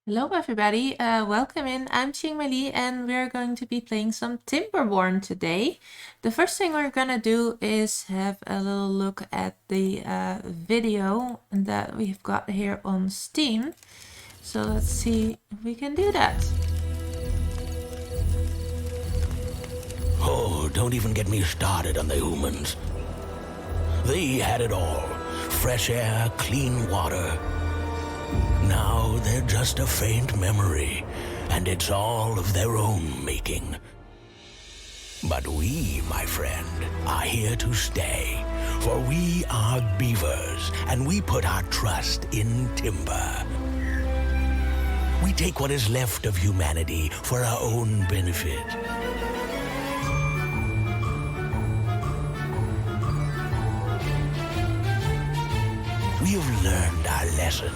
Hello everybody, welcome in. I'm Chingmei and we're going to be playing some Timberborn today. The first thing we're gonna do is have a little look at the video that we've got here on Steam. So let's see if we can do that. Oh, don't even get me started on the humans. They had it all. Fresh air, clean water. Now they're just a faint memory, and it's all of their own making. But we, my friend, are here to stay, for we are beavers, and we put our trust in timber. We take what is left of humanity for our own benefit. We have learned our lesson.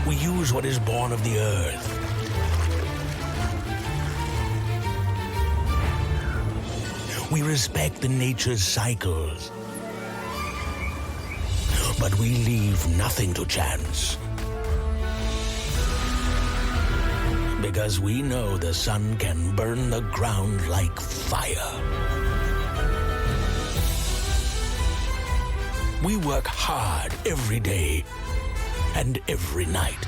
We use what is born of the earth. We respect the nature's cycles. But we leave nothing to chance. Because we know the sun can burn the ground like fire. We work hard every day and every night.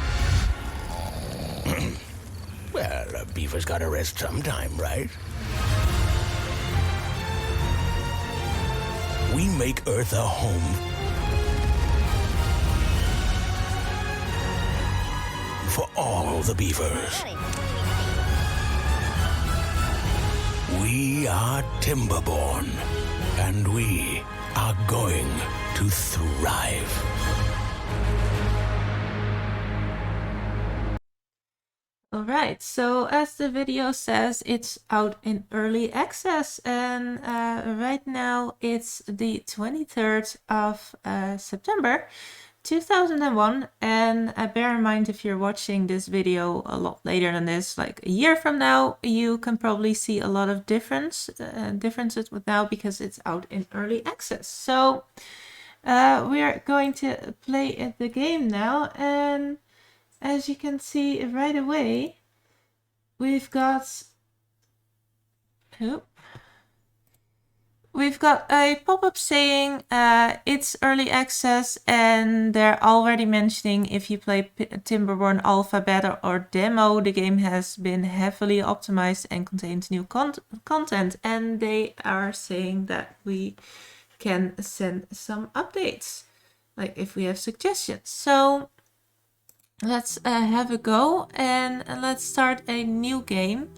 Well, a beaver's gotta rest sometime, right? We make Earth a home for all the beavers. We are Timberborn, and we are going to thrive. Alright, so as the video says, it's out in early access, and right now it's the 23rd of September 2001, and bear in mind, if you're watching this video a lot later than this, like a year from now, you can probably see a lot of differences with now because it's out in early access. So we are going to play the game now, and as you can see right away, we've got a pop-up saying it's early access, and they're already mentioning if you play Timberborn Alpha, Beta or Demo, the game has been heavily optimized and contains new content, and they are saying that we can send some updates, like if we have suggestions. So let's have a go, and let's start a new game.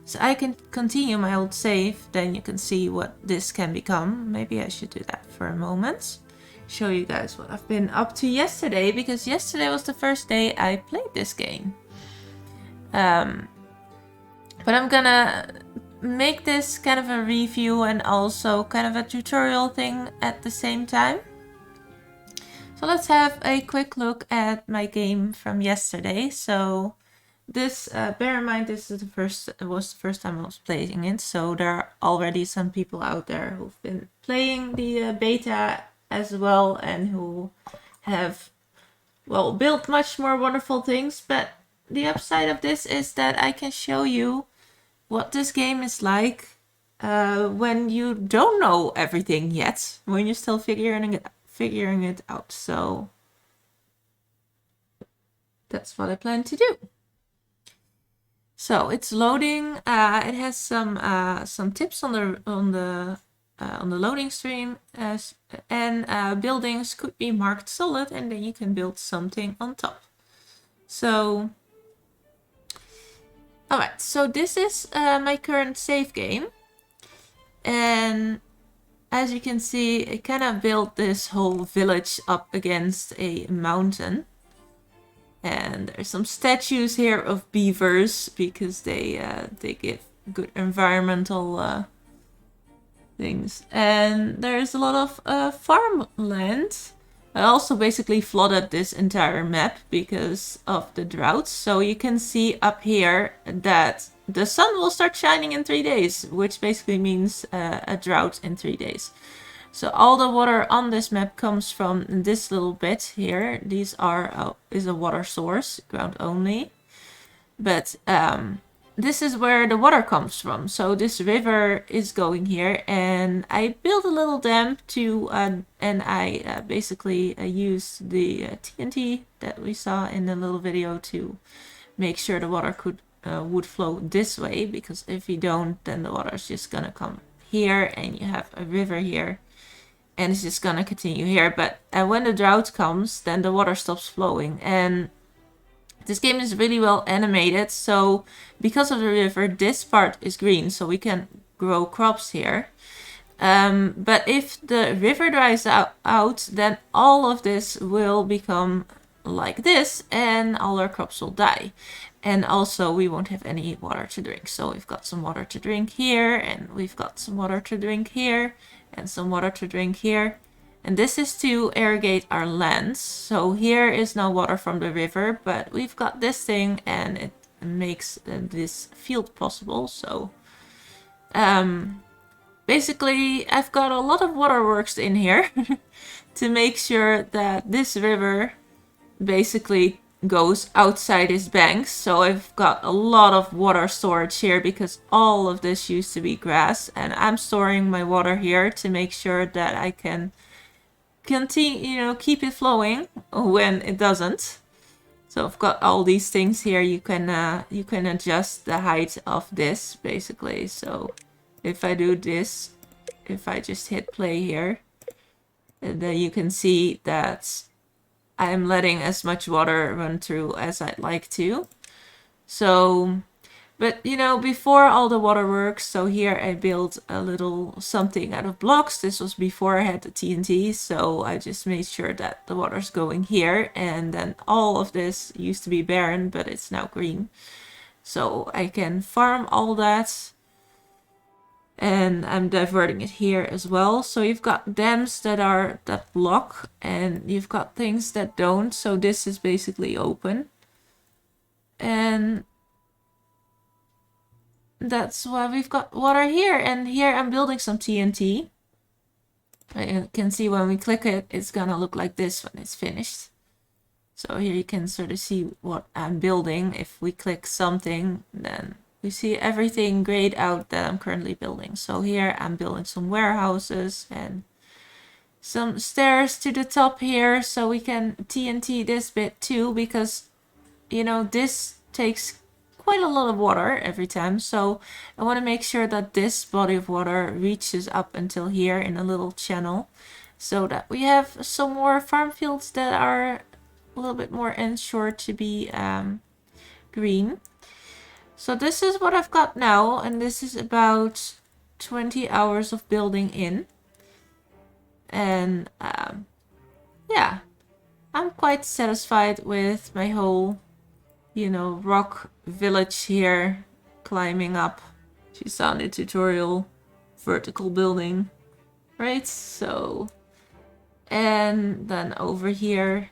So I can continue my old save, then you can see what this can become. Maybe I should do that for a moment. Show you guys what I've been up to yesterday, because yesterday was the first day I played this game. But I'm gonna make this kind of a review and also kind of a tutorial thing at the same time. So let's have a quick look at my game from yesterday. So this, bear in mind, this is was the first time I was playing it. So there are already some people out there who've been playing the beta as well, and who have, well, built much more wonderful things. But the upside of this is that I can show you what this game is like when you don't know everything yet, when you're still figuring it out. So that's what I plan to do. So it's loading. It has some tips on the loading screen, and buildings could be marked solid, and then you can build something on top. So alright, so this is my current save game, and as you can see, I kind of built this whole village up against a mountain. And there's some statues here of beavers, because they give good environmental things. And there's a lot of farmland. I also basically flooded this entire map because of the drought. So you can see up here that the sun will start shining in 3 days, which basically means a drought in 3 days. So all the water on this map comes from this little bit here. These are is a water source, ground only. But this is where the water comes from. So this river is going here, and I built a little dam to, and I basically used the TNT that we saw in the little video to make sure the water would flow this way, because if you don't, then the water is just gonna come here, and you have a river here, and it's just gonna continue here. But when the drought comes, then the water stops flowing, and this game is really well animated, so because of the river, this part is green, so we can grow crops here. But if the river dries out, then all of this will become like this, and all our crops will die. And also we won't have any water to drink. So we've got some water to drink here, and we've got some water to drink here, and some water to drink here. And this is to irrigate our lands. So here is no water from the river, but we've got this thing, and it makes this field possible. So basically I've got a lot of waterworks in here to make sure that this river basically goes outside its banks. So I've got a lot of water storage here, because all of this used to be grass, and I'm storing my water here to make sure that I can continue, keep it flowing when it doesn't. So I've got all these things here. You can adjust the height of this basically. So if I do this, if I just hit play here, then you can see that I'm letting as much water run through as I'd like to. So, but before all the waterworks, so here I built a little something out of blocks. This was before I had the TNT, so I just made sure that the water's going here, and then all of this used to be barren, but it's now green. So I can farm all that, and I'm diverting it here as well. So you've got dams that block, and you've got things that don't. So this is basically open, and that's why we've got water here. And here I'm building some TNT. You can see when we click it, it's gonna look like this when it's finished. So here you can sort of see what I'm building. If we click something, then we see everything grayed out that I'm currently building. So here I'm building some warehouses and some stairs to the top here, so we can TNT this bit too, because this takes quite a lot of water every time. So I want to make sure that this body of water reaches up until here in a little channel, so that we have some more farm fields that are a little bit more ensured to be green. So this is what I've got now, and this is about 20 hours of building in. And yeah, I'm quite satisfied with my whole rock village here, climbing up. She saw in the tutorial, vertical building, right? So, and then over here,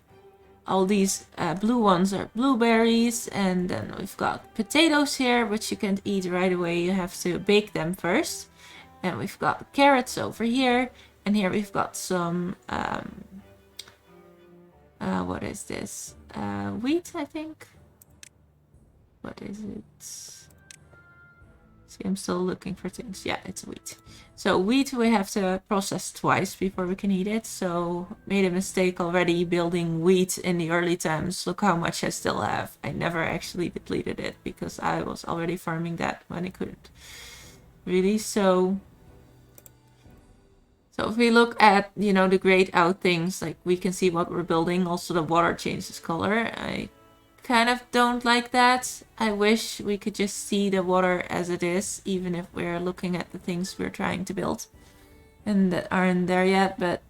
all these blue ones are blueberries, and then we've got potatoes here, which you can't eat right away. You have to bake them first. And we've got carrots over here, and here we've got some what is this? Wheat, I think. What is it? See, I'm still looking for things. Yeah, it's wheat. So wheat we have to process twice before we can eat it. So made a mistake already building wheat in the early times. Look how much I still have. I never actually depleted it because I was already farming that when I couldn't. Really, so if we look at, the grayed out things, like we can see what we're building. Also the water changes color. I kind of don't like that. I wish we could just see the water as it is, even if we're looking at the things we're trying to build and that aren't there yet. But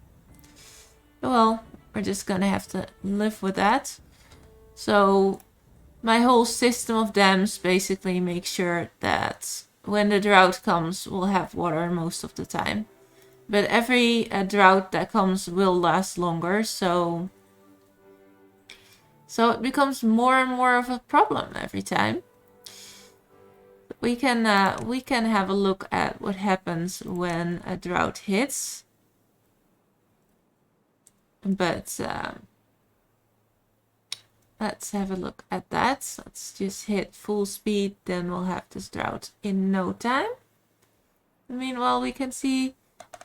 well, we're just gonna have to live with that. So my whole system of dams basically makes sure that when the drought comes, we'll have water most of the time. But every drought that comes will last longer, so it becomes more and more of a problem every time. We can have a look at what happens when a drought hits. But let's have a look at that. Let's just hit full speed, then we'll have this drought in no time. Meanwhile, we can see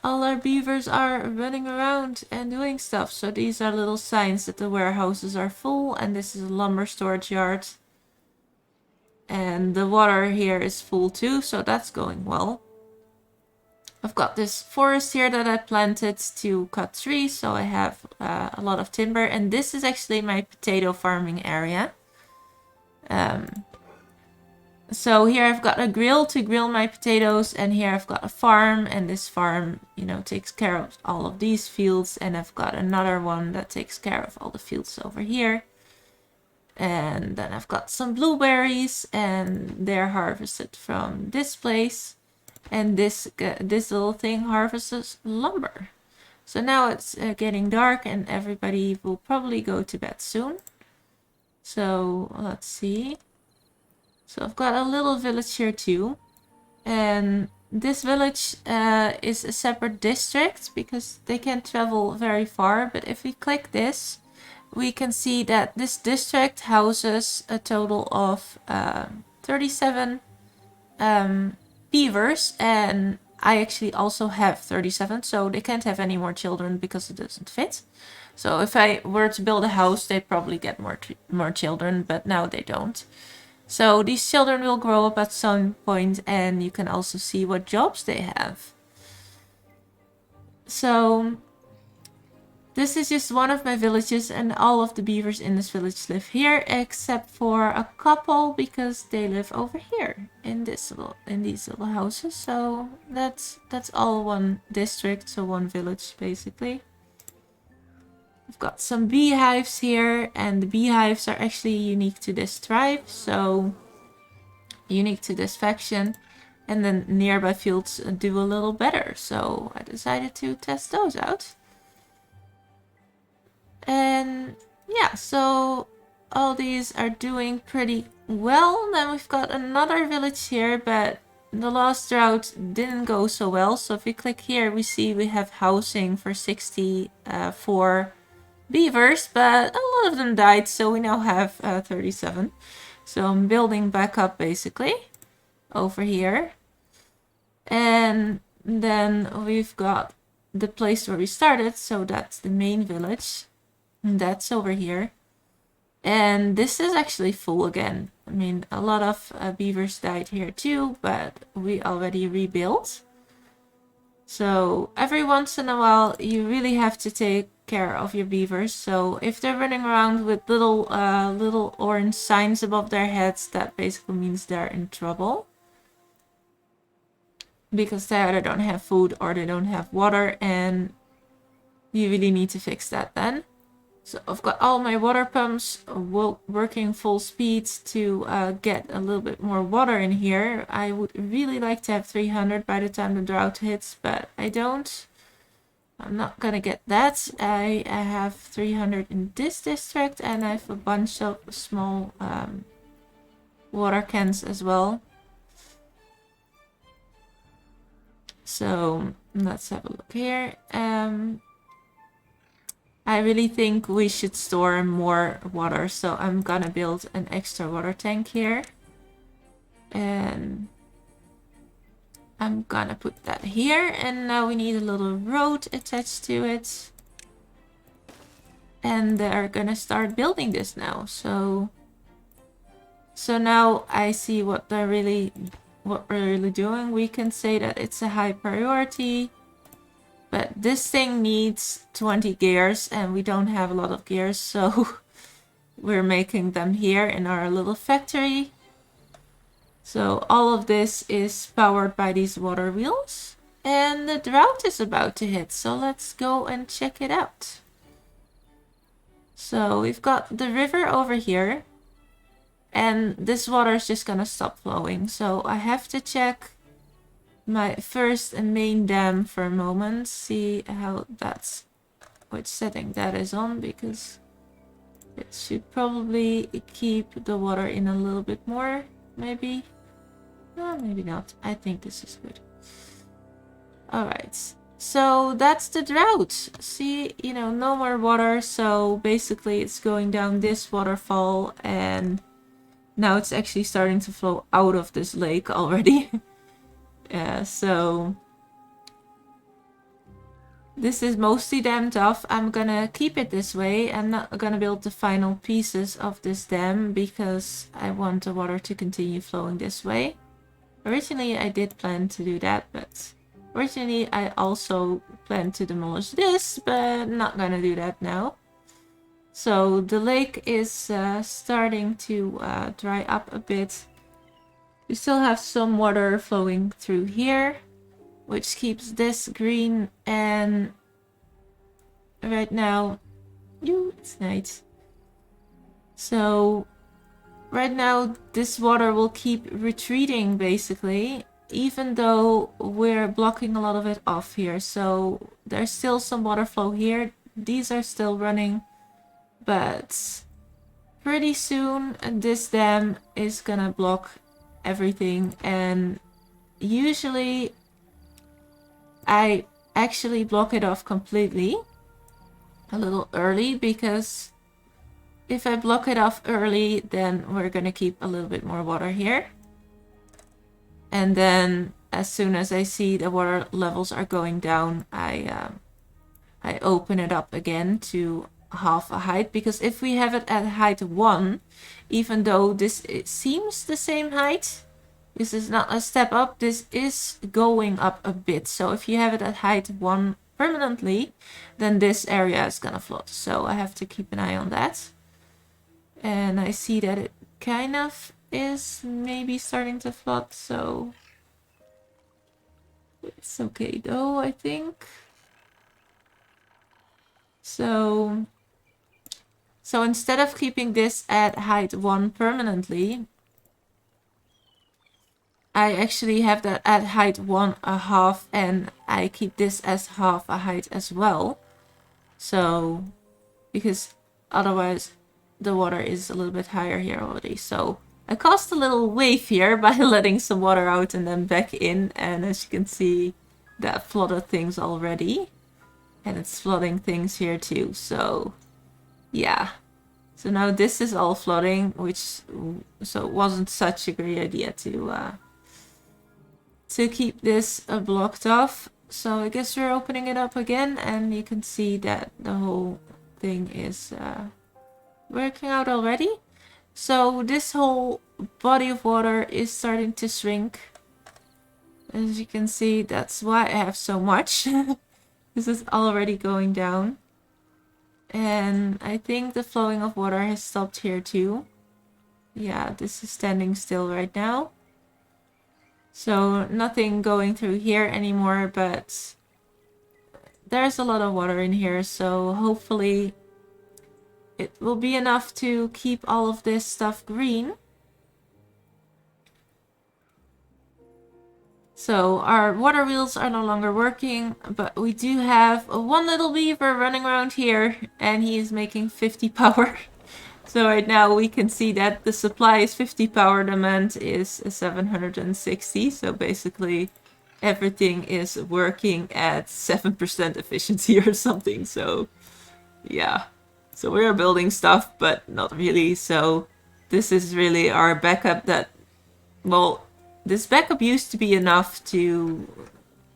all our beavers are running around and doing stuff. So these are little signs that the warehouses are full, and this is a lumber storage yard. And the water here is full too, so that's going well. I've got this forest here that I planted to cut trees, so I have a lot of timber. And this is actually my potato farming area. So here I've got a grill to grill my potatoes, and here I've got a farm, and this farm, you know, takes care of all of these fields, and I've got another one that takes care of all the fields over here. And then I've got some blueberries, and they're harvested from this place. And this little thing harvests lumber. So now it's getting dark, and everybody will probably go to bed soon. So let's see. So I've got a little village here too. And this village is a separate district because they can't travel very far. But if we click this, we can see that this district houses a total of 37 beavers. And I actually also have 37, so they can't have any more children because it doesn't fit. So if I were to build a house, they'd probably get more children, but now they don't. So these children will grow up at some point, and you can also see what jobs they have. So this is just one of my villages, and all of the beavers in this village live here, except for a couple because they live over here in these little houses. So that's all one district, so one village basically. I've got some beehives here, and the beehives are actually unique to this tribe, so unique to this faction. And then nearby fields do a little better, so I decided to test those out. And yeah, so all these are doing pretty well. Then we've got another village here, but the last drought didn't go so well. So if we click here, we see we have housing for 64 beavers, but a lot of them died, so we now have 37. So I'm building back up basically over here. And then we've got the place where we started, so that's the main village. And that's over here. And this is actually full again. I mean, a lot of beavers died here too, but we already rebuilt. So every once in a while, you really have to take care of your beavers. So if they're running around with little orange signs above their heads, that basically means they're in trouble. Because they either don't have food or they don't have water, and you really need to fix that then. So I've got all my water pumps working full speed to get a little bit more water in here. I would really like to have 300 by the time the drought hits, but I don't. I'm not gonna get that. I have 300 in this district, and I have a bunch of small water cans as well. So let's have a look here. I really think we should store more water, so I'm gonna build an extra water tank here. And I'm gonna put that here, and now we need a little road attached to it. And they're gonna start building this now. So now I see what we're really doing. We can say that it's a high priority. But this thing needs 20 gears, and we don't have a lot of gears, so we're making them here in our little factory. So all of this is powered by these water wheels. And the drought is about to hit, so let's go and check it out. So we've got the river over here, and this water is just gonna stop flowing. So I have to check my first and main dam for a moment, see which setting that is on, because it should probably keep the water in a little bit more, maybe. No, maybe not. I think this is good. Alright, So that's the drought. See, you know, no more water. So basically it's going down this waterfall, and now it's actually starting to flow out of this lake already. So this is mostly dammed off. I'm gonna keep it this way. I'm not gonna build the final pieces of this dam because I want the water to continue flowing this way. Originally I did plan to do that, but originally I also planned to demolish this, but not gonna do that now. So the lake is starting to dry up a bit. We still have some water flowing through here, which keeps this green, and right now, it's night. So right now this water will keep retreating basically, even though we're blocking a lot of it off here. So there's still some water flow here. These are still running, but pretty soon this dam is gonna block everything. And usually I actually block it off completely a little early, because if I block it off early, then we're gonna keep a little bit more water here. And then as soon as I see the water levels are going down, I open it up again to half a height, because if we have it at height 1, even though it seems the same height, this is not a step up, this is going up a bit. So if you have it at height 1 permanently, then this area is gonna flood. So I have to keep an eye on that. And I see that it kind of is maybe starting to flood, so it's okay though, I think. So instead of keeping this at height 1 permanently, I actually have that at height 1.5, and I keep this as half a height as well. So, because otherwise the water is a little bit higher here already. So I caused a little wave here by letting some water out and then back in. And as you can see, that flooded things already. And it's flooding things here too. So yeah. So now this is all flooding, so it wasn't such a great idea to keep this blocked off. So I guess we're opening it up again, and you can see that the whole thing is working out already. So this whole body of water is starting to shrink. As you can see, that's why I have so much. This is already going down. And I think the flowing of water has stopped here too. Yeah, this is standing still right now. So nothing going through here anymore, but there's a lot of water in here. So hopefully it will be enough to keep all of this stuff green. So our water wheels are no longer working, but we do have one little beaver running around here, and he is making 50 power. So right now we can see that the supply is 50 power, demand is 760. So basically everything is working at 7% efficiency or something. So yeah. So we're building stuff, but not really. So this is really our backup that, well, this backup used to be enough to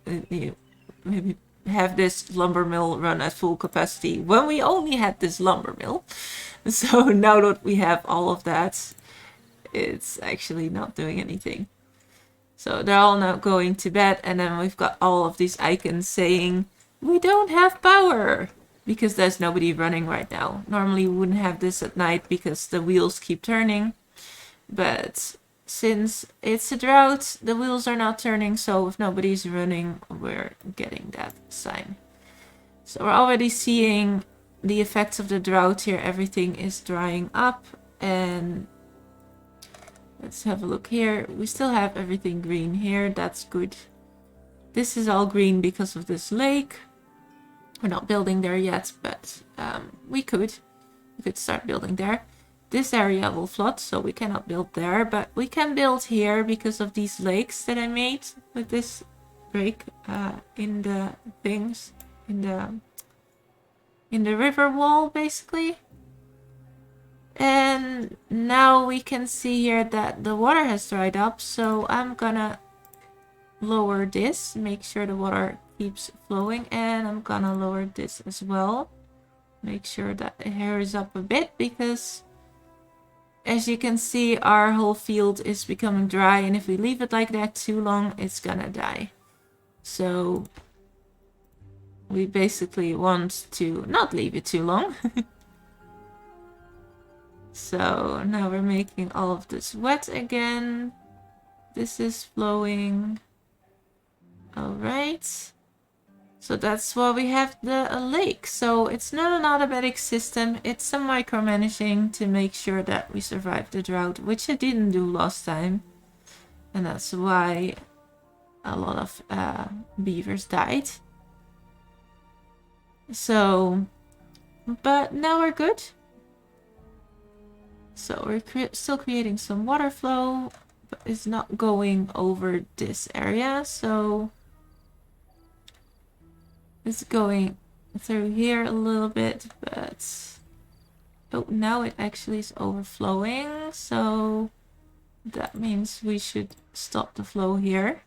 maybe have this lumber mill run at full capacity when we only had this lumber mill. So now that we have all of that, it's actually not doing anything. So they're all now going to bed, and then we've got all of these icons saying, we don't have power, because there's nobody running right now. Normally we wouldn't have this at night because the wheels keep turning, but since it's a drought, the wheels are not turning, so if nobody's running, we're getting that sign. So we're already seeing the effects of the drought here. Everything is drying up, and let's have a look here. We still have everything green here. That's good. This is all green because of this lake. We're not building there yet, but we could start building there. This area will flood, so we cannot build there, but we can build here because of these lakes that I made with this break in the things, in the river wall, basically. And now we can see here that the water has dried up, so I'm gonna lower this, make sure the water keeps flowing, and I'm gonna lower this as well. Make sure that the hair is up a bit, because as you can see, our whole field is becoming dry, and if we leave it like that too long, it's gonna die. So we basically want to not leave it too long. So now we're making all of this wet again. This is flowing. Alright. So that's why we have the lake. So it's not an automatic system. It's some micromanaging to make sure that we survive the drought, which I didn't do last time. And that's why a lot of beavers died. So, but now we're good. So we're still creating some water flow, but it's not going over this area. So it's going through here a little bit, but oh, now it actually is overflowing. So that means we should stop the flow here,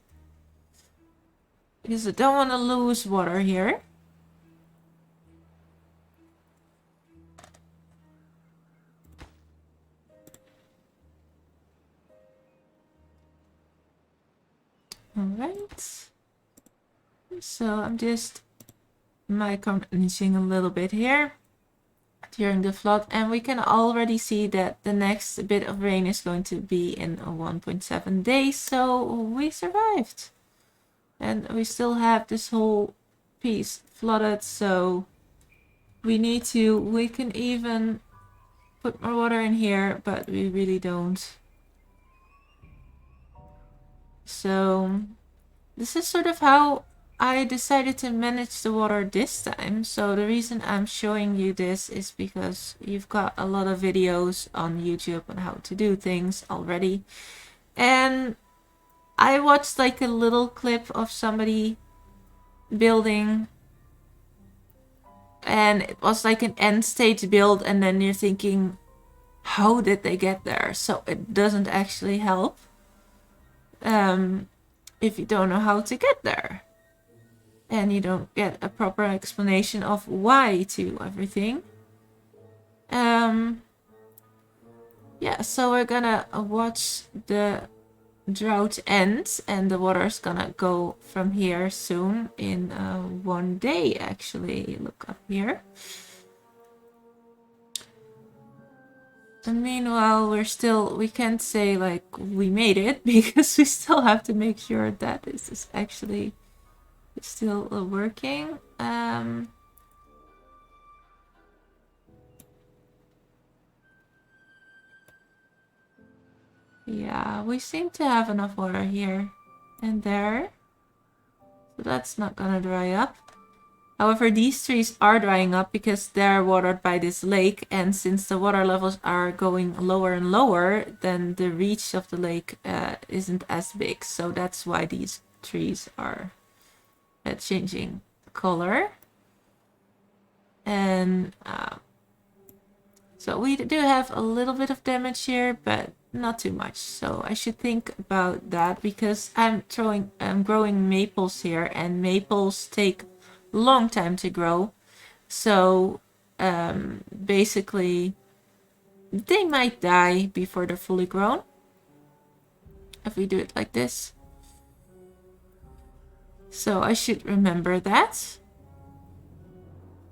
because I don't want to lose water here. Alright, so I'm just micromanaging a little bit here during the flood, and we can already see that the next bit of rain is going to be in 1.7 days, so we survived. And we still have this whole piece flooded, so we can even put more water in here, but we really don't. So this is sort of how I decided to manage the water this time. So the reason I'm showing you this is because you've got a lot of videos on YouTube on how to do things already. And I watched like a little clip of somebody building, and it was like an end stage build, and then you're thinking, how did they get there? So it doesn't actually help if you don't know how to get there, and you don't get a proper explanation of why to everything. Yeah, so we're gonna watch the drought end, and the water's gonna go from here soon in 1 day, actually. Look up here. And meanwhile, we can't say like we made it, because we still have to make sure that this is actually still working. Yeah, we seem to have enough water here and there, so that's not gonna dry up. However, these trees are drying up because they're watered by this lake, and since the water levels are going lower and lower, then the reach of the lake isn't as big. So that's why these trees are changing color. And so we do have a little bit of damage here, but not too much. So I should think about that, because I'm growing maples here, and maples take long time to grow. So basically they might die before they're fully grown if we do it like this. So I should remember that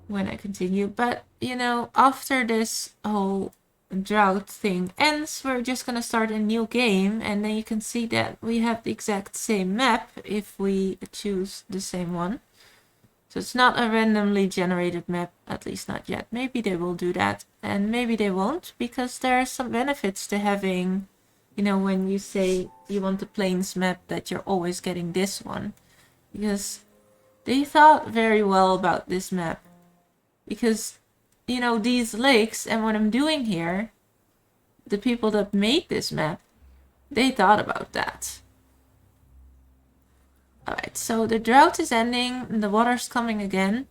when I continue. But you know, after this whole drought thing ends, we're just gonna start a new game, and then you can see that we have the exact same map if we choose the same one. So it's not a randomly generated map, at least not yet. Maybe they will do that, and maybe they won't, because there are some benefits to having, you know, when you say you want a plains map, that you're always getting this one. Because they thought very well about this map. Because, you know, these lakes and what I'm doing here, the people that made this map, they thought about that. Alright, so the drought is ending, and the water's coming again.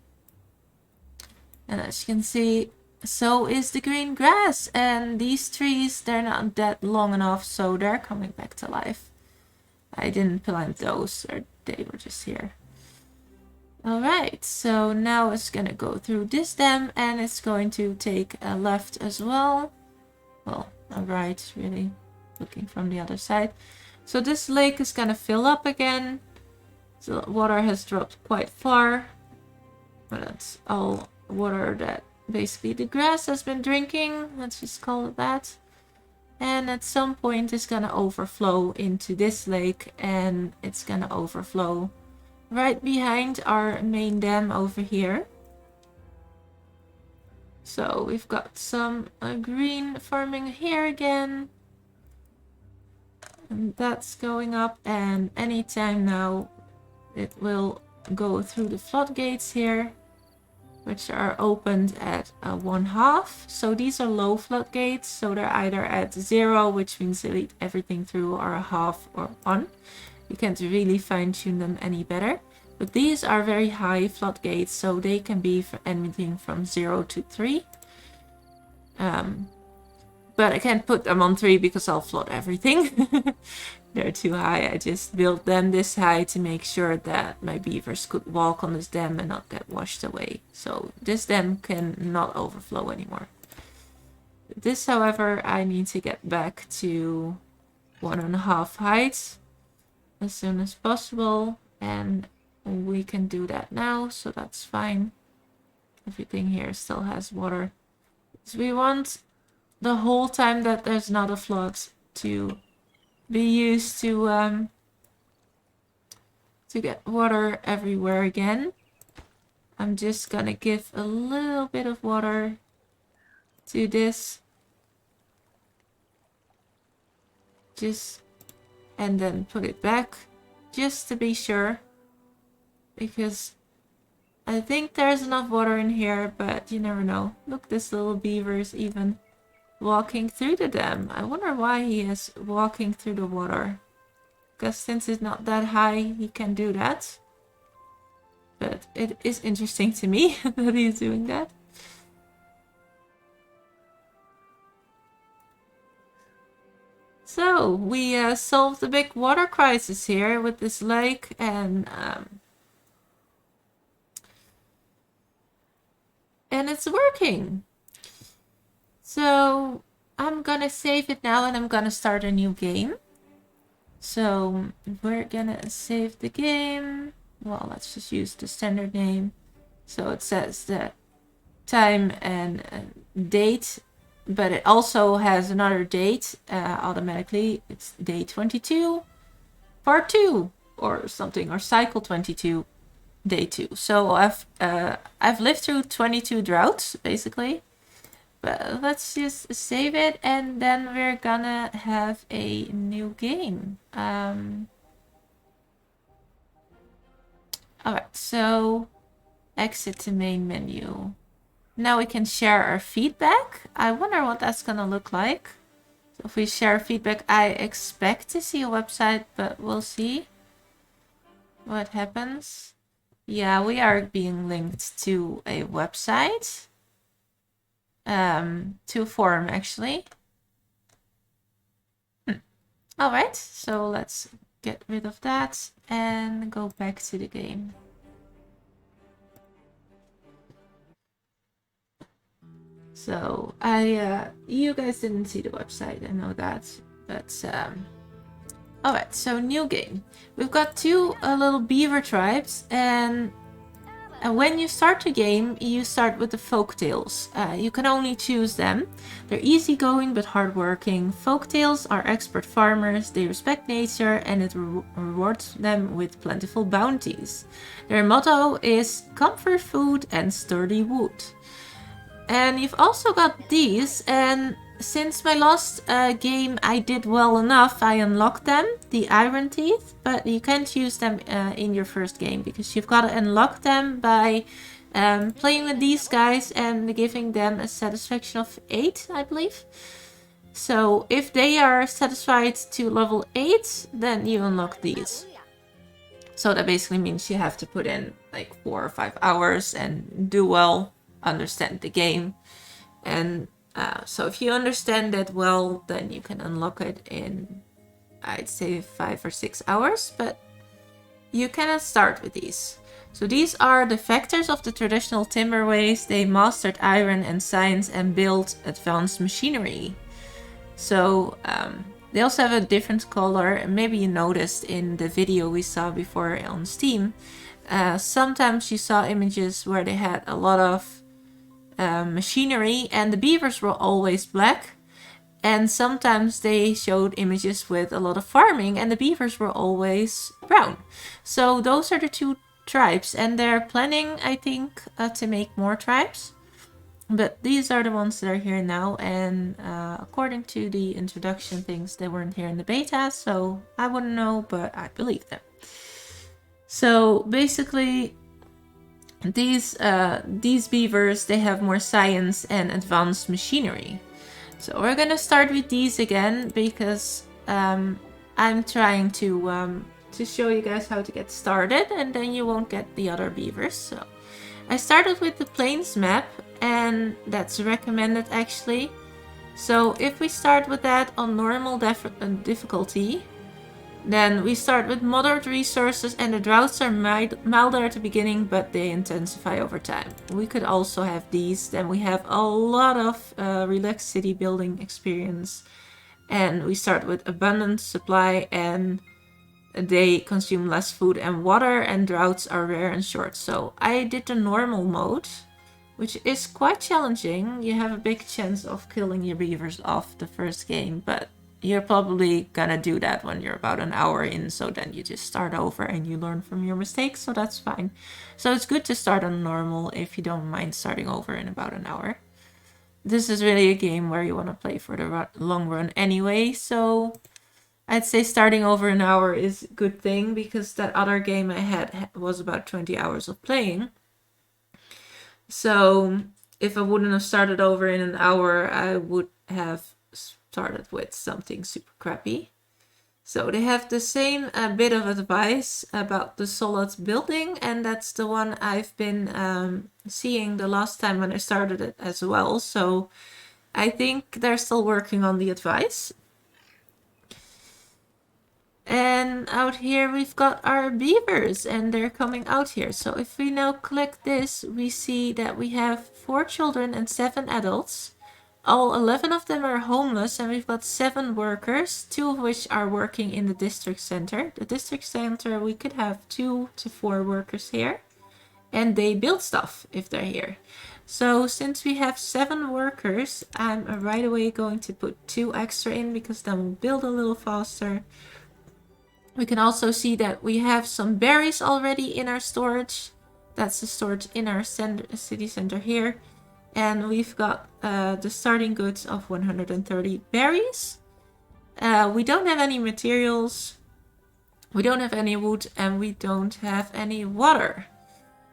And as you can see, so is the green grass. And these trees, they're not that long enough, so they're coming back to life. I didn't plant those, or they were just here. Alright, so now it's gonna go through this dam, and it's going to take a left as well. Well, a right, really, looking from the other side. So this lake is gonna fill up again. The water has dropped quite far, but that's all water that basically the grass has been drinking. Let's just call it that. And at some point it's gonna overflow into this lake, and it's gonna overflow right behind our main dam over here. So we've got some green farming here again. And that's going up, and anytime now it will go through the floodgates here, which are opened at 1/2. So these are low floodgates, so they're either at 0, which means they lead everything through, or 1/2 or 1. You can't really fine tune them any better. But these are very high floodgates, so they can be for anything from 0 to 3. But I can't put them on 3 because I'll flood everything. They're too high. I just built them this high to make sure that my beavers could walk on this dam and not get washed away. So this dam can not overflow anymore. This, however, I need to get back to 1.5 height as soon as possible. And we can do that now, so that's fine. Everything here still has water. So we want the whole time that there's not a flood to be used to get water everywhere again. I'm just gonna give a little bit of water to this. And then put it back, just to be sure. Because I think there's enough water in here, but you never know. Look, this little beaver is even walking through the dam. I wonder why he is walking through the water. Because since it's not that high, he can do that. But it is interesting to me that he's doing that. So, we solved the big water crisis here with this lake, and it's working. So I'm gonna save it now, and I'm gonna start a new game. So we're gonna save the game. Well, let's just use the standard name. So it says the time and date, but it also has another date automatically. It's day 22, part 2 or something, or cycle 22. Day 2. So I've lived through 22 droughts basically, but let's just save it, and then we're gonna have a new game. Alright, so exit to main menu. Now we can share our feedback. I wonder what that's gonna look like. So if we share feedback, I expect to see a website, but we'll see what happens. Yeah, we are being linked to a website. To a forum, actually. Alright, so let's get rid of that and go back to the game. So, you guys didn't see the website, I know that, but, alright, so new game. We've got 2 little beaver tribes, and when you start the game, you start with the folktales. You can only choose them. They're easygoing but hardworking. Folktales are expert farmers, they respect nature, and it rewards them with plentiful bounties. Their motto is comfort food and sturdy wood. And you've also got these, and since my last game I did well enough, I unlocked them, the iron teeth, but you can't use them in your first game because you've got to unlock them by playing with these guys and giving them a satisfaction of 8, I believe. So if they are satisfied to level 8, then you unlock these. So that basically means you have to put in like 4 or 5 hours and do well, understand the game. And so if you understand that well, then you can unlock it in, I'd say, 5 or 6 hours, but you cannot start with these. So these are the factors of the traditional timberways. They mastered iron and science and built advanced machinery. So they also have a different color. And maybe you noticed in the video we saw before on Steam, sometimes you saw images where they had a lot of machinery and the beavers were always black. And sometimes they showed images with a lot of farming and the beavers were always brown. So those are the two tribes, and they're planning, I think, to make more tribes. But these are the ones that are here now, and according to the introduction things, they weren't here in the beta, so I wouldn't know, but I believe them. So basically, these beavers, they have more science and advanced machinery. So we're gonna start with these again because I'm trying to show you guys how to get started, and then you won't get the other beavers. So I started with the plains map, and that's recommended actually. So if we start with that on normal difficulty, then we start with moderate resources, and the droughts are milder at the beginning, but they intensify over time. We could also have these, then we have a lot of relaxed city building experience. And we start with abundant supply, and they consume less food and water, and droughts are rare and short. So I did the normal mode, which is quite challenging. You have a big chance of killing your beavers off the first game, but you're probably gonna do that when you're about an hour in, so then you just start over and you learn from your mistakes, so that's fine. So it's good to start on normal if you don't mind starting over in about an hour. This is really a game where you want to play for the long run anyway, so I'd say starting over an hour is a good thing, because that other game I had was about 20 hours of playing. So if I wouldn't have started over in an hour, I would have started with something super crappy. So they have the same bit of advice about the solid building, and that's the one I've been seeing the last time when I started it as well. So I think they're still working on the advice. And out here we've got our beavers, and they're coming out here. So if we now click this, we see that we have 4 children and 7 adults. All 11 of them are homeless, and we've got 7 workers, 2 of which are working in the district center. The district center, we could have 2 to 4 workers here, and they build stuff if they're here. So since we have 7 workers, I'm right away going to put 2 extra in, because then we'll build a little faster. We can also see that we have some berries already in our storage. That's the storage in our city center here. And we've got the starting goods of 130 berries. We don't have any materials. We don't have any wood, and we don't have any water.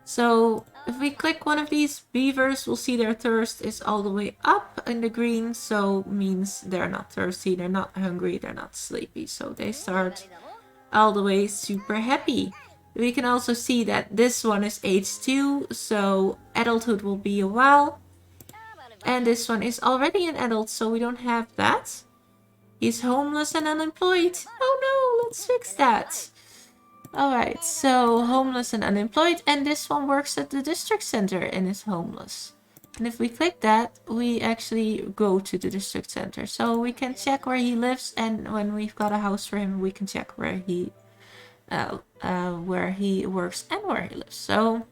So if we click one of these beavers, we'll see their thirst is all the way up in the green. So means they're not thirsty, they're not hungry, they're not sleepy. So they start all the way super happy. We can also see that this one is age 2, so adulthood will be a while. And this one is already an adult, so we don't have that. He's homeless and unemployed. Oh no, let's fix that. Alright, so homeless and unemployed, and this one works at the district center and is homeless. And if we click that, we actually go to the district center. So we can check where he lives, and when we've got a house for him, we can check where he works and where he lives. So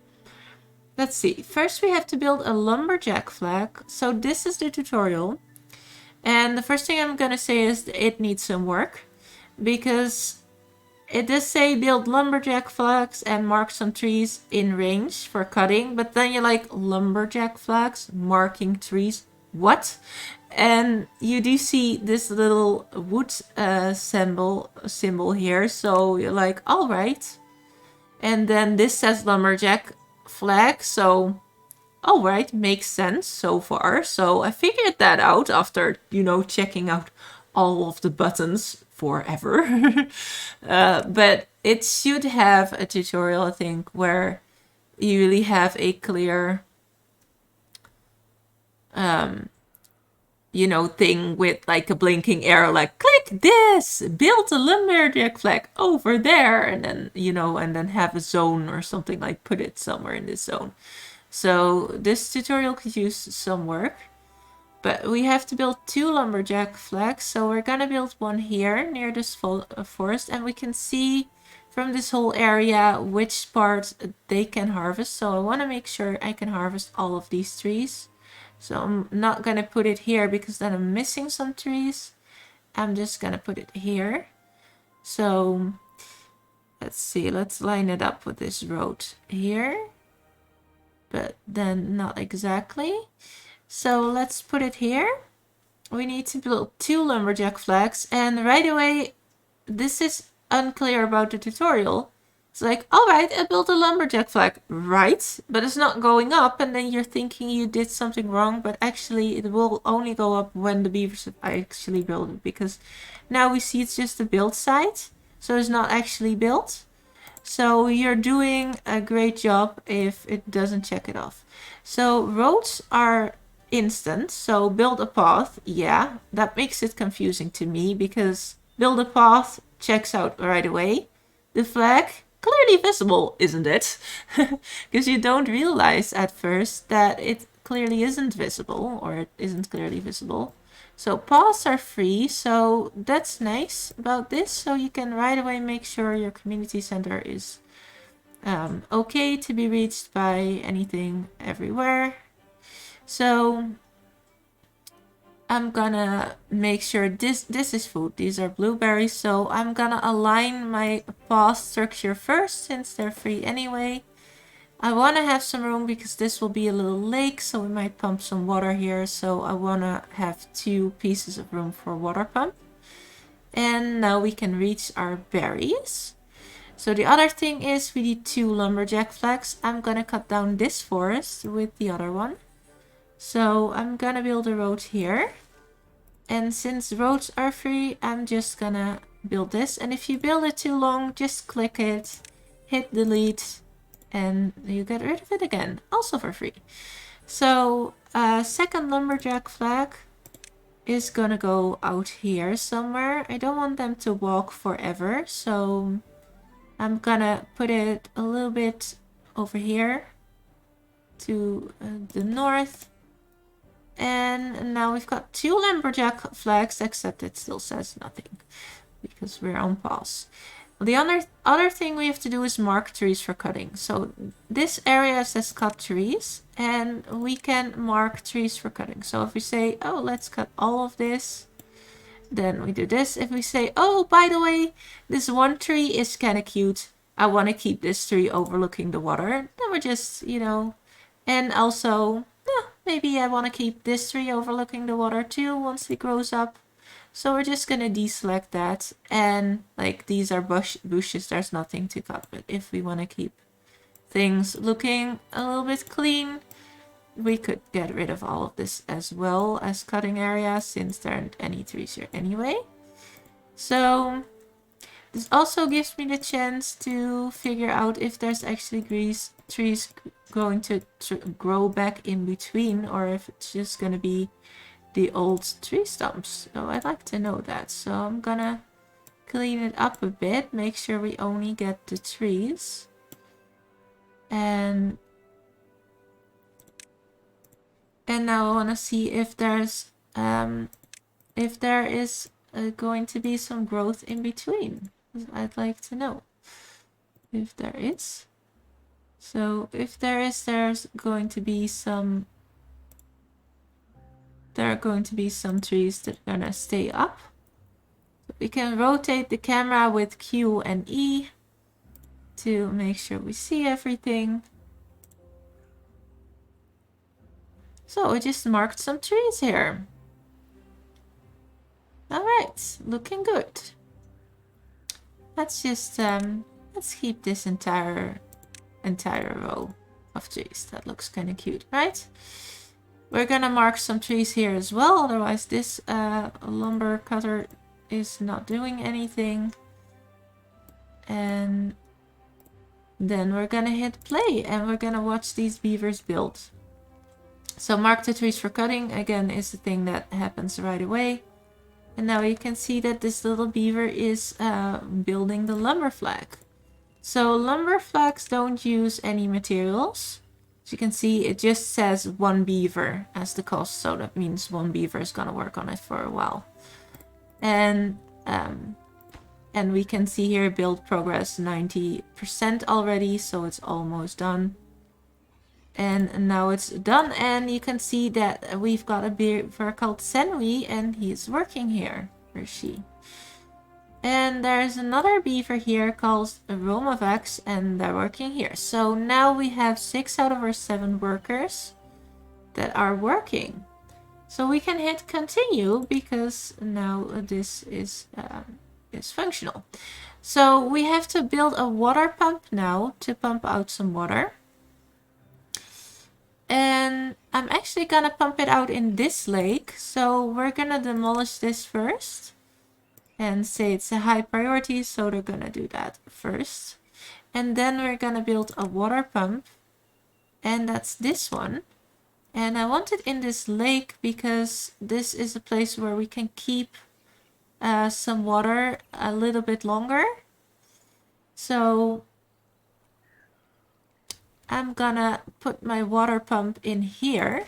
let's see. First we have to build a lumberjack flag. So this is the tutorial. And the first thing I'm gonna say is it needs some work, because it does say build lumberjack flags and mark some trees in range for cutting, but then you're like, lumberjack flags, marking trees, what? And you do see this little wood symbol here, so you're like, all right. And then this says lumberjack flag, so all right, makes sense so far. So I figured that out after, you know, checking out all of the buttons forever. But it should have a tutorial, I think, where you really have a clear you know, thing with like a blinking arrow, like click this, build a lumberjack flag over there, and then, you know, and then have a zone or something, like put it somewhere in this zone. So this tutorial could use some work, but we have to build 2 lumberjack flags. So we're gonna build one here near this forest, and we can see from this whole area which part they can harvest. So I want to make sure I can harvest all of these trees. So I'm not gonna put it here because then I'm missing some trees. I'm just gonna put it here. So let's see, let's line it up with this road here, but then not exactly. So let's put it here. We need to build 2 lumberjack flags, and right away, this is unclear about the tutorial. It's like, all right, I built a lumberjack flag, right? But it's not going up, and then you're thinking you did something wrong, but actually it will only go up when the beavers have actually built it, because now we see it's just a build site, so it's not actually built. So you're doing a great job if it doesn't check it off. So roads are instant, so build a path, yeah, that makes it confusing to me, because build a path checks out right away. The flag, clearly visible, isn't it? Because you don't realize at first that it clearly isn't visible, or it isn't clearly visible. So paths are free, so that's nice about this. So you can right away make sure your community center is okay to be reached by anything everywhere. So I'm gonna make sure this is food. These are blueberries. So I'm gonna align my path structure first, since they're free anyway. I want to have some room because this will be a little lake, so we might pump some water here. So I want to have 2 pieces of room for water pump. And now we can reach our berries. So the other thing is we need 2 lumberjack flags. I'm gonna cut down this forest with the other one. So I'm gonna build a road here. And since roads are free, I'm just gonna build this. And if you build it too long, just click it, hit delete, and you get rid of it again, also for free. So second lumberjack flag is gonna go out here somewhere. I don't want them to walk forever, so I'm gonna put it a little bit over here to the north. And now we've got 2 lumberjack flags, except it still says nothing because we're on pause. The other thing we have to do is mark trees for cutting. So this area says cut trees, and we can mark trees for cutting. So if we say, oh, let's cut all of this, then we do this. If we say, oh, by the way, this one tree is kind of cute, I want to keep this tree overlooking the water, then we're just, you know, and also, maybe I want to keep this tree overlooking the water too once it grows up. So we're just gonna deselect that, and like these are bushes, there's nothing to cut. But if we want to keep things looking a little bit clean, we could get rid of all of this as well as cutting areas, since there aren't any trees here anyway. So this also gives me the chance to figure out if there's actually trees going to grow back in between, or if it's just gonna be the old tree stumps. So I'd like to know that. So I'm gonna clean it up a bit, make sure we only get the trees. And now I want to see if there is going to be some growth in between. I'd like to know if there is. So if there is, there's going to be some. There are going to be some trees that are gonna stay up. We can rotate the camera with Q and E to make sure we see everything. So we just marked some trees here. All right, looking good. Let's just let's keep this entire row of trees. That looks kind of cute, right? We're gonna mark some trees here as well, otherwise this lumber cutter is not doing anything. And then we're gonna hit play and we're gonna watch these beavers build. So mark the trees for cutting, again, is the thing that happens right away. And now you can see that this little beaver is building the lumber flag. So lumber flags don't use any materials. As you can see, it just says 1 beaver as the cost. So that means 1 beaver is gonna work on it for a while. And we can see here build progress 90% already, so it's almost done. And now it's done, and you can see that we've got a beaver called Senwi, and he's working here, or she. And there's another beaver here called Romavax, and they're working here. So now we have 6 out of our 7 workers that are working. So we can hit continue because now this is functional. So we have to build a water pump now to pump out some water. And I'm actually gonna pump it out in this lake. So we're gonna demolish this first and say it's a high priority, so they're gonna do that first. And then we're gonna build a water pump, and that's this one. And I want it in this lake because this is a place where we can keep some water a little bit longer. So I'm gonna put my water pump in here.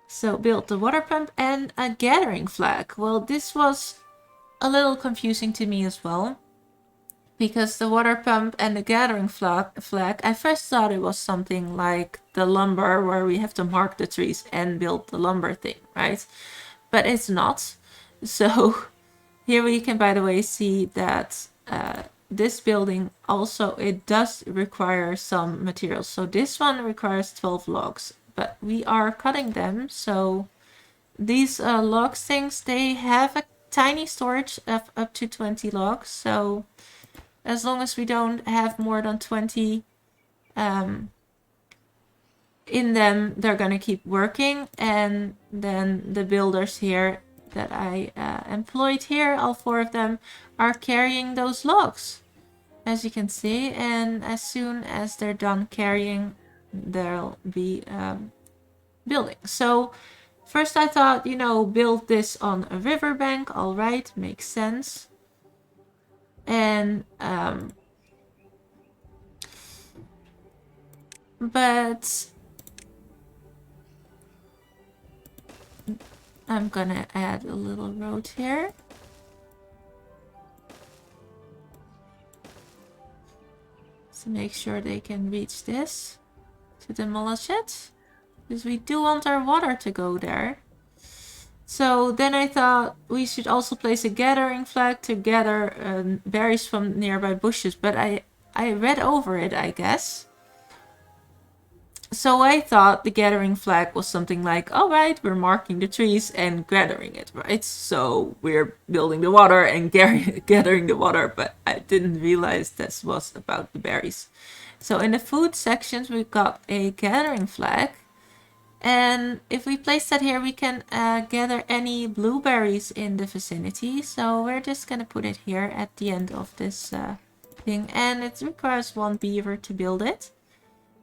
So build the water pump and a gathering flag. Well, this was a little confusing to me as well, because the water pump and the gathering flag, I first thought it was something like the lumber where we have to mark the trees and build the lumber thing, right? But it's not. So here we can, by the way, see that this building also, it does require some materials. So this one requires 12 logs, but we are cutting them. So these logs things, they have a tiny storage of up to 20 logs. So as long as we don't have more than 20 in them, they're gonna keep working. And then the builders here that I employed here, all 4 of them, are carrying those logs, as you can see. And as soon as they're done carrying, they'll be building. So first I thought, you know, build this on a riverbank. All right, makes sense. And but I'm gonna add a little road here. To make sure they can reach this to demolish it, because we do want our water to go there. So then I thought we should also place a gathering flag to gather berries from nearby bushes, but I read over it, I guess. So I thought the gathering flag was something like, all right, we're marking the trees and gathering it, right? So we're building the water and gathering the water, but I didn't realize this was about the berries. So in the food sections, we've got a gathering flag. And if we place that here, we can gather any blueberries in the vicinity. So we're just going to put it here at the end of this thing. And it requires 1 beaver to build it.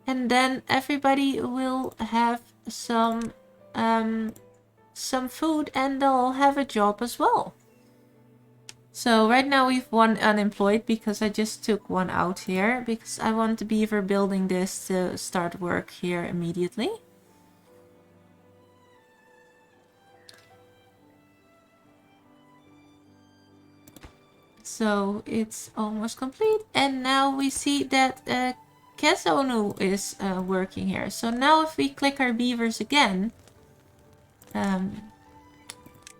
And then everybody will have some food, and they'll have a job as well. So right now we've 1 unemployed because I just took 1 out here because I want the beaver building this to start work here immediately. So it's almost complete, and now we see that Kezonu is working here. So now if we click our beavers again,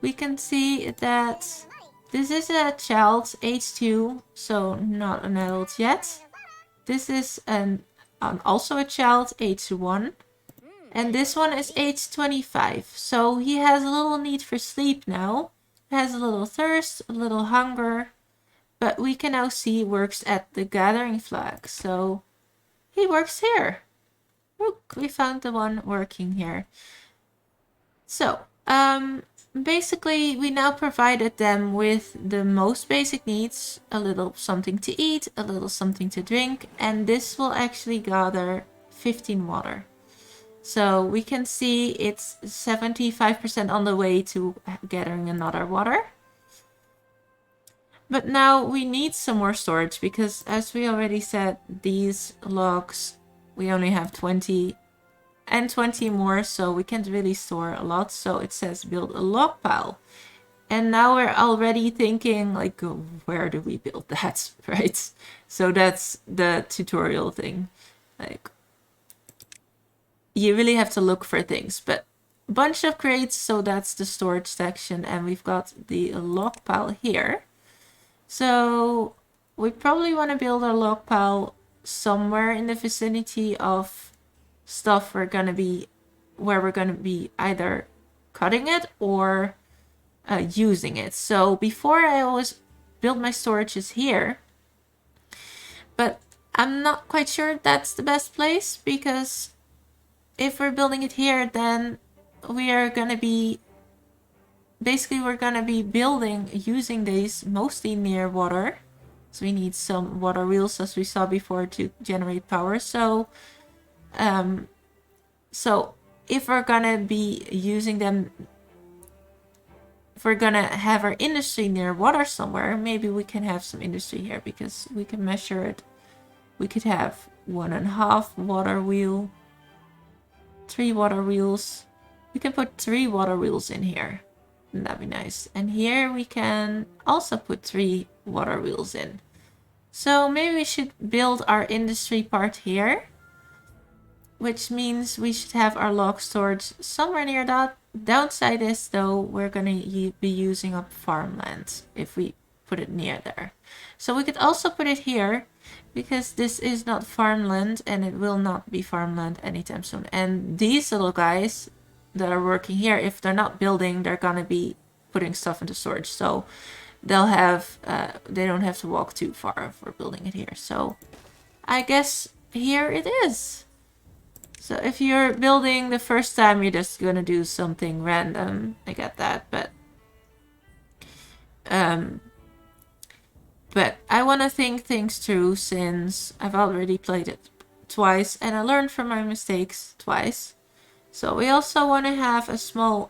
we can see that this is a child, age 2, so not an adult yet. This is also a child, age 1. And this one is age 25. So he has a little need for sleep now. Has a little thirst, a little hunger. But we can now see he works at the gathering flag. So he works here. Look, we found the one working here. So, basically we now provided them with the most basic needs, a little something to eat, a little something to drink, and this will actually gather 15 water. So we can see it's 75% on the way to gathering another water. But now we need some more storage because, as we already said, these logs, we only have 20 and 20 more, so we can't really store a lot. So it says build a log pile. And now we're already thinking, like, where do we build that, right? So that's the tutorial thing. Like, you really have to look for things. But a bunch of crates, so that's the storage section. And we've got the log pile here. So we probably want to build a log pile somewhere in the vicinity of stuff where we're gonna be either cutting it or using it. So before I always build my storages here, but I'm not quite sure that's the best place, because if we're building it here, then we are gonna be we're gonna be using these mostly near water. So we need some water wheels, as we saw before, to generate power. So if we're gonna be using them, if we're gonna have our industry near water somewhere, maybe we can have some industry here, because we can measure it. We could have 1.5 water wheel, 3 water wheels. We can put 3 water wheels in here. That'd be nice. And here we can also put 3 water wheels in. So maybe we should build our industry part here, which means we should have our log storage somewhere near that. Downside is, though, we're going to be using up farmland if we put it near there. So we could also put it here, because this is not farmland and it will not be farmland anytime soon. And these little guys that are working here, if they're not building, they're going to be putting stuff into storage. So they'll have, they don't have to walk too far for building it here. So I guess here it is. So if you're building the first time, you're just going to do something random. I get that, but I want to think things through, since I've already played it twice and I learned from my mistakes twice. So we also want to have a small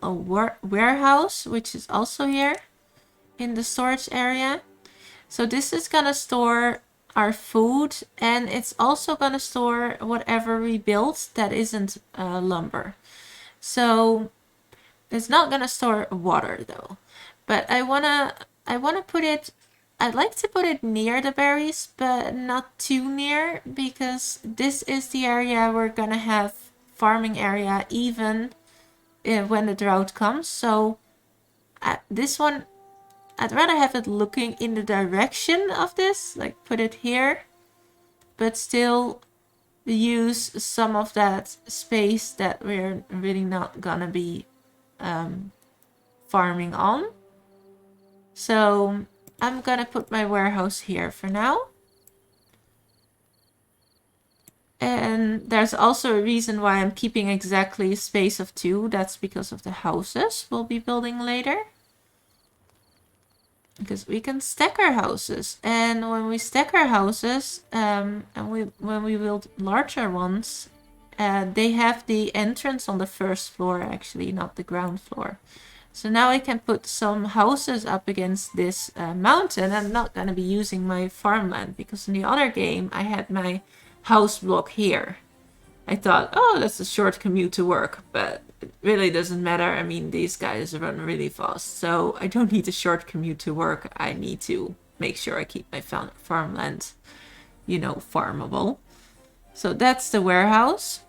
warehouse, which is also here in the storage area. So this is going to store our food, and it's also going to store whatever we build that isn't lumber. So it's not going to store water, though. But I want to put it, I'd like to put it near the berries, but not too near, because this is the area we're going to have farming area even when the drought comes. So this one, I'd rather have it looking in the direction of this, like put it here, but still use some of that space that we're really not gonna be farming on. So I'm gonna put my warehouse here for now. And there's also a reason why I'm keeping exactly a space of 2. That's because of the houses we'll be building later. Because we can stack our houses. And when we stack our houses, when we build larger ones, they have the entrance on the first floor, actually, not the ground floor. So now I can put some houses up against this mountain. I'm not going to be using my farmland, because in the other game I had my house block here. I thought, oh, that's a short commute to work, but it really doesn't matter. I mean, these guys run really fast, so I don't need a short commute to work. I need to make sure I keep my farmland, you know, farmable. So that's the warehouse.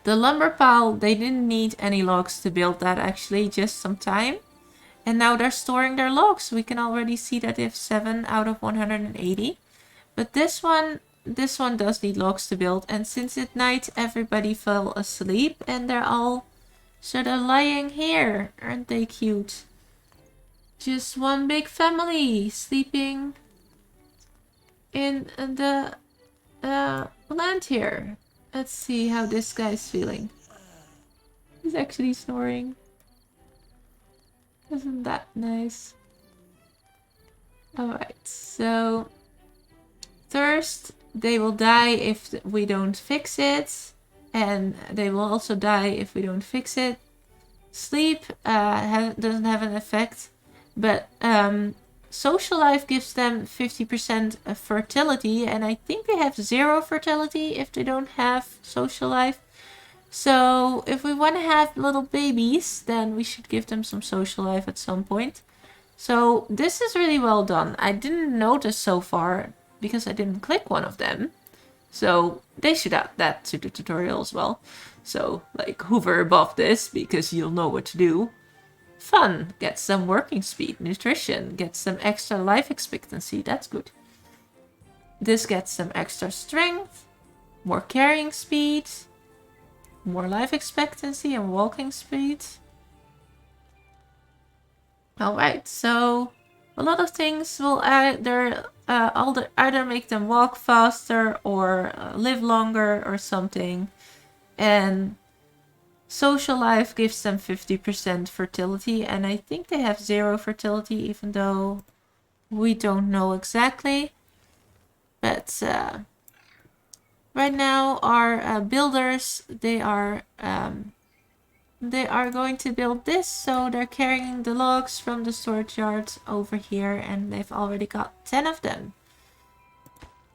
The lumber pile, they didn't need any logs to build that, actually, just some time. And now they're storing their logs. We can already see that they have 7 out of 180. But this one does need logs to build. And since it's night, everybody fell asleep. And they're all sort of lying here. Aren't they cute? Just one big family sleeping in the land here. Let's see how this guy's feeling. He's actually snoring. Isn't that nice? Alright, so thirst, they will die if we don't fix it. And they will also die if we don't fix it. Sleep doesn't have an effect. But social life gives them 50% fertility. And I think they have 0 fertility if they don't have social life. So if we want to have little babies, then we should give them some social life at some point. So this is really well done. I didn't notice so far because I didn't click one of them. So they should add that to the tutorial as well. So like hover above this because you'll know what to do. Fun, get some working speed. Nutrition, get some extra life expectancy. That's good. This gets some extra strength, more carrying speed, more life expectancy and walking speed. Alright, so a lot of things will either make them walk faster or live longer or something. And social life gives them 50% fertility. And I think they have 0 fertility, even though we don't know exactly. But right now our builders, they are going to build this, so they're carrying the logs from the storage yard over here, and they've already got 10 of them.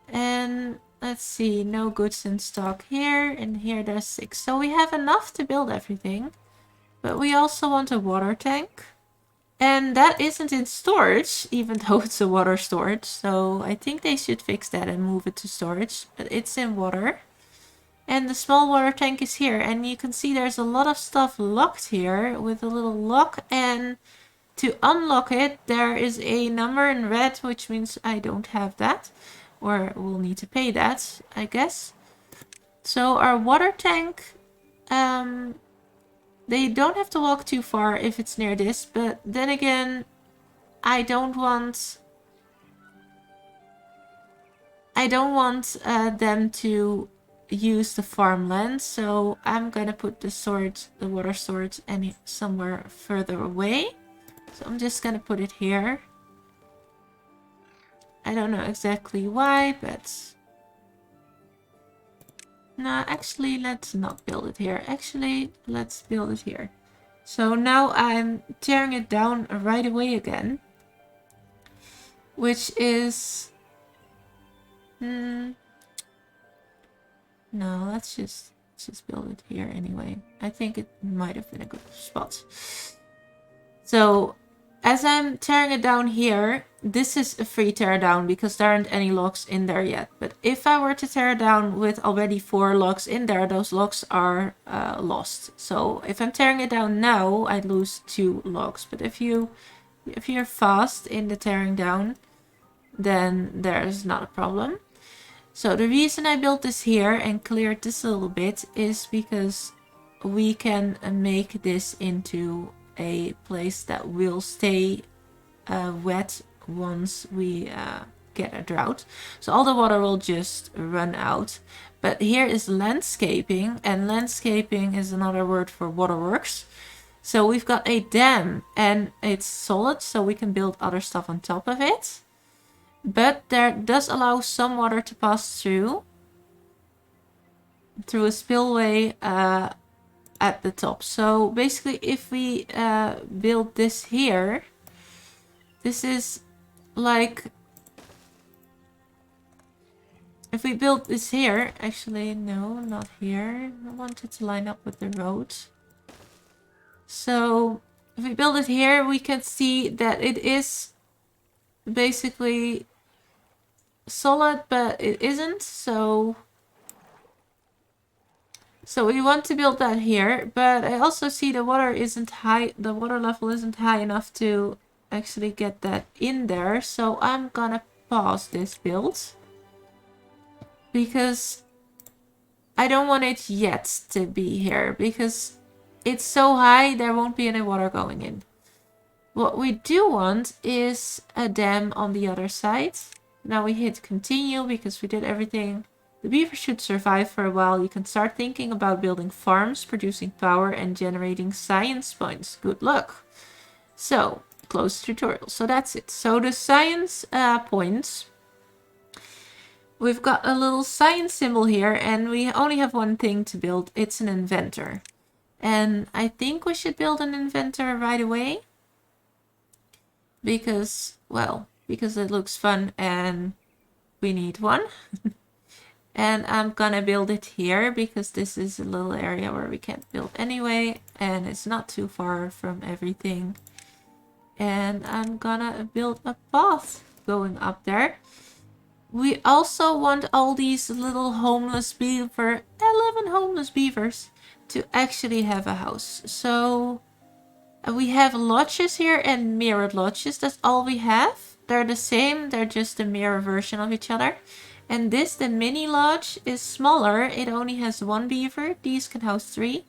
And let's see, no goods in stock here, and here there's 6. So we have enough to build everything, but we also want a water tank. And that isn't in storage, even though it's a water storage. So I think they should fix that and move it to storage, but it's in water. And the small water tank is here. And you can see there's a lot of stuff locked here with a little lock. And to unlock it, there is a number in red, which means I don't have that. Or we'll need to pay that, I guess. So our water tank, they don't have to walk too far if it's near this. But then again, I don't want them to use the farmland, so I'm gonna put the water storage somewhere further away. So I'm just gonna put it here. I don't know exactly why, but no, actually let's not build it here. Actually, let's build it here. So now I'm tearing it down right away again, which is no, let's just build it here anyway. I think it might have been a good spot. So as I'm tearing it down here, this is a free tear down because there aren't any logs in there yet. But if I were to tear it down with already 4 logs in there, those logs are lost. So if I'm tearing it down now, I lose 2 logs. But if you're fast in the tearing down, then there's not a problem. So the reason I built this here and cleared this a little bit is because we can make this into a place that will stay wet once we get a drought. So all the water will just run out. But here is landscaping, and landscaping is another word for waterworks. So we've got a dam and it's solid, so we can build other stuff on top of it. But there does allow some water to pass through a spillway at the top. So basically if we build this here, this is like, if we build this here, actually no, not here. I want it to line up with the road. So if we build it here, we can see that it is basically solid, but it isn't. So we want to build that here, but I also see the water isn't high, the water level isn't high enough to actually get that in there. So I'm gonna pause this build because I don't want it yet to be here because it's so high there won't be any water going in. What we do want is a dam on the other side. Now we hit continue because we did everything. The beaver should survive for a while. You can start thinking about building farms, producing power and generating science points. Good luck. So, close tutorial. So that's it. So the science points. We've got a little science symbol here, and we only have one thing to build. It's an inventor. And I think we should build an inventor right away. Because, well, because it looks fun and we need one. And I'm gonna build it here because this is a little area where we can't build anyway. And it's not too far from everything. And I'm gonna build a path going up there. We also want all these little homeless 11 homeless beavers, to actually have a house. So we have lodges here and mirrored lodges. That's all we have. They're the same. They're just a mirror version of each other. And this, the mini lodge, is smaller. It only has 1 beaver. These can house 3.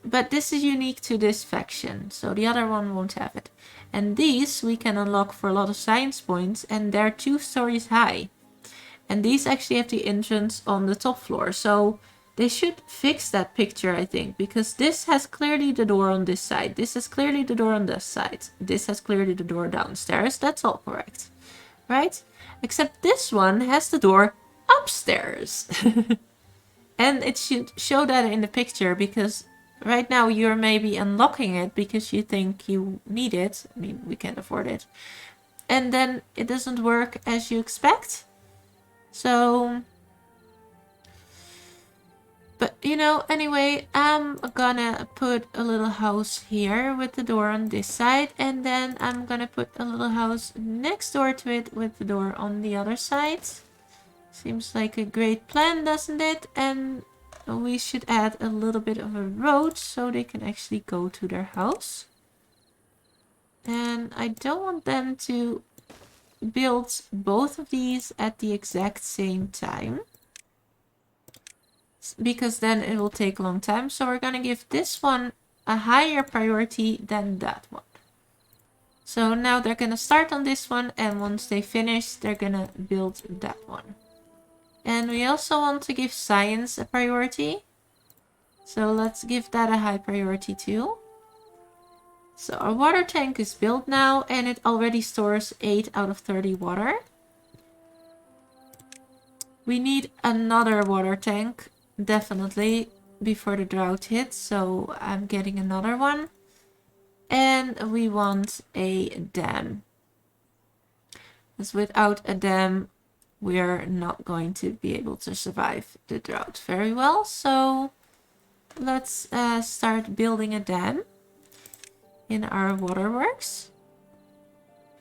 But this is unique to this faction, so the other one won't have it. And these we can unlock for a lot of science points, and they're 2 stories high. And these actually have the entrance on the top floor, so they should fix that picture, I think, because this has clearly the door on this side. This has clearly the door on this side. This has clearly the door downstairs. That's all correct, right? Except this one has the door upstairs. And it should show that in the picture, because right now you're maybe unlocking it because you think you need it. I mean, we can't afford it. And then it doesn't work as you expect. So, but you know, anyway, I'm gonna put a little house here with the door on this side. And then I'm gonna put a little house next door to it with the door on the other side. Seems like a great plan, doesn't it? And we should add a little bit of a road so they can actually go to their house. And I don't want them to build both of these at the exact same time, because then it will take a long time. So we're gonna give this one a higher priority than that one. So now they're gonna start on this one, and once they finish, they're gonna build that one. And we also want to give science a priority. So let's give that a high priority too. So our water tank is built now, and it already stores 8 out of 30 water. We need another water tank, definitely, before the drought hits. So I'm getting another one. And we want a dam. Because without a dam, we're not going to be able to survive the drought very well. So let's start building a dam in our waterworks.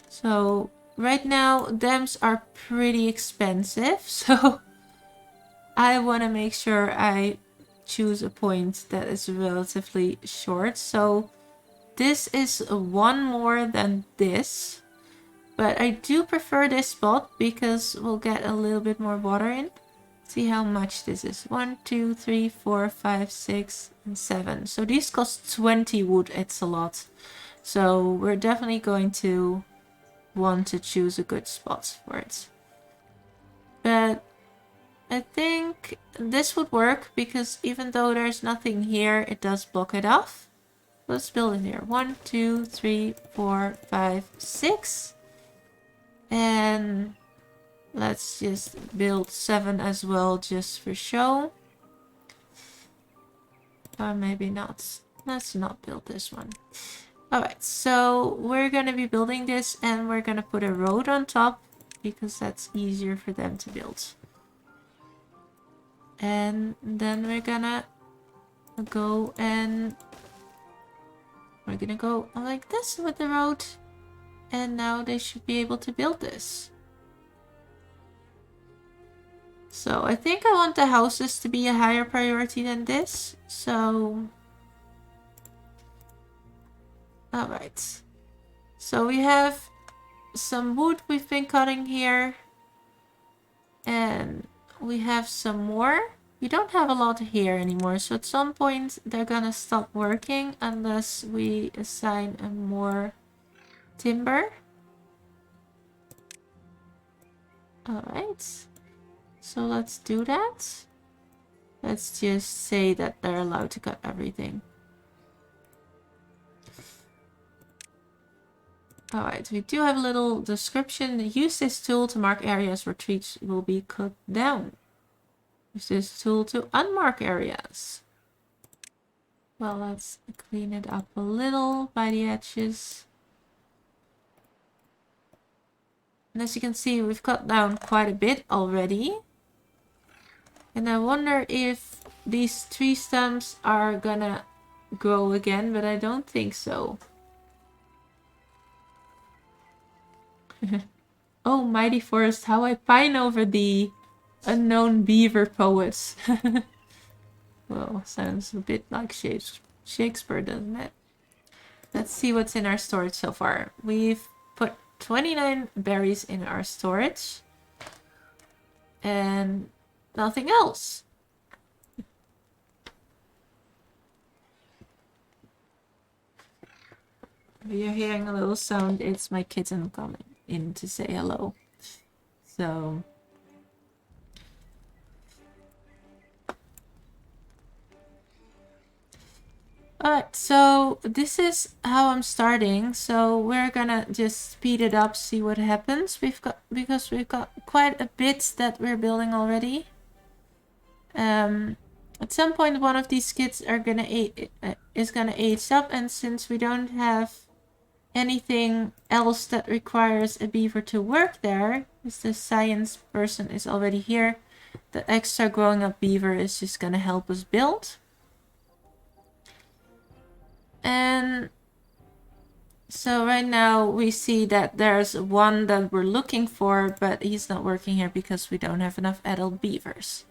So right now dams are pretty expensive, so I want to make sure I choose a point that is relatively short. So this is 1 more than this. But I do prefer this spot because we'll get a little bit more water in. See how much this is. 1, 2, 3, 4, 5, 6, and 7. So these cost 20 wood. It's a lot. So we're definitely going to want to choose a good spot for it. But I think this would work because even though there's nothing here, it does block it off. Let's build it here. 1, 2, 3, 4, 5, 6. And let's just build 7 as well, just for show. Or maybe not. Let's not build this one. Alright, so we're going to be building this, and we're going to put a road on top because that's easier for them to build. And then we're gonna go and we're gonna go like this with the road. And now they should be able to build this. So I think I want the houses to be a higher priority than this. So, alright. So we have some wood we've been cutting here. And we have some more. We don't have a lot here anymore. So at some point they're gonna stop working unless we assign a more timber. Alright. So let's do that. Let's just say that they're allowed to cut everything. Alright, we do have a little description. Use this tool to mark areas where trees will be cut down. Use this tool to unmark areas. Well, let's clean it up a little by the edges. And as you can see, we've cut down quite a bit already. And I wonder if these tree stumps are gonna grow again, but I don't think so. Oh, mighty forest, how I pine over thee, unknown beaver poets. Well, sounds a bit like Shakespeare, doesn't it? Let's see what's in our storage so far. We've put 29 berries in our storage. And nothing else. If you're hearing a little sound, it's my kitten coming in to say hello. So... Alright, so this is how I'm starting. So we're gonna just speed it up, see what happens. Because we've got quite a bit that we're building already. At some point, one of these kids is gonna age up, and since we don't have anything else that requires a beaver to work there, because the science person is already here, the extra growing up beaver is just gonna help us build. And so right now we see that there's one that we're looking for, but he's not working here because we don't have enough adult beavers.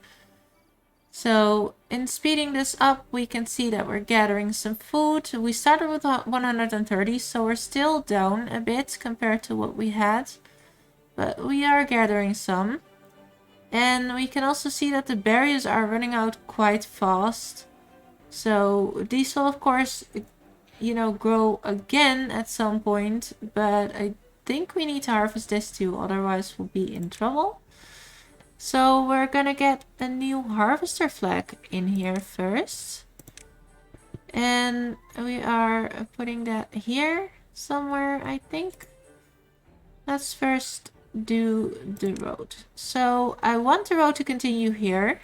So in speeding this up, we can see that we're gathering some food. We started with 130, so we're still down a bit compared to what we had. But we are gathering some. And we can also see that the berries are running out quite fast. So these will of course, you know, grow again at some point. But I think we need to harvest this too, otherwise we'll be in trouble. So we're gonna get a new harvester flag in here first. And we are putting that here somewhere, I think. Let's first do the road. So I want the road to continue here.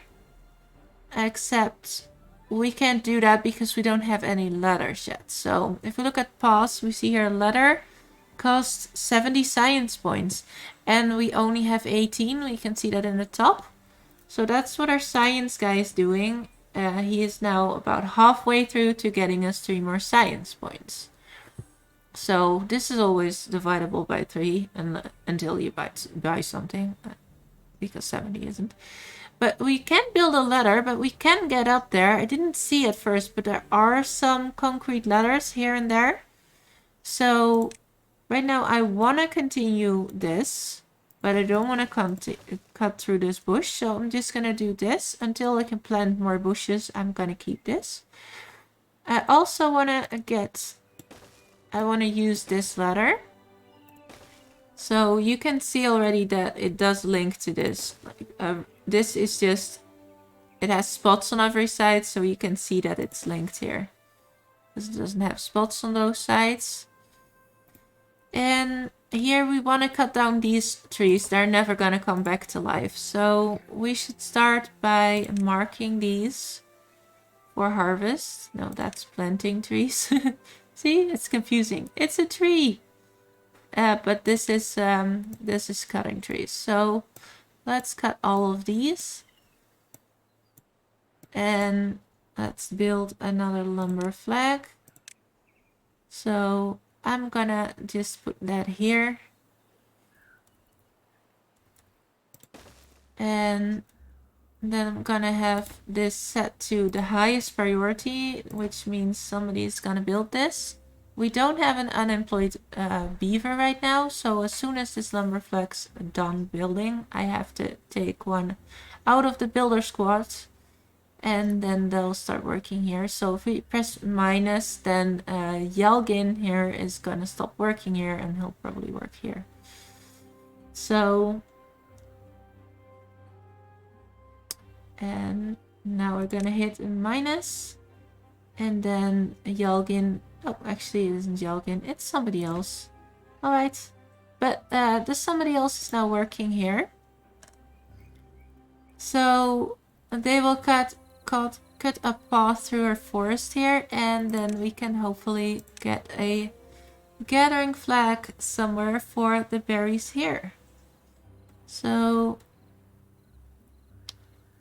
Except we can't do that because we don't have any ladders yet. So if we look at pause, we see here a ladder costs 70 science points. And we only have 18. We can see that in the top. So that's what our science guy is doing. He is now about halfway through to getting us 3 more science points. So this is always dividable by 3 until you buy something. Because 70 isn't. But we can't build a ladder, but we can get up there. I didn't see at first, but there are some concrete ladders here and there. So right now I want to continue this, but I don't want to cut through this bush. So I'm just going to do this until I can plant more bushes. I'm going to keep this. I also want to use this ladder. So you can see already that it does link to this. This is just, it has spots on every side, so you can see that it's linked here. Because it doesn't have spots on those sides. And here we want to cut down these trees. They're never going to come back to life. So we should start by marking these for harvest. No, that's planting trees. See, it's confusing. It's a tree. But this is cutting trees. So let's cut all of these. And let's build another lumber flag. So I'm gonna just put that here. And then I'm gonna have this set to the highest priority, which means somebody is gonna build this. We don't have an unemployed beaver right now, so as soon as this lumber flag's done building, I have to take one out of the builder squad, and then they'll start working here. So if we press minus, then Yelgin here is gonna stop working here, and he'll probably work here. So, and now we're gonna hit a minus, and then Yelgin. Oh, actually it isn't Yelgin, it's somebody else. Alright. But there's somebody else is now working here. So they will cut a path through our forest here, and then we can hopefully get a gathering flag somewhere for the berries here. So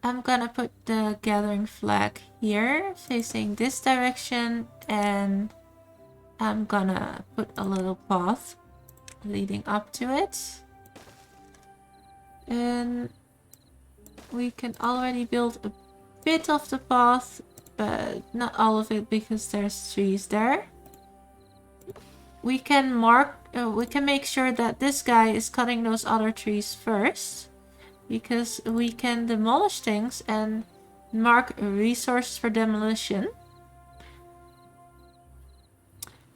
I'm gonna put the gathering flag here facing this direction, and I'm gonna put a little path leading up to it. And we can already build a bit of the path, but not all of it because there's trees there. We can we can make sure that this guy is cutting those other trees first, because we can demolish things and mark resources for demolition.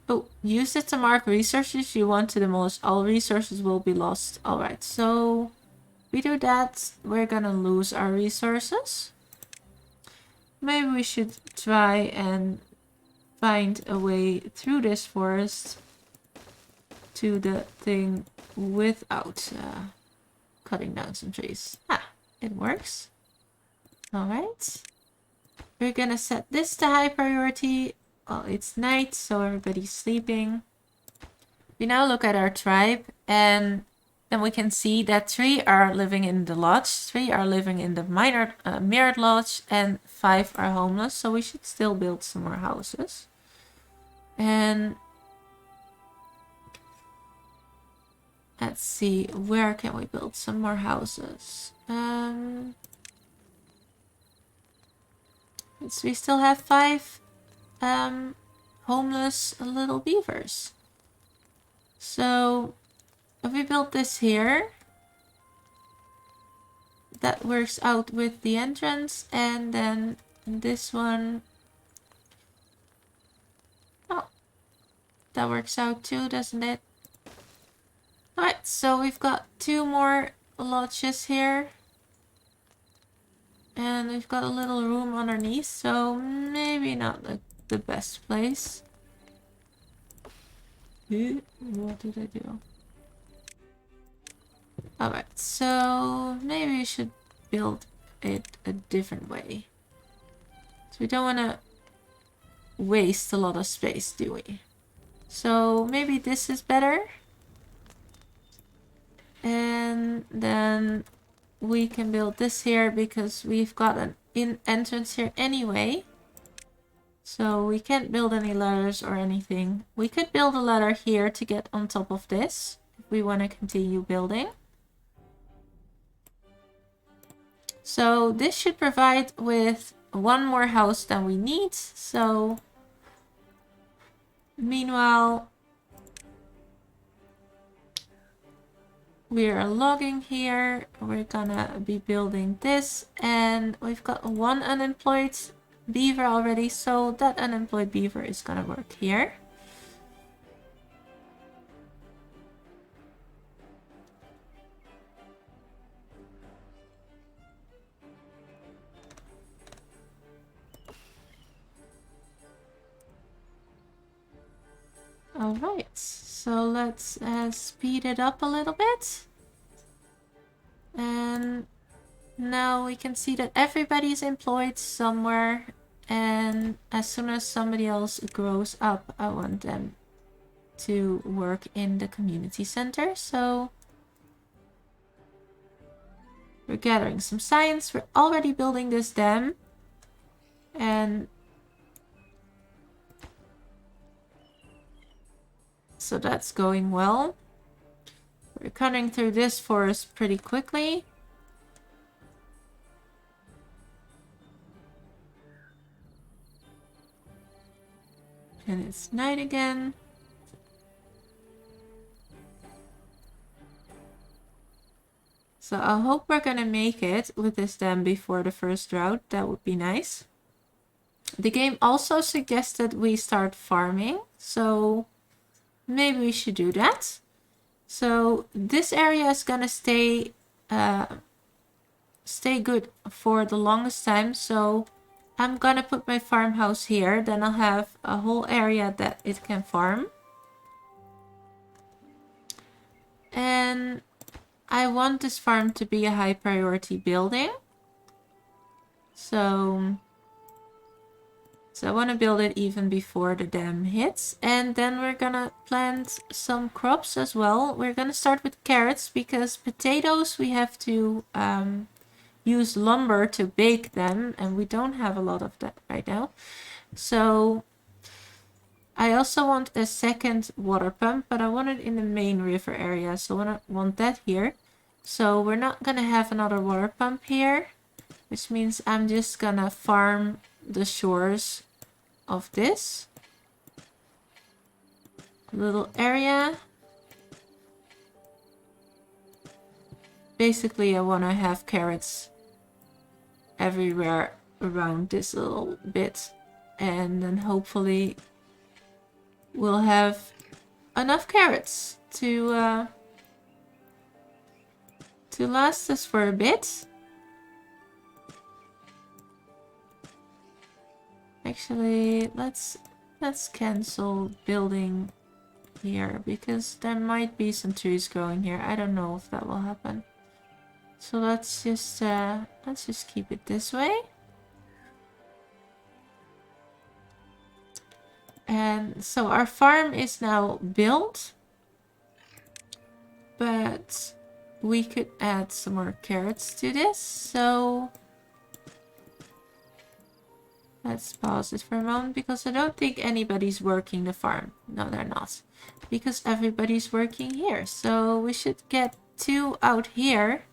Oh, use it to mark resources you want to demolish. All resources will be lost. Alright, so we do that, we're gonna lose our resources. Maybe we should try and find a way through this forest to the thing without cutting down some trees. Ah, it works. Alright. We're gonna set this to high priority. Well, it's night, so everybody's sleeping. We now look at our tribe, and then we can see that 3 are living in the lodge, 3 are living in the mirrored lodge, and 5 are homeless. So we should still build some more houses. And let's see, where can we build some more houses? We still have 5 homeless little beavers. So if we build this here, that works out with the entrance, and then this one, oh, that works out too, doesn't it? Alright, so we've got 2 more lodges here. And we've got a little room underneath, so maybe not the best place. What did I do? Alright, so maybe we should build it a different way. So we don't want to waste a lot of space, do we? So maybe this is better. And then we can build this here because we've got an entrance here anyway. So we can't build any ladders or anything. We could build a ladder here to get on top of this if we want to continue building. So this should provide with 1 more house than we need. So meanwhile, we are logging here. We're gonna be building this, and we've got 1 unemployed beaver already, so that unemployed beaver is gonna work here. Alright, so let's speed it up a little bit. And now we can see that everybody's employed somewhere, and as soon as somebody else grows up, I want them to work in the community center. So we're gathering some science. We're already building this dam, and so that's going well. We're cutting through this forest pretty quickly. And it's night again. So I hope we're gonna make it with this dam before the first drought. That would be nice. The game also suggested we start farming, so maybe we should do that. So this area is gonna stay good for the longest time. So I'm gonna put my farmhouse here, then I'll have a whole area that it can farm. then I want this farm to be a high priority building. So I want to build it even before the dam hits. And then we're gonna plant some crops as well. We're gonna start with carrots because potatoes we have to use lumber to bake them. And we don't have a lot of that right now. So I also want a second water pump, but I want it in the main river area. So I want that here. So we're not gonna have another water pump here, which means I'm just gonna farm the shores of this little area. Basically, I want to have carrots everywhere around this little bit, and then hopefully we'll have enough carrots to last us for a bit. Actually, let's cancel building here because there might be some trees growing here. I don't know if that will happen. So let's just keep it this way. And so our farm is now built, but we could add some more carrots to this. So let's pause it for a moment because I don't think anybody's working the farm. No, they're not. Because everybody's working here. So we should get 2 out here.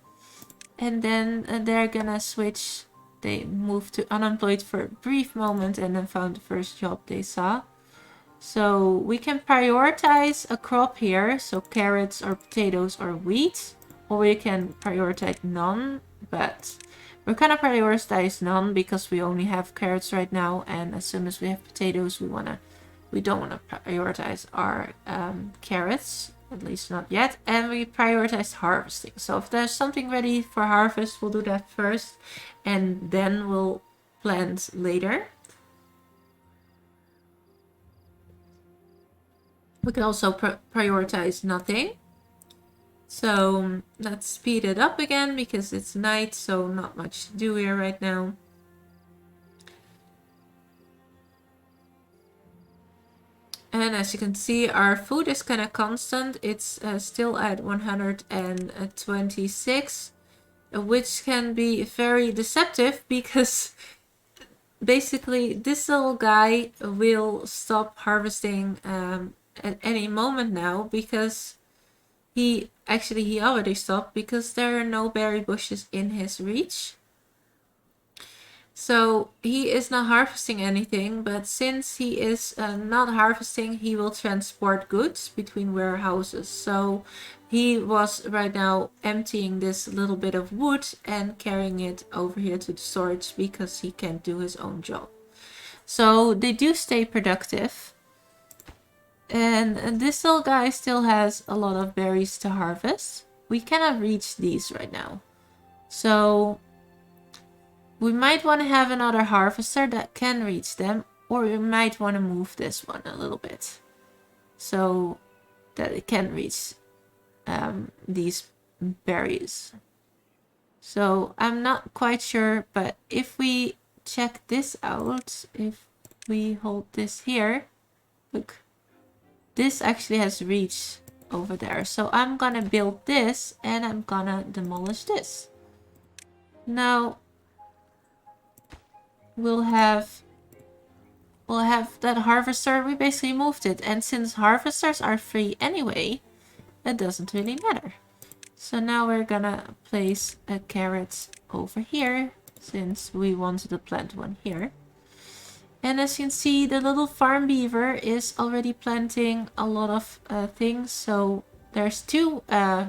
And then they're gonna switch. They moved to unemployed for a brief moment and then found the first job they saw. So we can prioritize a crop here. So carrots or potatoes or wheat. Or we can prioritize none. But we're gonna prioritize none because we only have carrots right now, and as soon as we have potatoes, we don't wanna prioritize our carrots, at least not yet, and we prioritize harvesting. So if there's something ready for harvest, we'll do that first, and then we'll plant later. We can also prioritize nothing. So let's speed it up again because it's night, so not much to do here right now. And as you can see, our food is kind of constant. It's still at 126, which can be very deceptive because basically this little guy will stop harvesting at any moment now because he already stopped because there are no berry bushes in his reach. So he is not harvesting anything, but since he is not harvesting, he will transport goods between warehouses. So he was right now emptying this little bit of wood and carrying it over here to the storage because he can't do his own job. So they do stay productive. And this little guy still has a lot of berries to harvest. We cannot reach these right now. So we might want to have another harvester that can reach them. Or we might want to move this one a little bit. So that it can reach these berries. So I'm not quite sure. But if we check this out. If we hold this here. Look. This actually has reach over there. So I'm gonna build this and I'm gonna demolish this. Now we'll have that harvester. We basically moved it. And since harvesters are free anyway, it doesn't really matter. So now we're gonna place a carrot over here since we wanted to plant one here. And as you can see, the little farm beaver is already planting a lot of things. So there's 2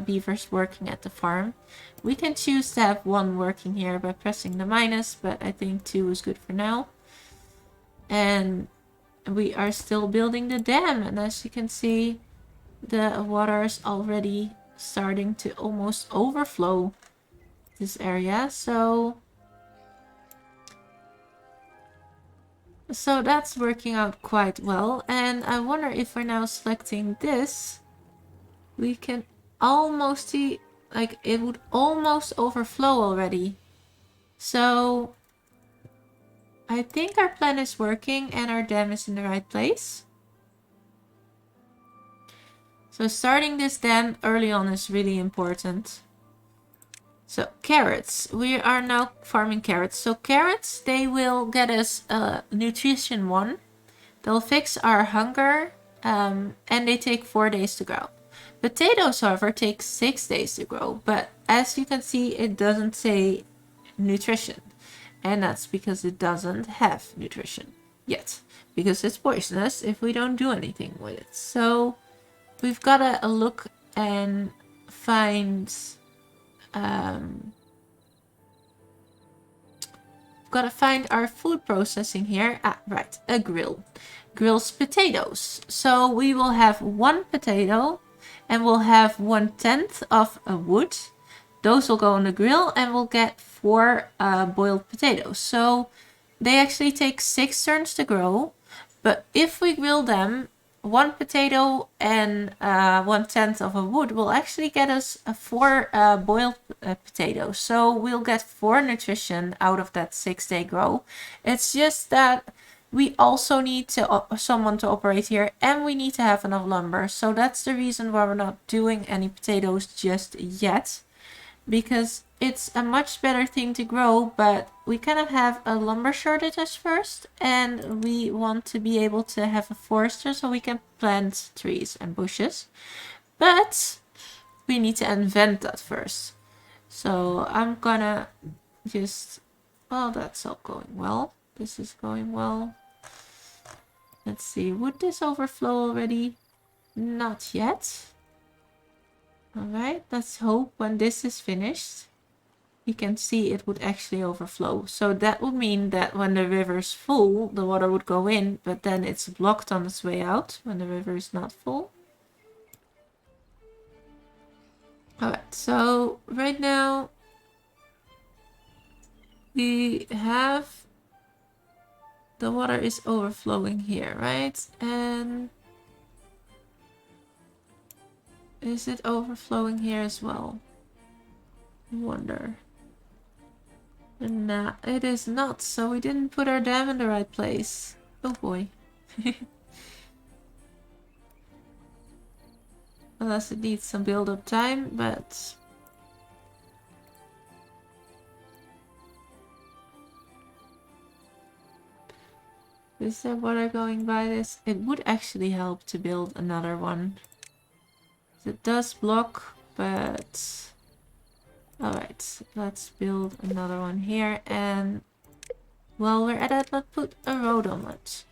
beavers working at the farm. We can choose to have 1 working here by pressing the minus, but I think 2 is good for now. And we are still building the dam. And as you can see, the water is already starting to almost overflow this area. So that's working out quite well. And I wonder if we're now selecting this, we can almost see, like it would almost overflow already. So I think our plan is working and our dam is in the right place. So starting this dam early on is really important. So carrots, we are now farming carrots. So carrots, they will get us nutrition 1. They'll fix our hunger and they take 4 days to grow. Potatoes, however, take 6 days to grow. But as you can see, it doesn't say nutrition. And that's because it doesn't have nutrition yet. Because it's poisonous if we don't do anything with it. So we've got to look and find... gotta find our food processing here. Ah, right, a grill. Grills potatoes. So we will have 1 potato and we'll have 1/10 of a wood. Those will go on the grill and we'll get 4 boiled potatoes. So they actually take 6 turns to grow. But if we grill them, 1 potato and 1/10 of a wood will actually get us 4 boiled potatoes. So we'll get 4 nutrition out of that 6-day grow. It's just that we also need someone to operate here and we need to have enough lumber. So that's the reason why we're not doing any potatoes just yet. Because it's a much better thing to grow, but we kind of have a lumber shortage first, and we want to be able to have a forester so we can plant trees and bushes. But we need to invent that first. So I'm gonna just... Well, that's all going well. This is going well. Let's see, would this overflow already? Not yet. Alright, let's hope when this is finished, we can see it would actually overflow. So that would mean that when the river's full, the water would go in, but then it's blocked on its way out when the river is not full. Alright, so right now we have... The water is overflowing here, right? And... Is it overflowing here as well? I wonder. Nah, it is not. So we didn't put our dam in the right place. Oh boy. Unless it needs some build-up time, but... Is there water going by this? It would actually help to build another one. It does block, but... Alright, let's build another one here. And while we're at it, let's put a road on it.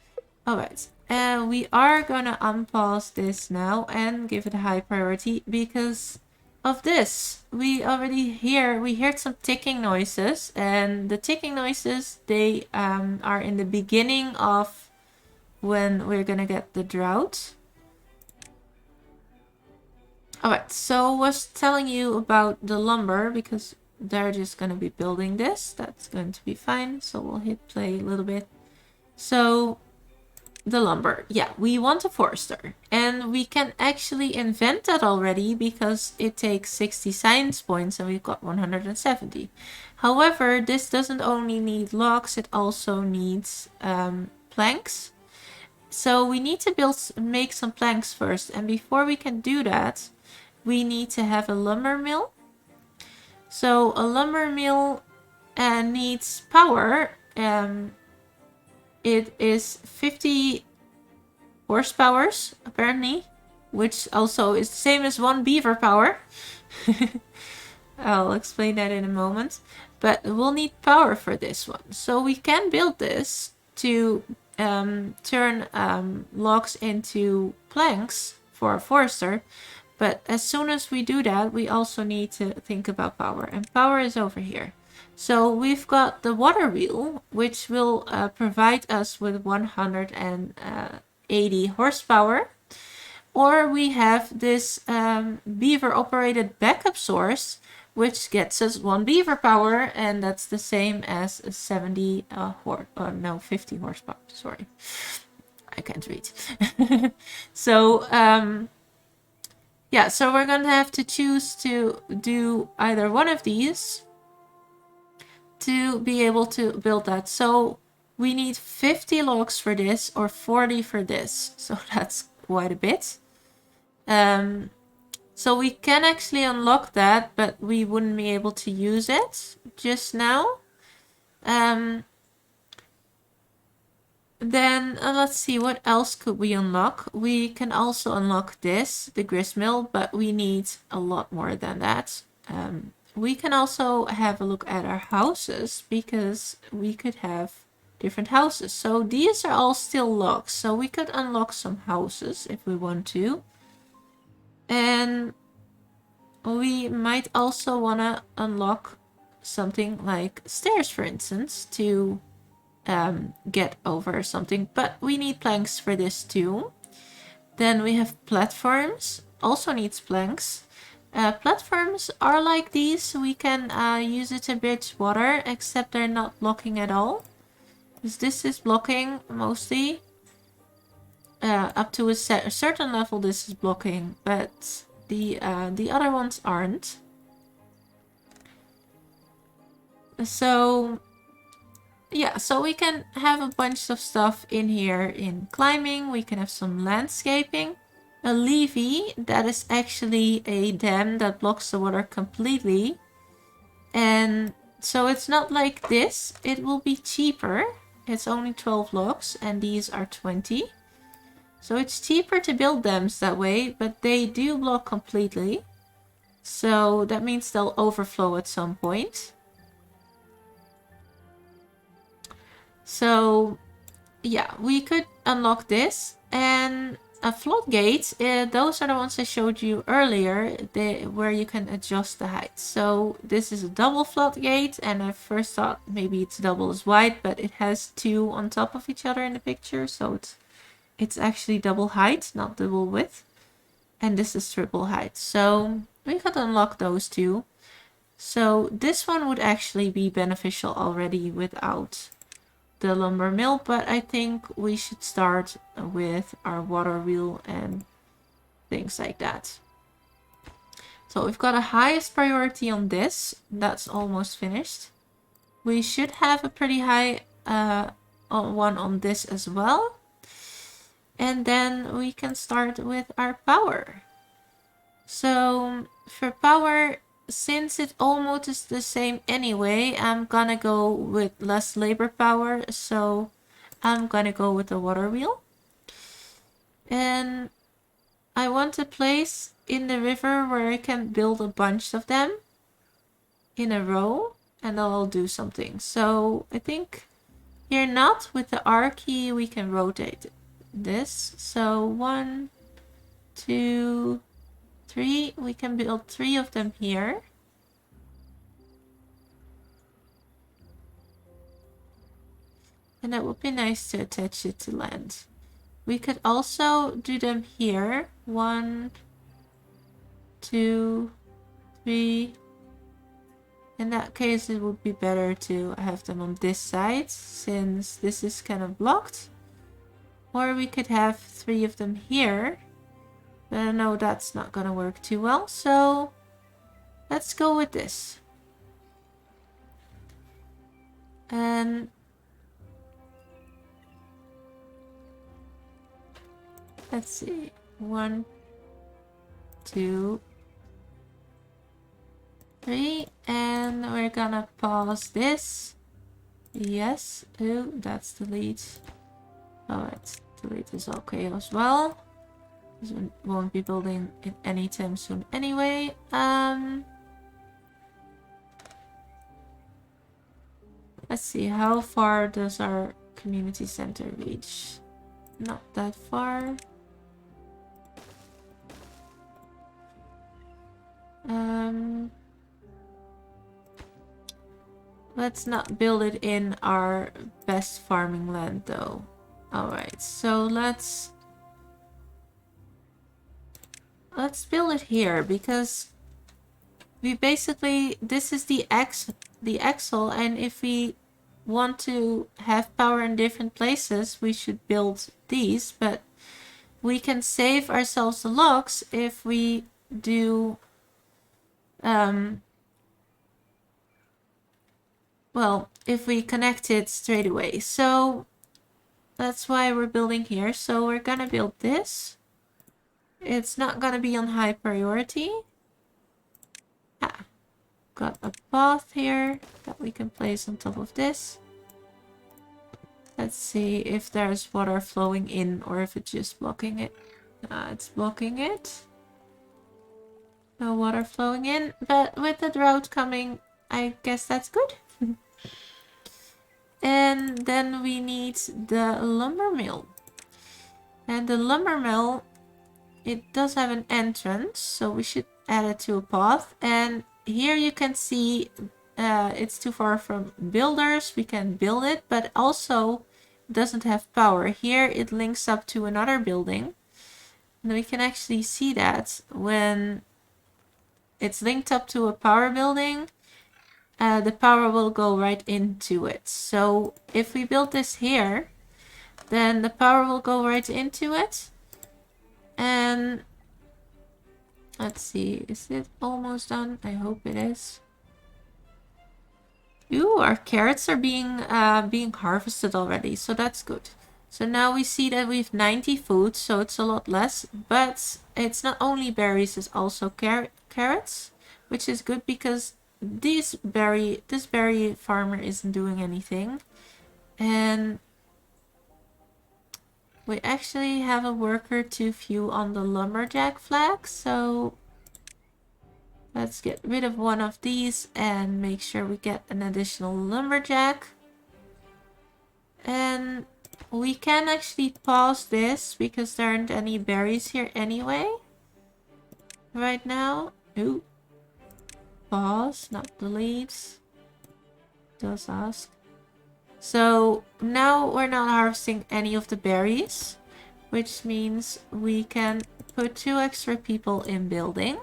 Alright, and we are gonna unpause this now and give it a high priority because of this. We heard some ticking noises, and the ticking noises, they are in the beginning of when we're gonna get the drought. Alright, so I was telling you about the lumber because they're just going to be building this. That's going to be fine. So we'll hit play a little bit. So the lumber. Yeah, we want a forester. And we can actually invent that already because it takes 60 science points and we've got 170. However, this doesn't only need logs, it also needs planks. So we need to make some planks first. And before we can do that, we need to have a lumber mill. So a lumber mill needs power. It is 50 horsepower apparently, which also is the same as 1 beaver power. I'll explain that in a moment. But we'll need power for this one. So we can build this to turn logs into planks for a forester. But as soon as we do that, we also need to think about power. And power is over here. So we've got the water wheel, which will provide us with 180 horsepower. Or we have this beaver operated backup source, which gets us 1 beaver power. And that's the same as 50 horsepower. Sorry, I can't read. So... yeah, so we're gonna have to choose to do either one of these to be able to build that. So we need 50 logs for this or 40 for this. So that's quite a bit. So we can actually unlock that, but we wouldn't be able to use it just now. Then let's see, what else could we unlock? We can also unlock this, the gristmill, but we need a lot more than that. We can also have a look at our houses because we could have different houses. So these are all still logs, so we could unlock some houses if we want to. And we might also want to unlock something like stairs, for instance, to get over something, but we need planks for this too. Then we have platforms, also needs planks. Platforms are like these, we can use it to bridge water, except they're not blocking at all. Because this is blocking mostly. Up to a certain level this is blocking, but the other ones aren't. So yeah, so we can have a bunch of stuff in here in climbing. We can have some landscaping. A levee, that is actually a dam that blocks the water completely. And so it's not like this. It will be cheaper. It's only 12 logs and these are 20. So it's cheaper to build dams that way, but they do block completely. So that means they'll overflow at some point. So yeah, we could unlock this. And a floodgate, those are the ones I showed you earlier, where you can adjust the height. So this is a double floodgate, and I first thought maybe it's double as wide, but it has two on top of each other in the picture, so it's actually double height, not double width. And this is triple height, so we could unlock those two. So this one would actually be beneficial already without the lumber mill, but I think we should start with our water wheel and things like that. So we've got a highest priority on this. That's almost finished. We should have a pretty high one on this as well. And then we can start with our power. So for power, since it almost is the same anyway, I'm gonna go with less labor power, so I'm gonna go with the water wheel. And I want a place in the river where I can build a bunch of them in a row, and I'll do something. So I think here not, with the R key we can rotate this. So 1, 2, 3, we can build 3 of them here. And that would be nice to attach it to land. We could also do them here. 1, 2, 3. In that case, it would be better to have them on this side, since this is kind of blocked. Or we could have 3 of them here. But I know that's not gonna work too well, so let's go with this. And let's see, 1, 2, 3, and we're gonna pause this. Yes, oh, that's delete. Alright, delete is okay as well. We won't be building it anytime soon anyway. Let's see, how far does our community center reach? Not that far. Let's not build it in our best farming land though. Alright, so let's build it here, because we basically, this is the axle, and if we want to have power in different places, we should build these, but we can save ourselves the logs if we do well, if we connect it straight away. So that's why we're building here. So we're gonna build this. It's not gonna be on high priority. Got a path here that we can place on top of this. Let's see if there's water flowing in or if it's just blocking it. It's blocking it. No water flowing in, but with the drought coming, I guess that's good. And then we need the lumber mill. And the lumber mill, it does have an entrance, so we should add it to a path. And here you can see it's too far from builders. We can build it, but also it doesn't have power. Here it links up to another building. And we can actually see that when it's linked up to a power building, the power will go right into it. So if we build this here, then the power will go right into it. And let's see, is it almost done? I hope it is. Ooh, our carrots are being harvested already, so that's good. So now we see that we have 90 food, so it's a lot less. But it's not only berries, it's also carrots, which is good because this berry farmer isn't doing anything. And we actually have a worker too few on the lumberjack flag, so let's get rid of one of these and make sure we get an additional lumberjack. And we can actually pause this because there aren't any berries here anyway. Right now. Ooh. Pause, not delete. Does ask. So now we're not harvesting any of the berries, which means we can put 2 extra people in building.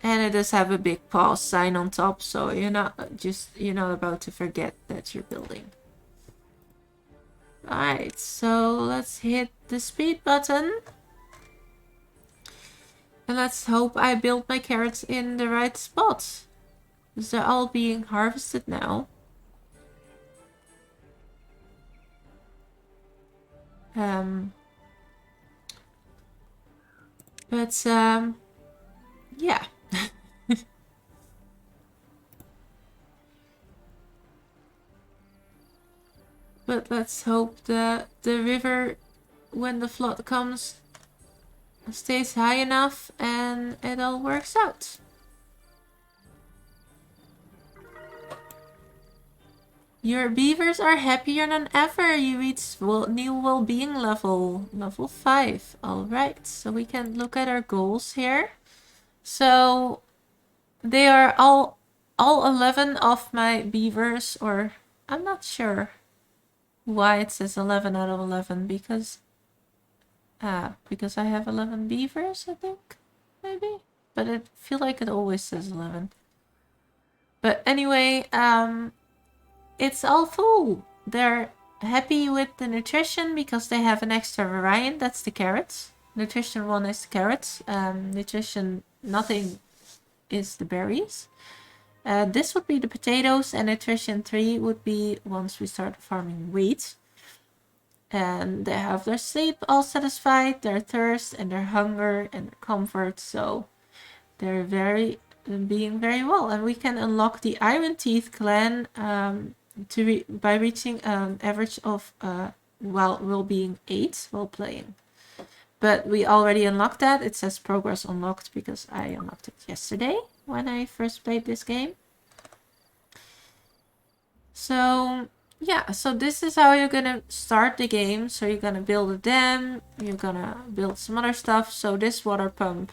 And it does have a big pause sign on top, so you're not about to forget that you're building. Alright, so let's hit the speed button. And let's hope I build my carrots in the right spot. Because they're all being harvested now. Yeah. But let's hope the river, when the flood comes, stays high enough and it all works out. Your beavers are happier than ever. You reach new well-being level 5. Alright, so we can look at our goals here. So they are all 11 of my beavers, or I'm not sure why it says 11 out of 11, because I have 11 beavers, I think, maybe. But I feel like it always says 11. But anyway, it's all full. They're happy with the nutrition because they have an extra variant. That's the carrots. Nutrition 1 is the carrots. Nutrition nothing is the berries. This would be the potatoes, and nutrition 3 would be once we start farming wheat. And they have their sleep all satisfied, their thirst and their hunger and their comfort. So they're being very well. And we can unlock the Iron Teeth clan by reaching an average of well-being 8 while playing. But we already unlocked that. It says progress unlocked because I unlocked it yesterday when I first played this game. So yeah, so this is how you're gonna start the game. So you're gonna build a dam, you're gonna build some other stuff. So this water pump,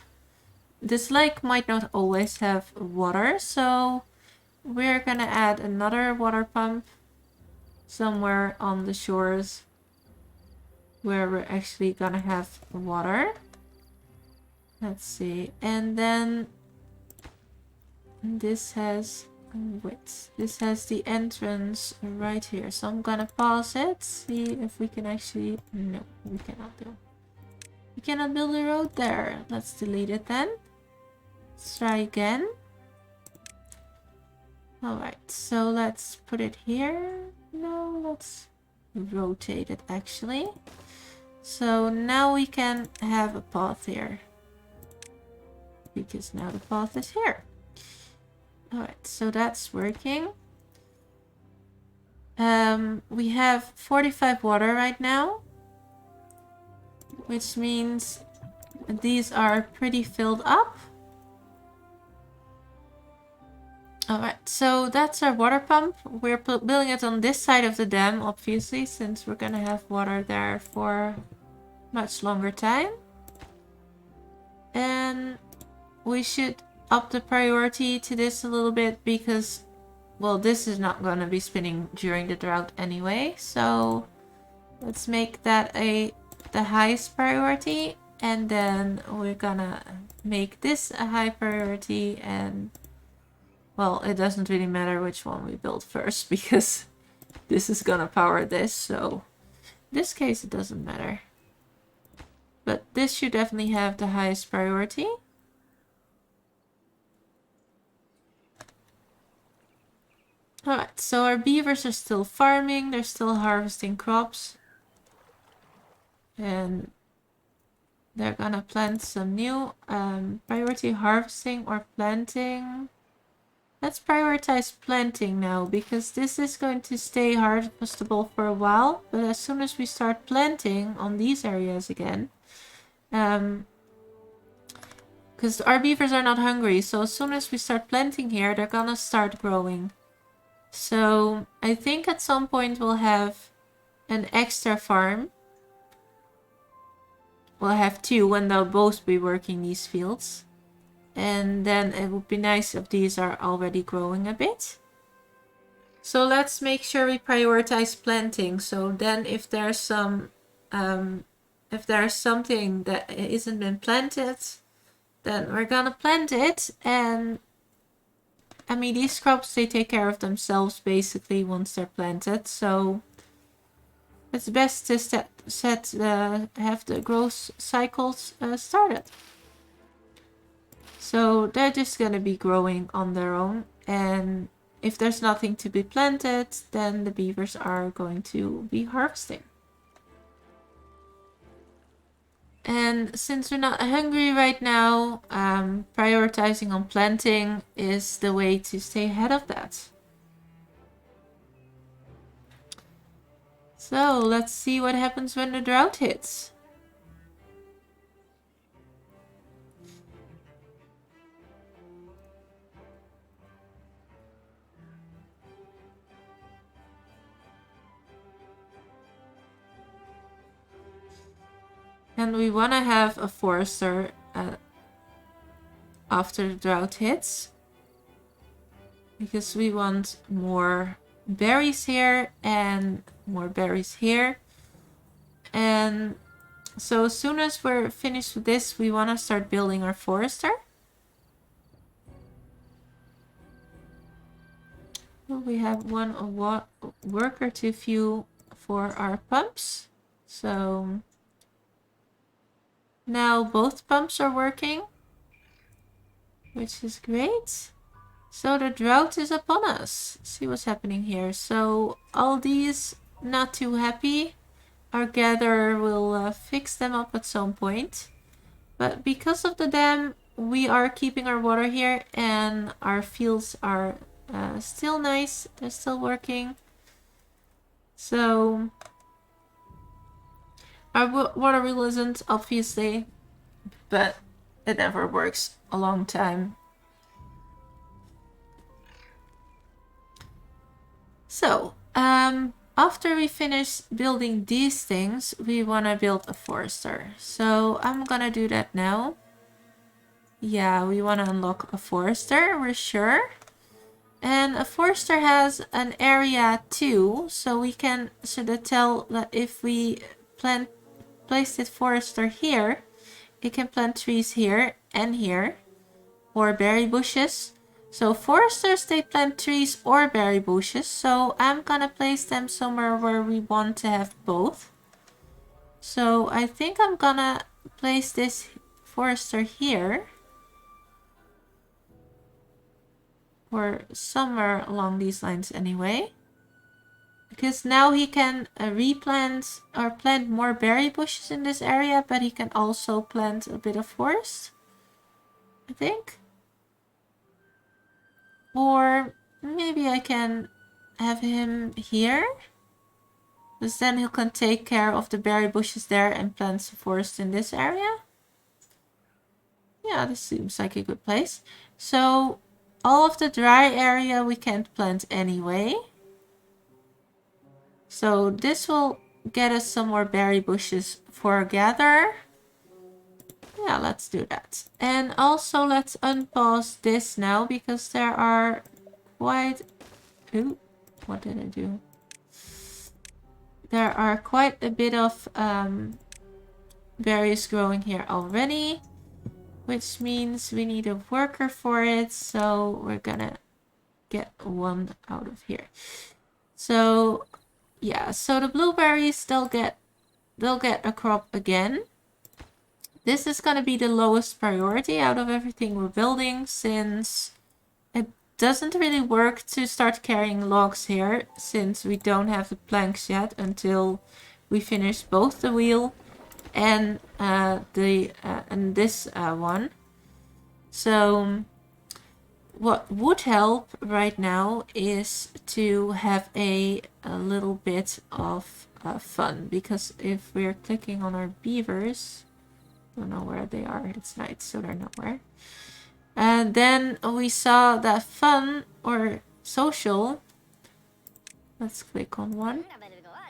this lake might not always have water, so we're gonna add another water pump somewhere on the shores where we're actually gonna have water. Let's see, and then this has the entrance right here. So I'm gonna pause it, see if we can actually, no, we cannot do. We cannot build a road there. Let's delete it then. Let's try again. Alright, so let's put it here. No, let's rotate it actually. So now we can have a path here. Because now the path is here. Alright, so that's working. We have 45 water right now. Which means these are pretty filled up. Alright, so that's our water pump. We're building it on this side of the dam, obviously, since we're gonna have water there for much longer time. And we should up the priority to this a little bit because, well, this is not gonna be spinning during the drought anyway. So let's make that the highest priority, and then we're gonna make this a high priority. And well, it doesn't really matter which one we build first because this is gonna power this, so in this case it doesn't matter. But this should definitely have the highest priority. Alright, so our beavers are still farming, they're still harvesting crops. And they're gonna plant some new priority harvesting or planting. Let's prioritize planting now, because this is going to stay harvestable for a while. But as soon as we start planting on these areas again, because our beavers are not hungry, so as soon as we start planting here, they're gonna start growing. So I think at some point we'll have an extra farm. We'll have two, and they'll both be working these fields. And then it would be nice if these are already growing a bit. So let's make sure we prioritize planting. So then if there's something that isn't been planted, then we're gonna plant it. And I mean, these crops, they take care of themselves basically once they're planted. So it's best to have the growth cycles started. So they're just gonna be growing on their own, and if there's nothing to be planted, then the beavers are going to be harvesting. And since we're not hungry right now, prioritizing on planting is the way to stay ahead of that. So let's see what happens when the drought hits. And we want to have a forester after the drought hits. Because we want more berries here and more berries here. And so as soon as we're finished with this, we want to start building our forester. We have one worker to fuel for our pumps. So now both pumps are working, which is great. So the drought is upon us. See what's happening here. So all these not too happy. Our gatherer will fix them up at some point. But because of the dam, we are keeping our water here, and our fields are still nice. They're still working. So our water wheel isn't, obviously, but it never works a long time. So, after we finish building these things, we want to build a forester. So I'm gonna do that now. Yeah, we want to unlock a forester, we're sure. And a forester has an area too, so we can sort of tell that if we place this forester here, it can plant trees here and here, or berry bushes. So foresters, they plant trees or berry bushes, so I'm gonna place them somewhere where we want to have both. So I think I'm gonna place this forester here. Or somewhere along these lines anyway. Because now he can replant or plant more berry bushes in this area, but he can also plant a bit of forest, I think. Or maybe I can have him here. Because then he can take care of the berry bushes there and plant some forest in this area. Yeah, this seems like a good place. So all of the dry area we can't plant anyway. So this will get us some more berry bushes for a gatherer. Yeah, let's do that. And also let's unpause this now because there are quite... Ooh, what did I do? There are quite a bit of berries growing here already. Which means we need a worker for it. So we're gonna get one out of here. So yeah, so the blueberries, they'll get a crop again. This is gonna be the lowest priority out of everything we're building, since it doesn't really work to start carrying logs here, since we don't have the planks yet until we finish both the wheel and this one. So what would help right now is to have a little bit of fun, because if we're clicking on our beavers, I don't know where they are, it's night so they're nowhere, and then we saw that fun or social, let's click on one.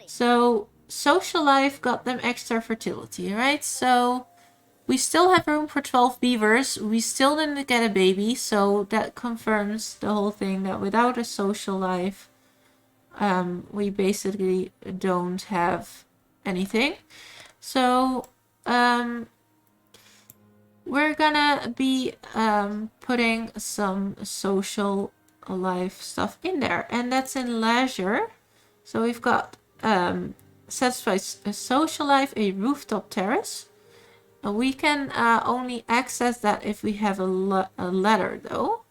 So social life got them extra fertility, right? So we still have room for 12 beavers. We still didn't get a baby, so that confirms the whole thing that without a social life, we basically don't have anything. So we're gonna be putting some social life stuff in there, and that's in leisure. So we've got satisfies a social life, a rooftop terrace. We can only access that if we have a ladder though.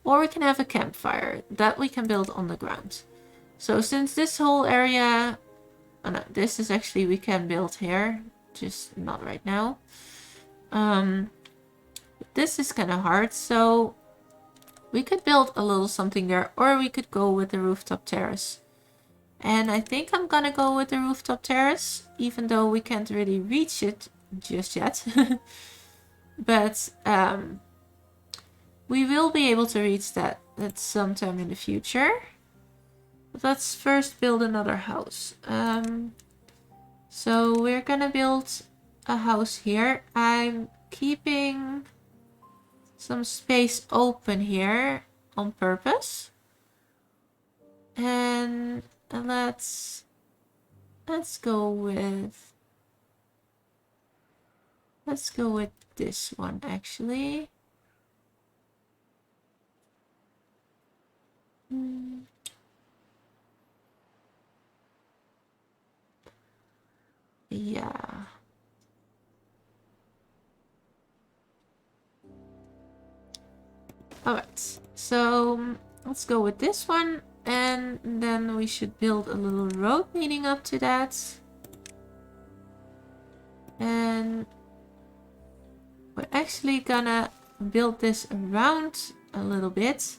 Or we can have a campfire that we can build on the ground. So since this whole area... Oh no, this is actually we can build here. Just not right now. This is kind of hard. So we could build a little something there. Or we could go with the rooftop terrace. And I think I'm gonna go with the rooftop terrace. Even though we can't really reach it just yet. But we will be able to reach that at some time in the future. But let's first build another house. So we're gonna build a house here. I'm keeping some space open here on purpose. And let's go with... Let's go with this one, actually. Yeah. Alright, so let's go with this one. And then we should build a little road leading up to that. And we're actually gonna build this around a little bit,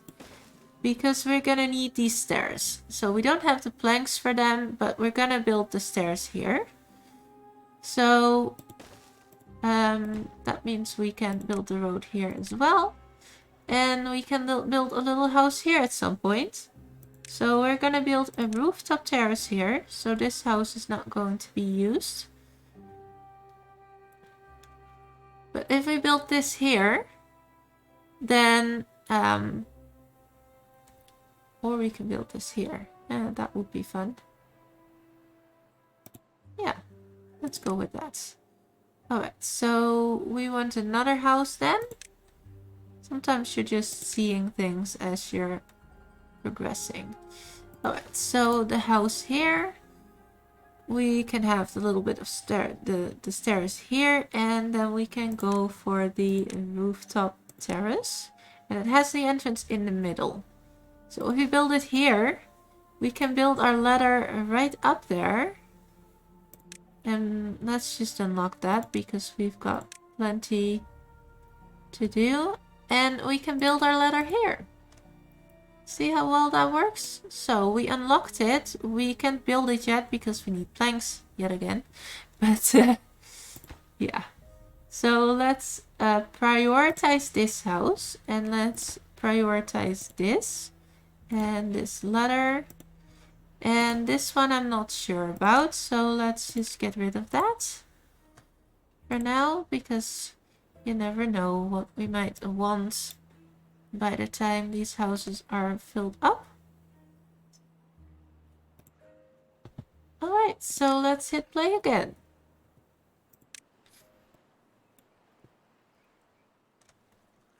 because we're gonna need these stairs. So we don't have the planks for them, but we're gonna build the stairs here. So that means we can build the road here as well. And we can build a little house here at some point. So we're gonna build a rooftop terrace here. So this house is not going to be used. But if we build this here, then, or we can build this here. Yeah, that would be fun. Yeah, let's go with that. Alright, so we want another house then. Sometimes you're just seeing things as you're progressing. Alright, so the house here. we can have the little bit of the stairs here, and then we can go for the rooftop terrace. And it has the entrance in the middle. So if we build it here, we can build our ladder right up there. And let's just unlock that because we've got plenty to do. And we can build our ladder here. See how well that works? So we unlocked it. We can't build it yet because we need planks yet again. But yeah. So let's prioritize this house. And let's prioritize this. And this ladder. And this one I'm not sure about. So let's just get rid of that for now. Because you never know what we might want by the time these houses are filled up. Alright, so let's hit play again.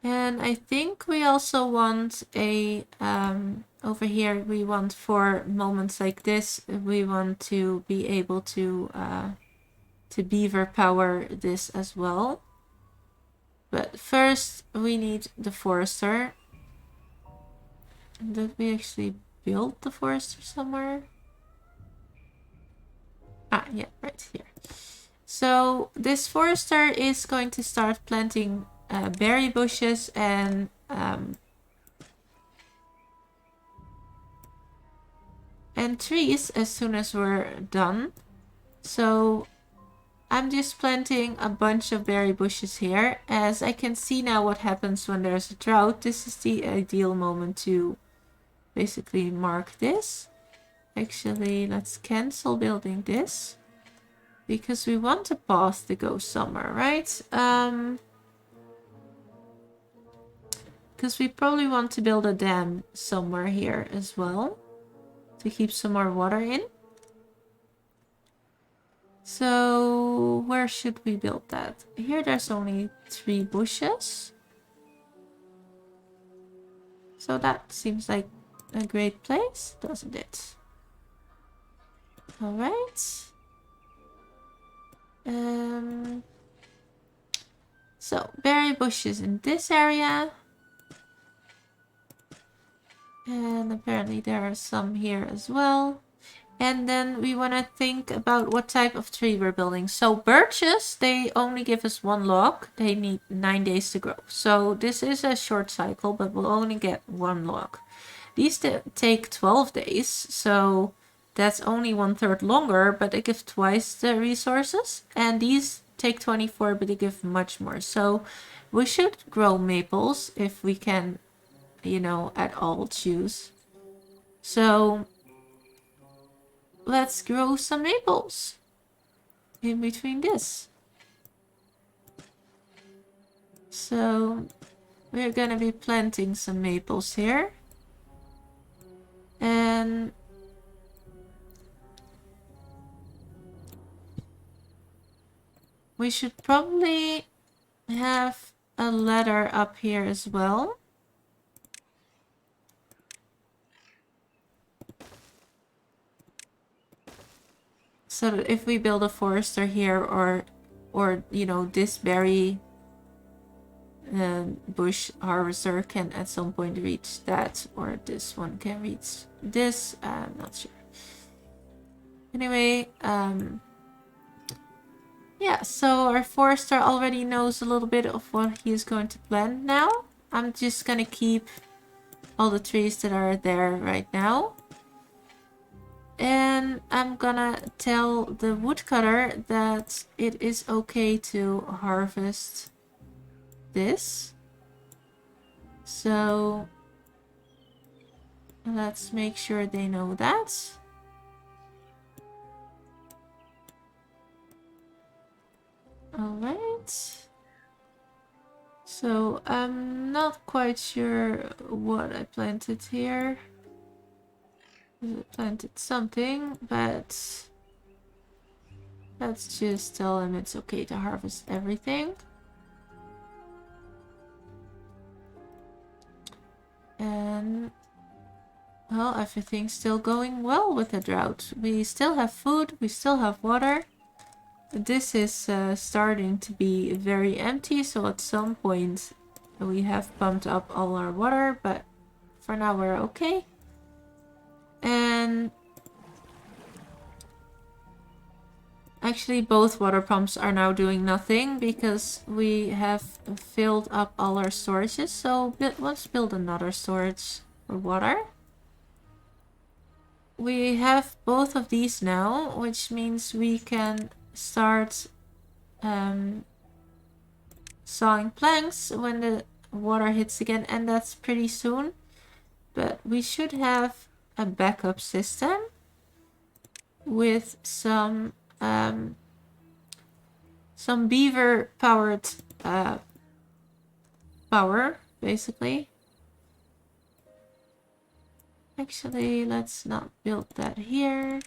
And I think we also want a, over here we want for moments like this, we want to be able to beaver power this as well. But first we need the forester. Did we actually build the forester somewhere? Ah, yeah, right here. So this forester is going to start planting berry bushes and trees as soon as we're done. So I'm just planting a bunch of berry bushes here. As I can see now what happens when there's a drought. This is the ideal moment to basically mark this. Actually, let's cancel building this. Because we want a path to go somewhere, right? Because we probably want to build a dam somewhere here as well. To keep some more water in. So where should we build that? Here there's only 3 bushes. So that seems like a great place, doesn't it? Alright. So berry bushes in this area. And apparently there are some here as well. And then we want to think about what type of tree we're building. So birches, they only give us 1 log. They need 9 days to grow. So this is a short cycle, but we'll only get 1 log. These take 12 days. So that's only 1/3 longer, but they give twice the resources. And these take 24, but they give much more. So we should grow maples if we can, you know, at all choose. So let's grow some maples in between this. So we're gonna be planting some maples here. And we should probably have a ladder up here as well. So that if we build a forester here or you know, this berry bush harvester can at some point reach that, or this one can reach this. I'm not sure. Anyway, yeah, so our forester already knows a little bit of what he's going to plant now. I'm just gonna keep all the trees that are there right now. And I'm gonna tell the woodcutter that it is okay to harvest this. So let's make sure they know that. Alright. So I'm not quite sure what I planted here. I planted something, but let's just tell him it's okay to harvest everything. And Well, everything's still going well with the drought. We still have food, we still have water. This is starting to be very empty, so at some point we have pumped up all our water, but for now we're okay. And actually both water pumps are now doing nothing because we have filled up all our storages. So let's build another storage for water. We have both of these now, which means we can start sawing planks when the water hits again, and that's pretty soon. But we should have a backup system with some beaver powered power, basically. Actually, let's not build that here.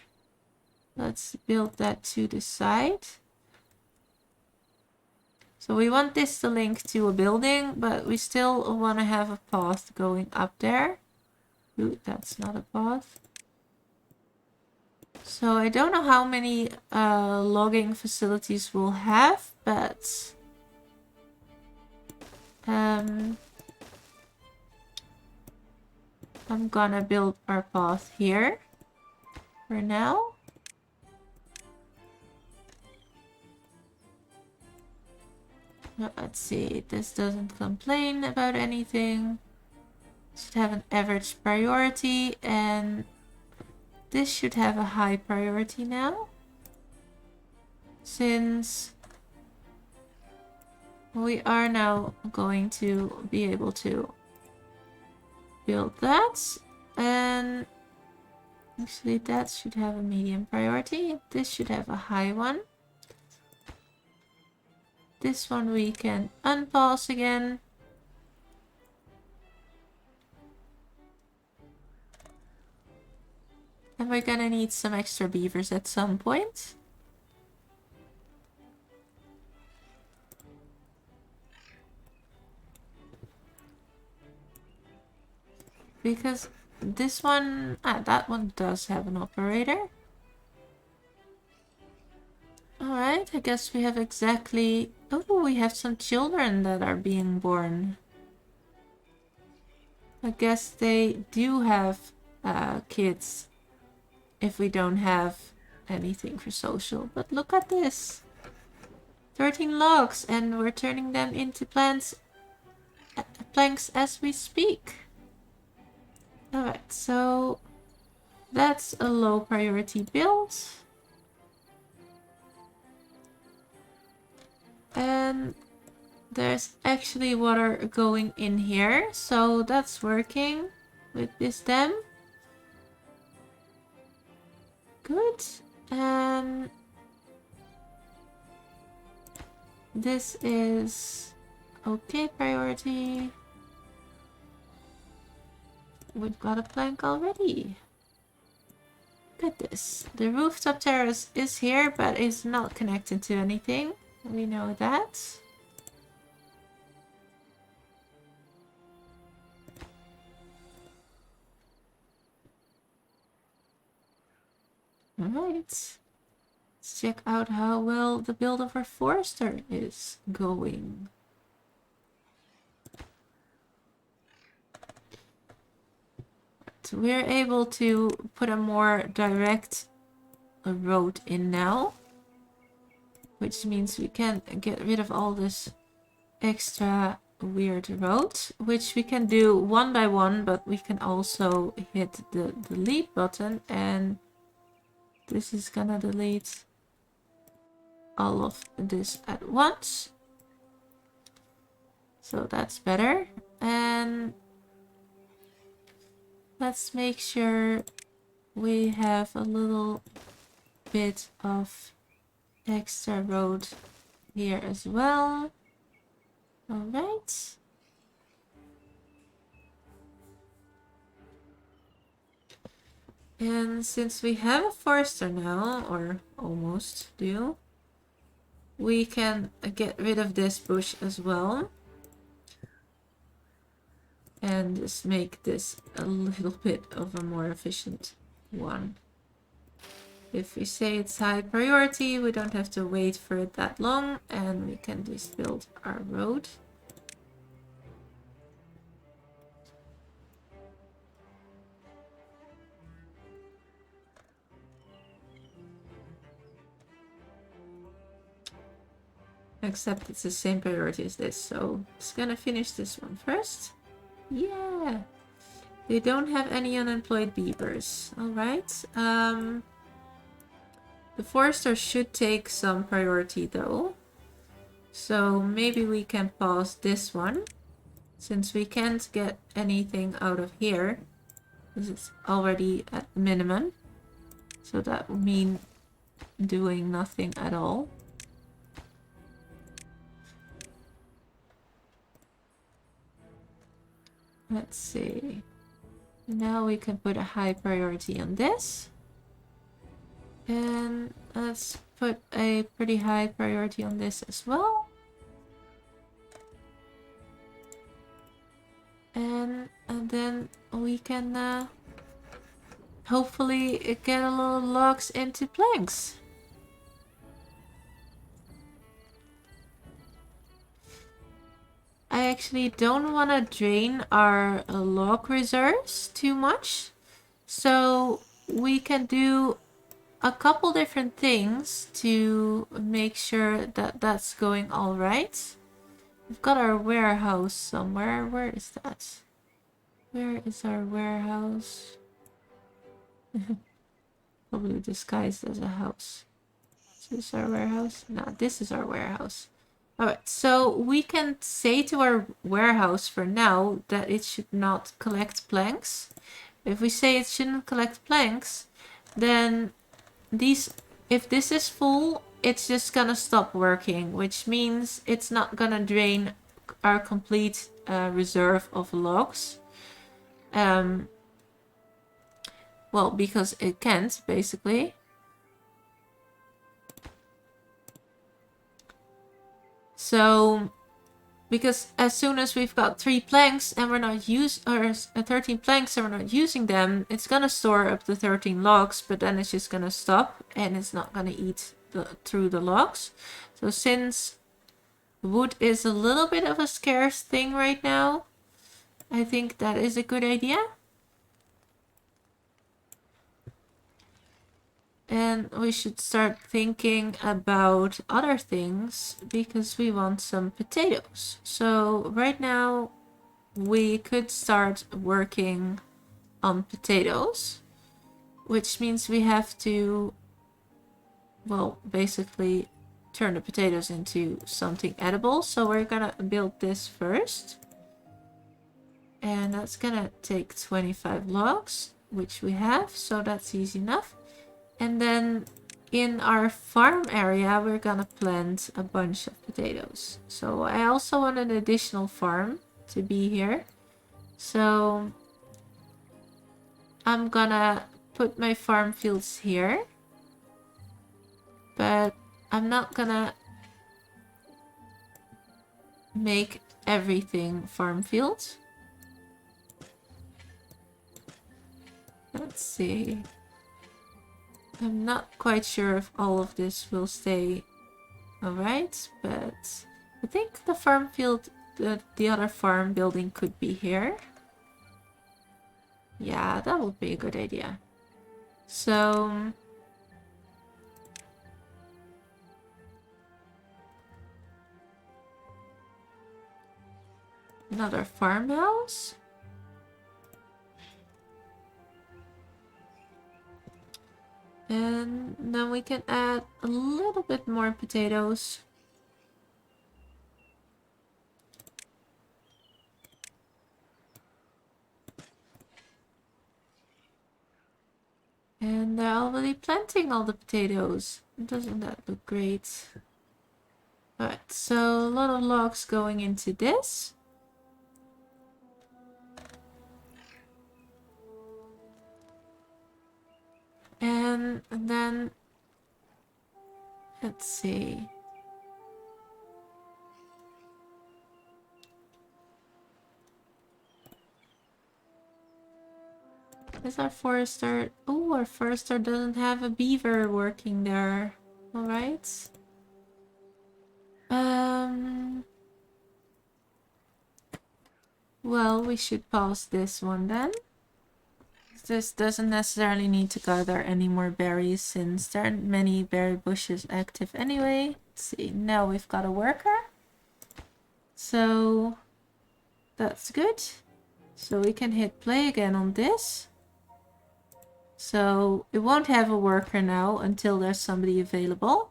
Let's build that to the side. So we want this to link to a building, but we still want to have a path going up there. Ooh, that's not a path. So I don't know how many logging facilities we'll have, but I'm gonna build our path here for now. Let's see, this doesn't complain about anything. Should have an average priority, and this should have a high priority now, since we are now going to be able to build that. And actually that should have a medium priority. This should have a high one. This one we can unpause again. And we're gonna need some extra beavers at some point. Because this one, that one does have an operator. Alright, I guess we have exactly... Oh, we have some children that are being born. I guess they do have kids if we don't have anything for social. But look at this. 13 logs, and we're turning them into planks as we speak. Alright, so that's a low priority build. And there's actually water going in here, so that's working with this dam. Good. And this is okay priority. We've got a plank already. Look at this. The rooftop terrace is here, but is not connected to anything. We know that. Alright. Let's check out how well the build of our forester is going. So we're able to put a more direct road in now, which means we can get rid of all this extra weird road, which we can do one by one, but we can also hit the delete button, and this is gonna delete all of this at once. So that's better. And let's make sure we have a little bit of extra road here as well. Alright. And since we have a forester now, or almost do, we can get rid of this bush as well. And just make this a little bit of a more efficient one. If we say it's high priority, we don't have to wait for it that long, and we can just build our road. Except it's the same priority as this, so it's gonna finish this one first. Yeah! They don't have any unemployed beavers. Alright. The forester should take some priority though. So maybe we can pause this one. Since we can't get anything out of here. This is already at minimum. So that would mean doing nothing at all. Let's see. Now we can put a high priority on this. And let's put a pretty high priority on this as well. And then we can hopefully get a little logs into planks. I actually don't want to drain our log reserves too much. So we can do a couple different things to make sure that that's going all right. We've got our warehouse somewhere. Where is that? Where is our warehouse? Probably disguised as a house. Is this our warehouse? No, this is our warehouse. Alright, so we can say to our warehouse for now that it should not collect planks. If we say it shouldn't collect planks, then if this is full, it's just gonna stop working, which means it's not gonna drain our complete reserve of logs. Well, because it can't, basically. So, because as soon as we've got 3 planks and we're not 13 planks and we're not using them, it's gonna store up the 13 logs, but then it's just gonna stop and it's not gonna eat through the logs. So since wood is a little bit of a scarce thing right now, I think that is a good idea. And we should start thinking about other things because we want some potatoes. So right now we could start working on potatoes, which means we have to, well, basically turn the potatoes into something edible. So we're gonna build this first. And that's gonna take 25 logs, which we have, so that's easy enough. And then in our farm area, we're gonna plant a bunch of potatoes. So I also want an additional farm to be here. So I'm gonna put my farm fields here. But I'm not gonna make everything farm fields. Let's see. I'm not quite sure if all of this will stay alright, but I think the farm field, the other farm building could be here. Yeah, that would be a good idea. So another farmhouse. And then we can add a little bit more potatoes. And they're already planting all the potatoes. Doesn't that look great? Alright, so a lot of logs going into this. And then, let's see. Is our forester... Oh, our forester doesn't have a beaver working there. Alright. Well, we should pause this one then. This doesn't necessarily need to gather any more berries since there aren't many berry bushes active anyway. Let's see, now we've got a worker. So that's good. So we can hit play again on this. So it won't have a worker now until there's somebody available.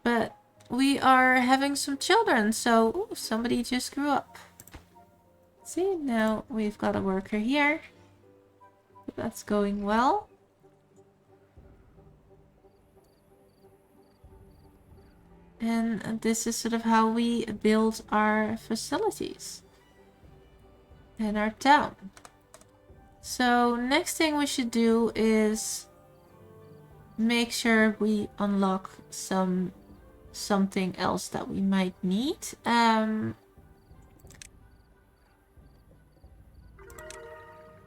But we are having some children, so ooh, somebody just grew up. See, now we've got a worker here. That's going well. And this is sort of how we build our facilities in our town. So next thing we should do is make sure we unlock something else that we might need.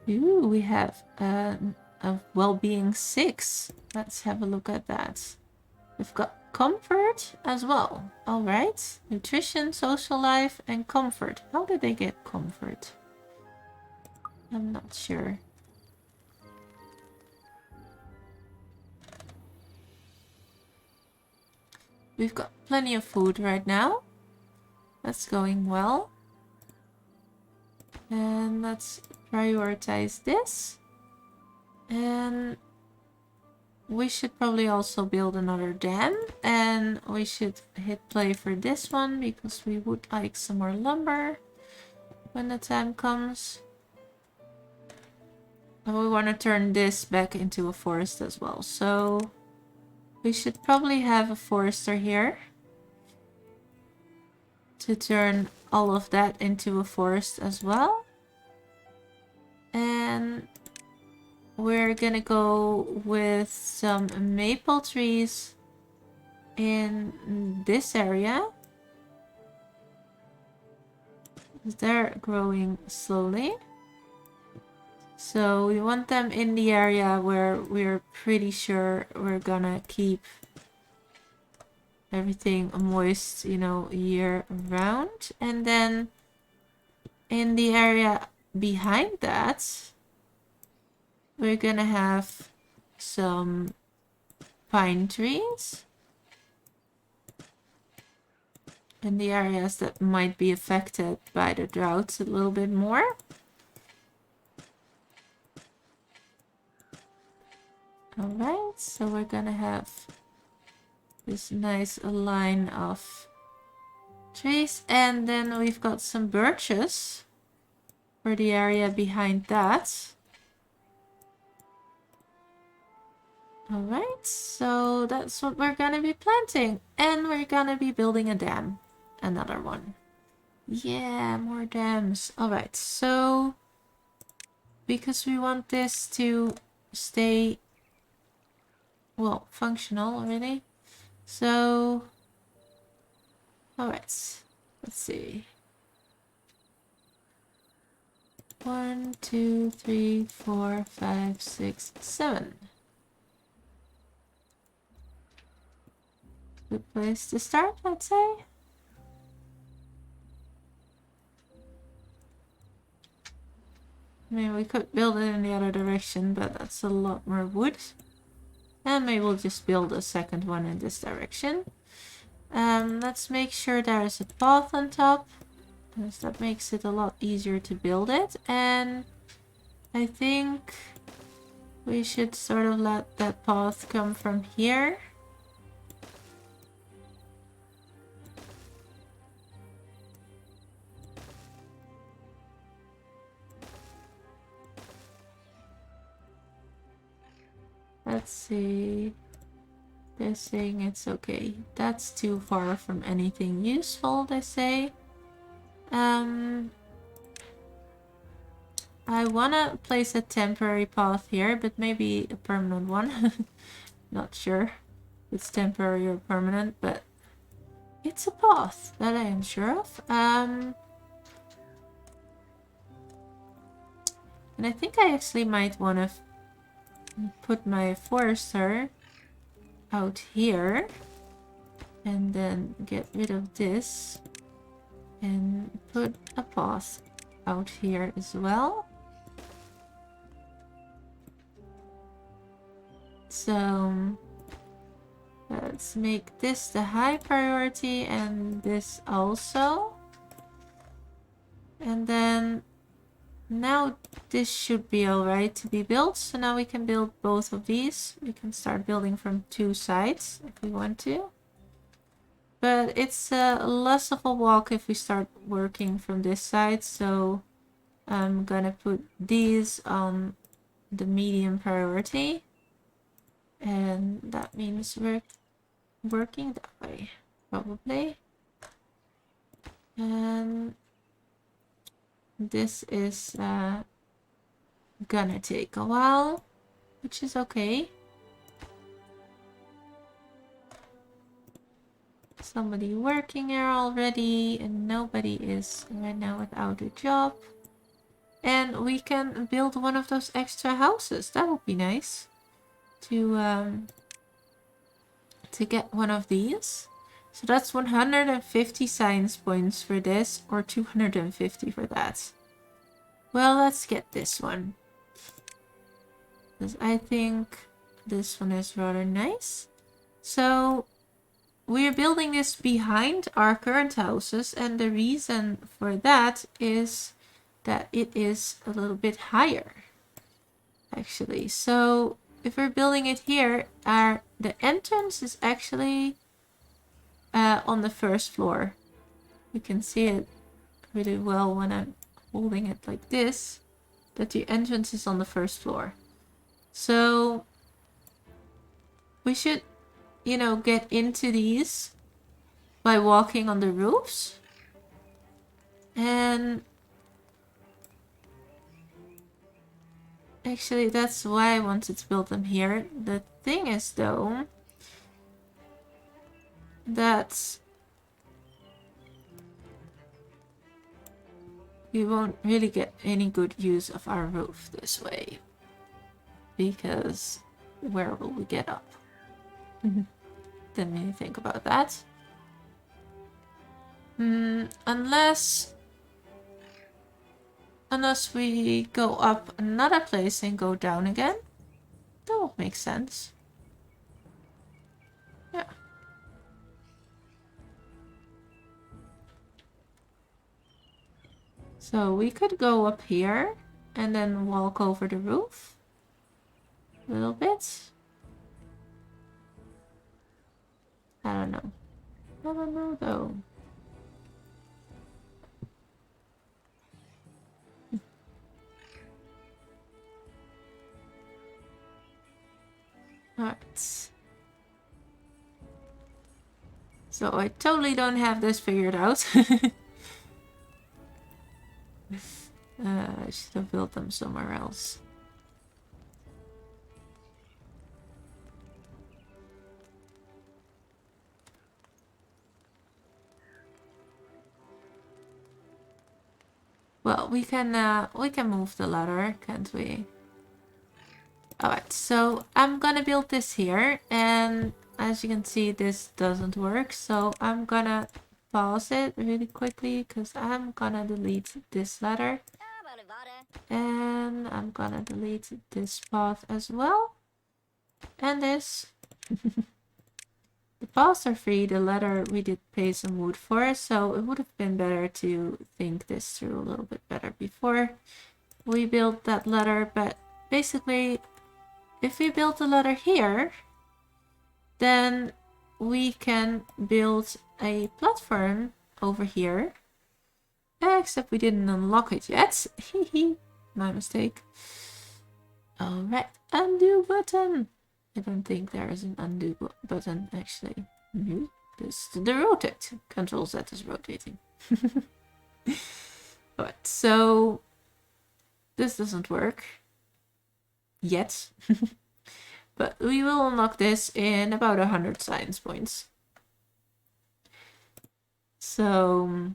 Ooh, we have a well-being 6. Let's have a look at that. We've got comfort as well. All right, nutrition, social life, and comfort. How did they get comfort? I'm not sure. We've got plenty of food right now. That's going well. And let's prioritize this. And we should probably also build another dam. And we should hit play for this one because we would like some more lumber when the time comes. And we want to turn this back into a forest as well. So we should probably have a forester here to turn all of that into a forest as well. And we're gonna go with some maple trees in this area. They're growing slowly. So we want them in the area where we're pretty sure we're gonna keep everything moist, you know, year round. And then in the area behind that, we're gonna have some pine trees. In the areas that might be affected by the droughts a little bit more. Alright, so we're gonna have this nice line of trees, and then we've got some birches for the area behind that. Alright, so that's what we're gonna be planting, and we're gonna be building a dam. Another one. Yeah, more dams. Alright, so because we want this to stay, well, functional really. So, alright, let's see. 1, 2, 3, 4, 5, 6, 7. Good place to start, I'd say. I mean, we could build it in the other direction, but that's a lot more wood. And maybe we'll just build a second one in this direction. Let's make sure there's a path on top, because that makes it a lot easier to build it. And I think we should sort of let that path come from here. Let's see. They're saying it's okay. That's too far from anything useful, they say. I wanna place a temporary path here, but maybe a permanent one. Not sure if it's temporary or permanent, but it's a path that I am sure of. And I think I actually might want to put my forester out here. And then get rid of this. And put a path out here as well. So let's make this the high priority and this also. And then now this should be alright to be built. So now we can build both of these. We can start building from 2 sides if we want to. But it's less of a walk if we start working from this side. So I'm gonna put these on the medium priority. And that means we're working that way, probably. And this is gonna take a while, which is okay. Somebody working here already, and nobody is right now without a job. And we can build one of those extra houses. That would be nice to get one of these. So that's 150 science points for this, or 250 for that. Well, let's get this one. Because I think this one is rather nice. So we're building this behind our current houses, and the reason for that is that it is a little bit higher, actually. So if we're building it here, the entrance is actually on the first floor. You can see it really well when I'm holding it like this, that the entrance is on the first floor. So we should, you know, get into these by walking on the roofs. And actually that's why I wanted to build them here. The thing is though, that we won't really get any good use of our roof this way. Because where will we get up? Didn't really think about that. Unless we go up another place and go down again. That would make sense. Yeah. So we could go up here and then walk over the roof a little bit. I don't know. I don't know though. Alright. So I totally don't have this figured out. I should have built them somewhere else. Well, we can move the ladder, can't we? Alright, so I'm gonna build this here, and as you can see, this doesn't work, so I'm gonna pause it really quickly, because I'm gonna delete this ladder. And I'm gonna delete this path as well. And this. The paths are free, the ladder we did pay some wood for, so it would have been better to think this through a little bit better before we built that ladder. But basically, if we build the ladder here, then we can build a platform over here. Except we didn't unlock it yet. My mistake. Alright, undo button. I don't think there is an undo button actually. This the rotate. Control Z is rotating. Alright, so this doesn't work yet. But we will unlock this in about 100 science points. So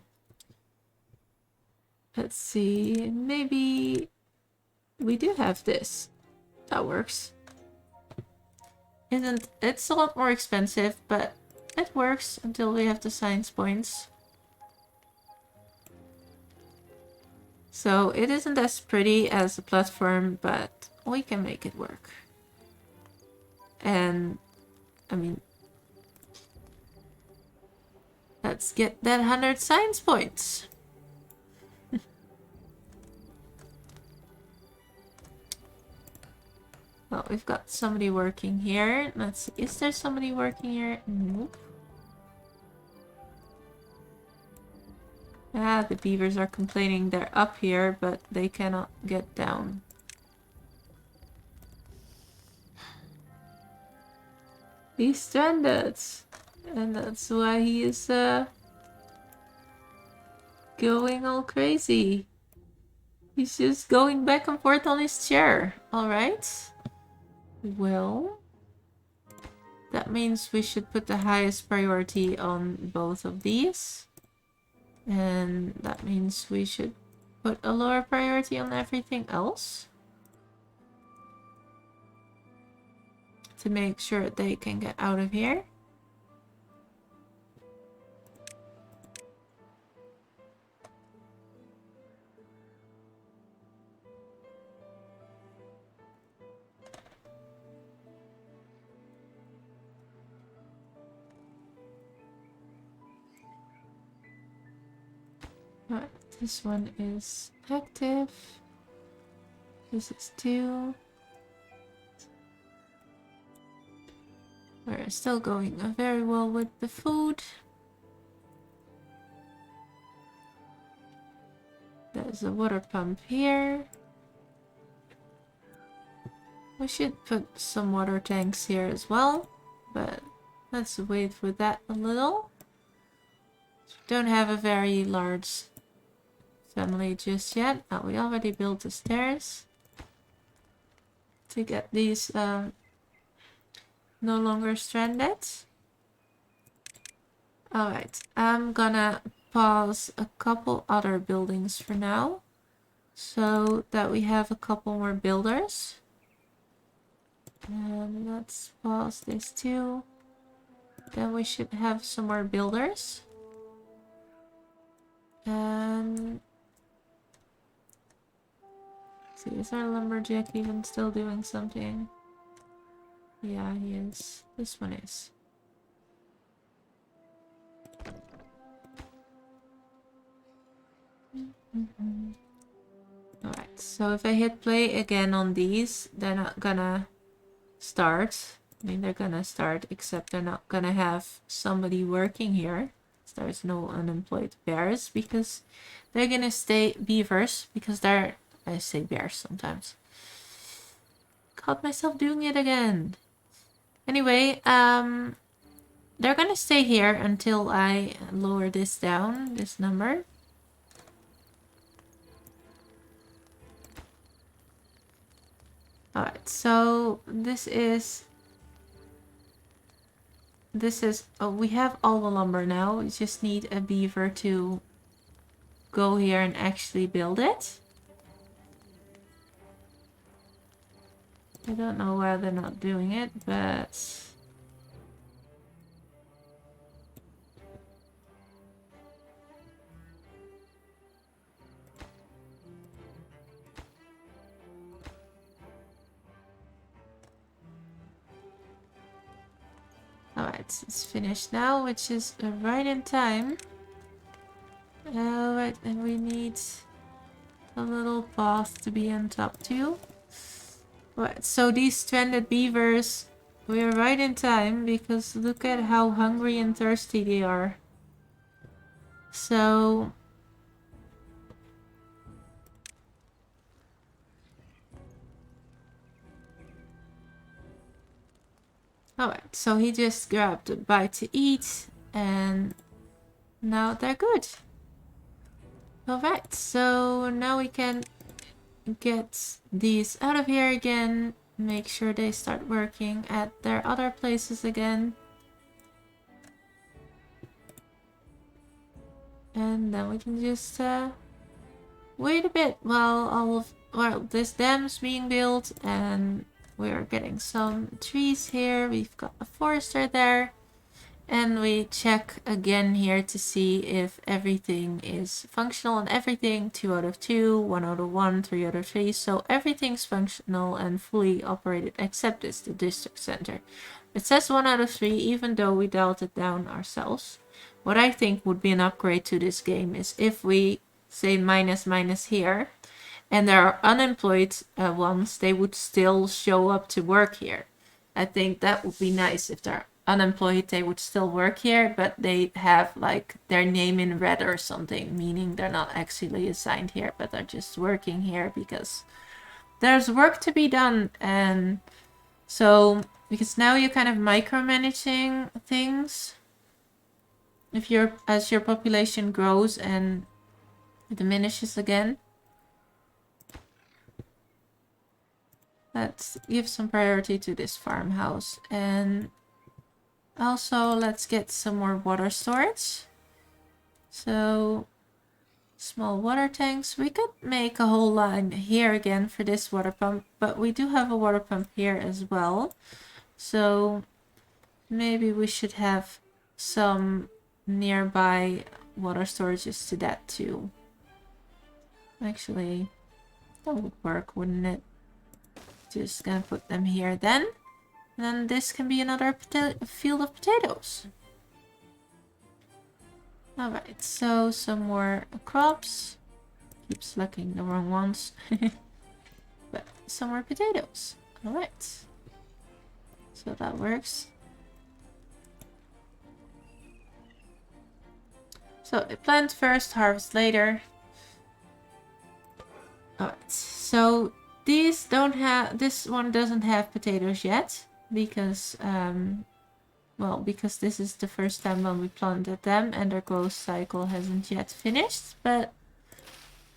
let's see, maybe we do have this. That works. It's a lot more expensive, but it works until we have the science points. So it isn't as pretty as a platform, but we can make it work. And I mean, let's get that 100 science points. Well, we've got somebody working here. Let's see. Is there somebody working here? Nope. Ah, the beavers are complaining they're up here, but they cannot get down. He's stranded. And that's why he is going all crazy. He's just going back and forth on his chair. Alright. Well, that means we should put the highest priority on both of these. And that means we should put a lower priority on everything else. To make sure they can get out of here. Alright, this one is active. This is 2. We're still going very well with the food. There's a water pump here. We should put some water tanks here as well, but let's wait for that a little. Don't have a very large family just yet. Oh, we already built the stairs to get these no longer stranded. Alright, I'm gonna pause a couple other buildings for now so that we have a couple more builders. And let's pause this too. Then we should have some more builders. And see, is our lumberjack even still doing something? Yeah, he is. This one is. Alright, so if I hit play again on these, they're not gonna start. I mean, they're gonna start, except they're not gonna have somebody working here. So there's no unemployed bears, because they're gonna stay beavers, because they're... I say bears sometimes. Caught myself doing it again. Anyway, they're gonna stay here until I lower this down, this number. Alright, so this is... oh, we have all the lumber now. We just need a beaver to go here and actually build it. I don't know why they're not doing it, but... Alright, it's finished now, which is right in time. Alright, and we need a little path to be on top too. Right, so these stranded beavers, we are right in time because look at how hungry and thirsty they are. So... Alright, so he just grabbed a bite to eat and now they're good. Alright, so now we can get these out of here again, make sure they start working at their other places again. And then we can just wait a bit while all of well, this dam's being built and we're getting some trees here. We've got a forester there. And we check again here to see if everything is functional and everything. 2 out of 2, 1 out of 1, 3 out of 3. So everything's functional and fully operated except it's the district center. It says 1 out of 3 even though we dialed it down ourselves. What I think would be an upgrade to this game is if we say minus minus here and there are unemployed ones, they would still show up to work here. I think that would be nice if they're unemployed, they would still work here, but they have like their name in red or something, meaning they're not actually assigned here, but they're just working here because there's work to be done. And so, because now you're kind of micromanaging things. If as your population grows and diminishes again. Let's give some priority to this farmhouse. And also, let's get some more water storage. So, small water tanks. We could make a whole line here again for this water pump, but we do have a water pump here as well. So, maybe we should have some nearby water storages to that too. Actually, that would work, wouldn't it? Just gonna put them here then. And then this can be another field of potatoes. Alright, so some more crops. Keep selecting the wrong ones. But some more potatoes. Alright. So that works. So plant first, harvest later. Alright, so these don't have, this one doesn't have potatoes yet. Because, well, because this is the first time when we planted them and their growth cycle hasn't yet finished. But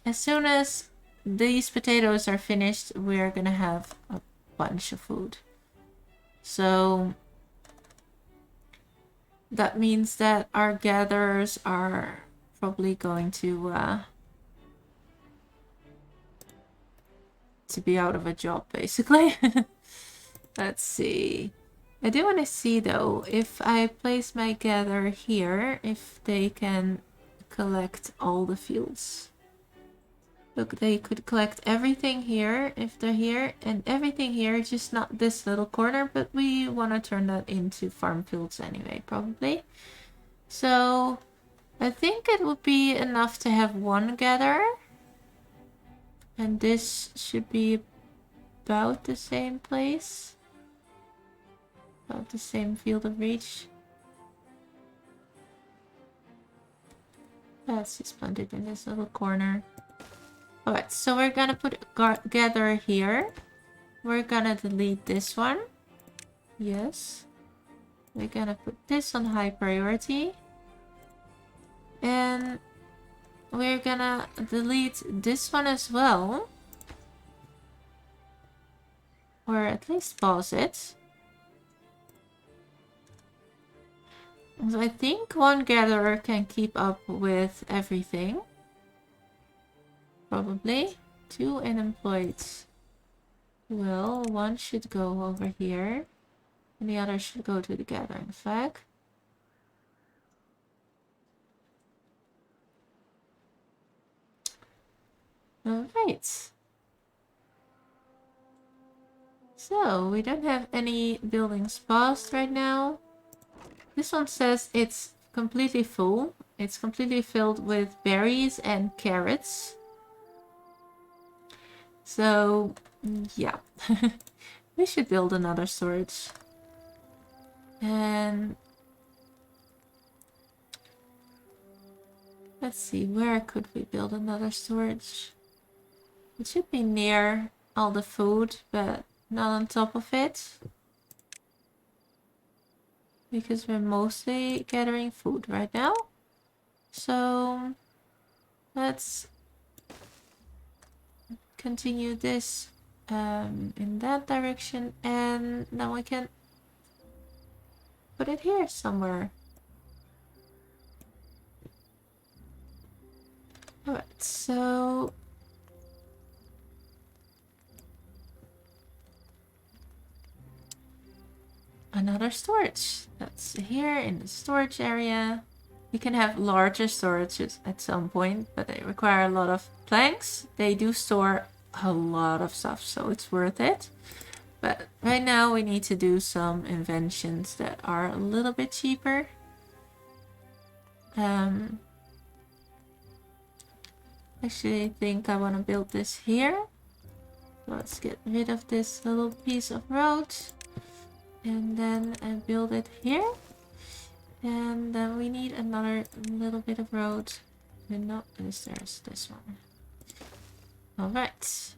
as soon as these potatoes are finished, we're gonna have a bunch of food. So that means that our gatherers are probably going to be out of a job, basically. Let's see. I do want to see though, if I place my gather here, if they can collect all the fields. Look, they could collect everything here if they're here, and everything here, just not this little corner, but we want to turn that into farm fields anyway, probably. So I think it would be enough to have one gatherer. And this should be about the same place. About the same field of reach. Let's just plant it in this little corner. Alright, so we're gonna put a gatherer here. We're gonna delete this one. Yes. We're gonna put this on high priority. And we're gonna delete this one as well. Or at least pause it. So I think one gatherer can keep up with everything. Probably. 2 unemployed. Well, one should go over here. And the other should go to the gathering flag. Alright. So, we don't have any buildings paused right now. This one says it's completely full. It's completely filled with berries and carrots. So, yeah. We should build another storage. And let's see, where could we build another storage? It should be near all the food, but not on top of it. Because we're mostly gathering food right now. So let's continue this in that direction, and then we can put it here somewhere. Alright, so another storage. That's here in the storage area. We can have larger storages at some point, but they require a lot of planks. They do store a lot of stuff, so it's worth it. But right now we need to do some inventions that are a little bit cheaper. Actually, I think I want to build this here. Let's get rid of this little piece of road. And then I build it here. And then we need another little bit of road. And not this, there's this one. Alright.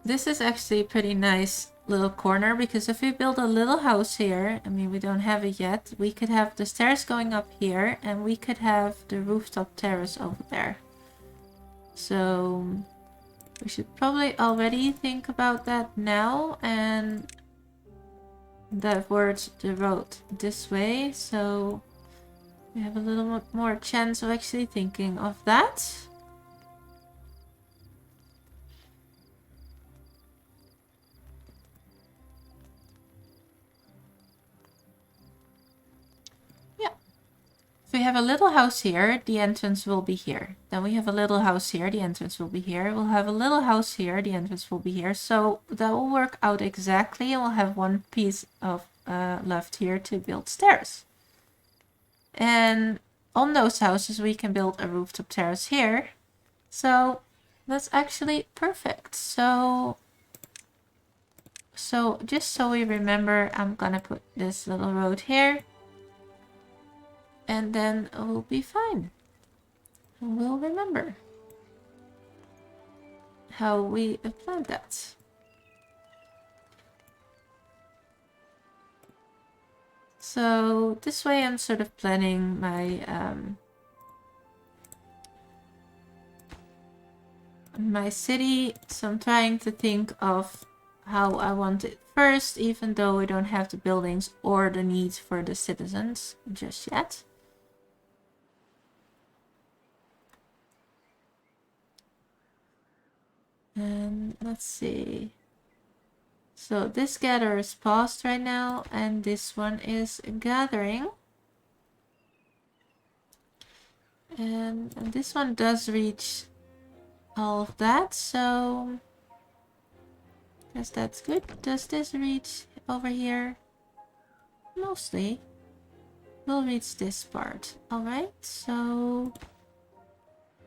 This is actually a pretty nice little corner, because if we build a little house here, I mean, we don't have it yet, we could have the stairs going up here and we could have the rooftop terrace over there. So we should probably already think about that now and divert the road this way, so we have a little more chance of actually thinking of that. If we have a little house here, the entrance will be here. Then we have a little house here, the entrance will be here. We'll have a little house here, the entrance will be here. So that will work out exactly, and we'll have one piece of left here to build stairs. And on those houses we can build a rooftop terrace here. So that's actually perfect. So just so we remember, I'm gonna put this little road here. And then we'll be fine. We'll remember how we planned that. So this way I'm sort of planning my my city. So I'm trying to think of how I want it first, even though we don't have the buildings or the needs for the citizens just yet. And let's see. So this gather is paused right now, and this one is gathering. And this one does reach all of that, so I guess that's good. Does this reach over here? Mostly. We'll reach this part. Alright, so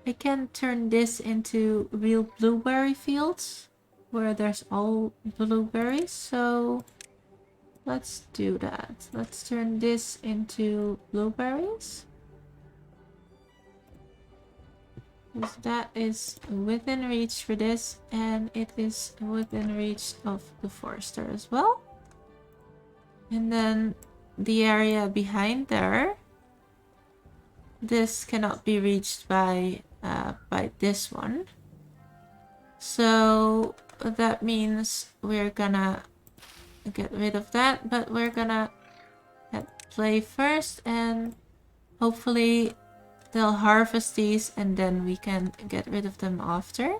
I can turn this into real blueberry fields where there's all blueberries, so let's do that. Let's turn this into blueberries. Because that is within reach for this, and it is within reach of the forester as well. And then the area behind there, this cannot be reached by this one. So that means we're gonna get rid of that, but we're gonna play first, and hopefully they'll harvest these and then we can get rid of them after.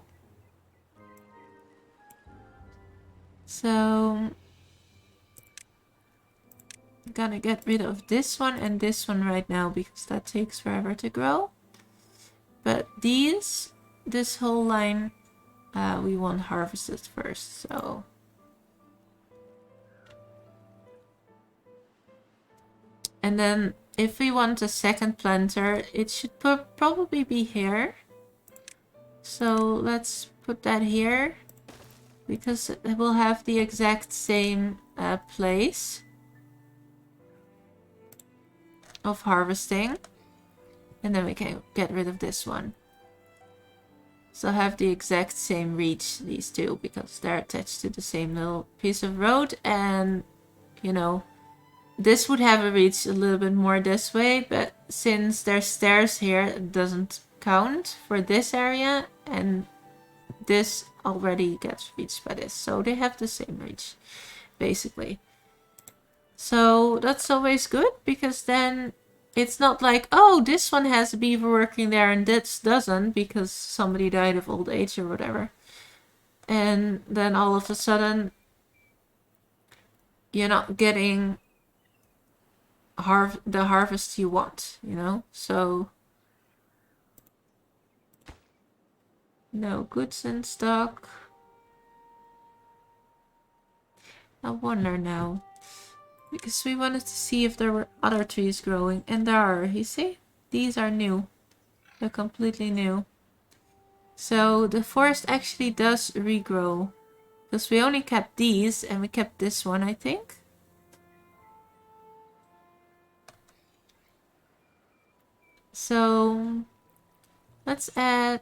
So I'm gonna get rid of this one and this one right now because that takes forever to grow. But this whole line, we want harvested first, so. And then if we want a second planter, it should probably be here. So let's put that here, because it will have the exact same place of harvesting. And then we can get rid of this one. So have the exact same reach, these two, because they're attached to the same little piece of road. And, you know, this would have a reach a little bit more this way, but since there's stairs here, it doesn't count for this area, and this already gets reached by this. So they have the same reach, basically. So that's always good, because then it's not like, oh, this one has a beaver working there and this doesn't because somebody died of old age or whatever. And then all of a sudden, you're not getting the harvest you want, you know? So, no goods in stock. I wonder now. Because we wanted to see if there were other trees growing. And there are, you see? These are new. They're completely new. So the forest actually does regrow. Because we only kept these and we kept this one, I think. So let's add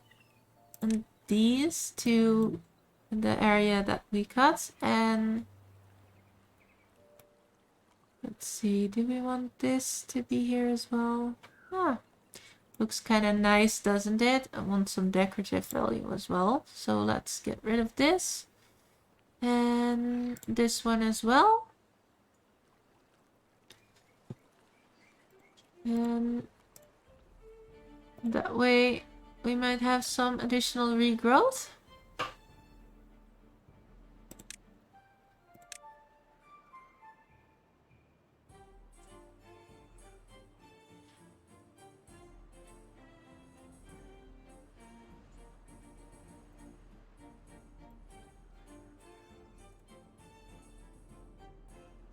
these to the area that we cut. And let's see, do we want this to be here as well? Ah, looks kind of nice, doesn't it? I want some decorative value as well. So let's get rid of this. And this one as well. And that way we might have some additional regrowth.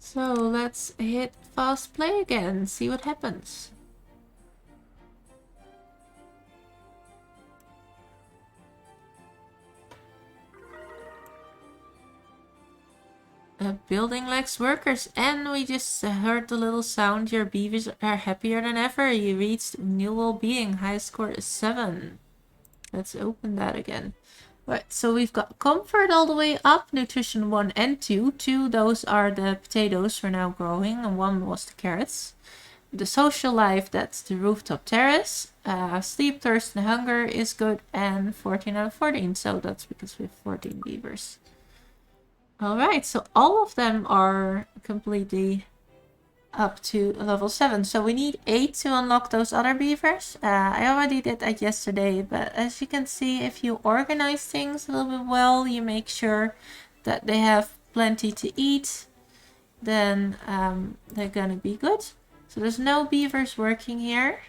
So let's hit fast play again, see what happens. A building lacks workers, and we just heard the little sound. Your beavers are happier than ever. You reached new well-being. High score is 7. Let's open that again. Right, so we've got comfort all the way up, nutrition 1 and 2. 2, those are the potatoes we're now growing, and 1 was the carrots. The social life, that's the rooftop terrace. Sleep, thirst, and hunger is good, and 14 out of 14. So that's because we have 14 beavers. Alright, so all of them are completely up to level 7. So we need 8 to unlock those other beavers. I already did that yesterday, but as you can see, if you organize things a little bit well, you make sure that they have plenty to eat, then they're gonna be good. So there's no beavers working here.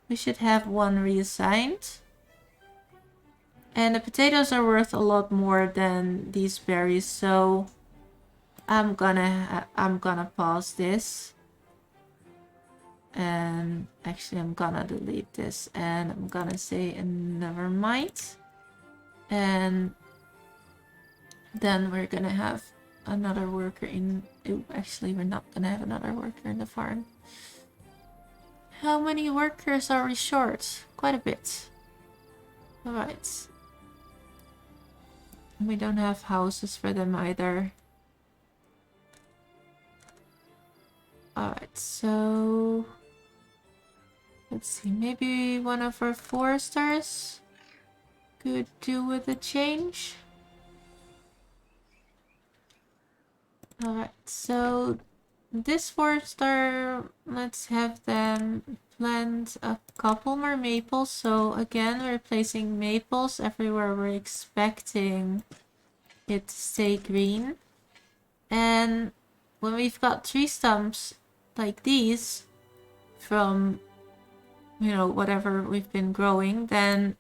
We should have 1 reassigned. And the potatoes are worth a lot more than these berries, so I'm gonna pause this. And actually I'm gonna delete this and I'm gonna say never mind. And then we're gonna have another worker in... Ooh, actually we're not gonna have another worker in the farm. How many workers are we short? Quite a bit. Alright. We don't have houses for them either. Alright, so... let's see, maybe one of our foresters could do with a change. Alright, so this forester, let's have them plant a couple more maples. So again, we're placing maples everywhere we're expecting it to stay green. And when we've got tree stumps like these from, you know, whatever we've been growing, then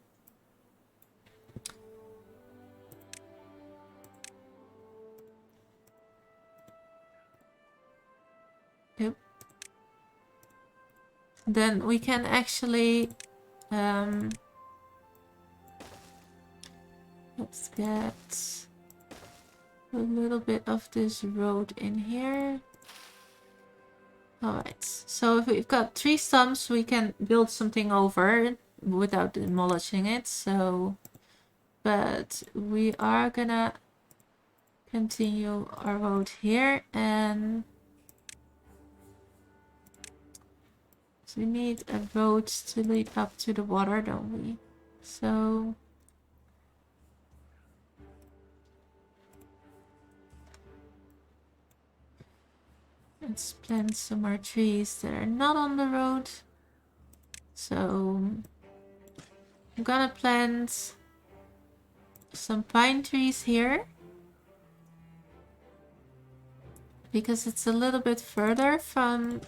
then we can actually let's get a little bit of this road in here. Alright, so if we've got tree stumps, we can build something over without demolishing it. So, but we are gonna continue our road here, and so we need a road to lead up to the water, don't we? So Let's plant some more trees that are not on the road. So I'm gonna plant some pine trees here. Because it's a little bit further from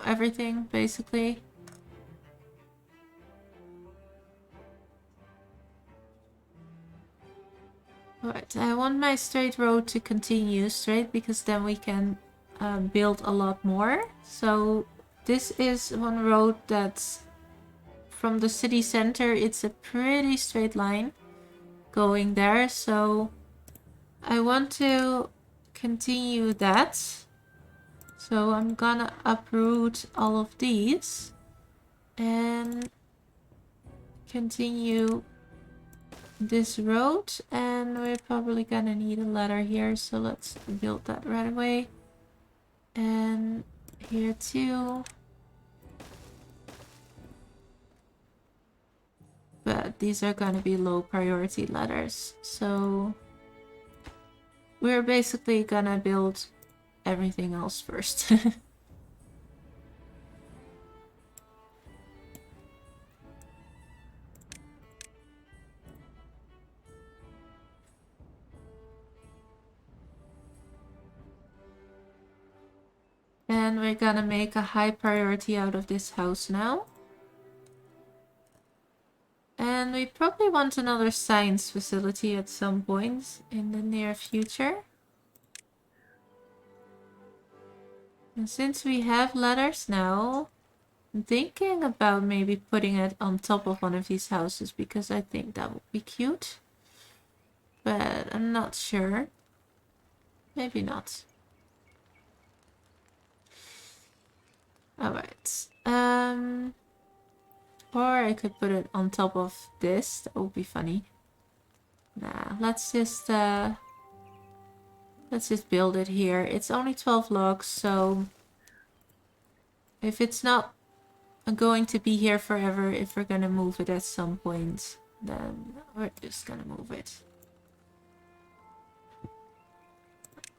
everything, basically. Alright, I want my straight road to continue straight because then we can build a lot more. So this is one road that's from the city center. It's a pretty straight line going there. So I want to continue that. So I'm gonna uproot all of these and continue this road, and we're probably gonna need a ladder here, so let's build that right away. And here too. But these are gonna be low priority ladders, so we're basically gonna build everything else first. And we're gonna make a high priority out of this house now. And we probably want another science facility at some point in the near future. And since we have ladders now, I'm thinking about maybe putting it on top of one of these houses because I think that would be cute. But I'm not sure. Maybe not. Alright. Or I could put it on top of this. That would be funny. Nah, let's just build it here. It's only 12 logs, so if it's not going to be here forever, if we're gonna move it at some point, then we're just gonna move it.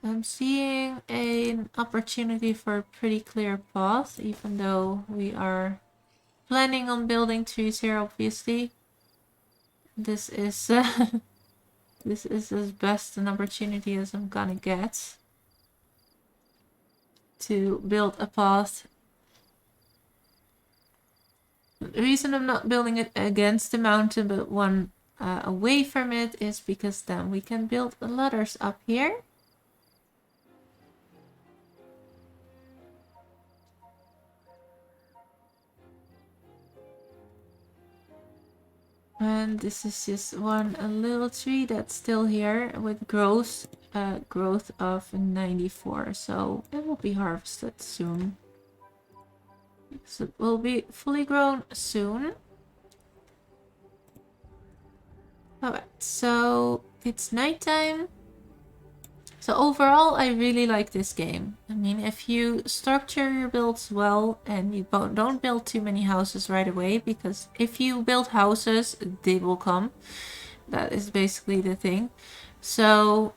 I'm seeing an opportunity for a pretty clear path, even though we are planning on building trees here, obviously. This is this is as best an opportunity as I'm gonna get to build a path. The reason I'm not building it against the mountain, but one away from it, is because then we can build ladders up here. And this is just a little tree that's still here with growth of 94, so it will be harvested soon. So it will be fully grown soon. Alright, so it's nighttime. So overall, I really like this game. I mean, if you structure your builds well and you don't build too many houses right away, because if you build houses, they will come. That is basically the thing. So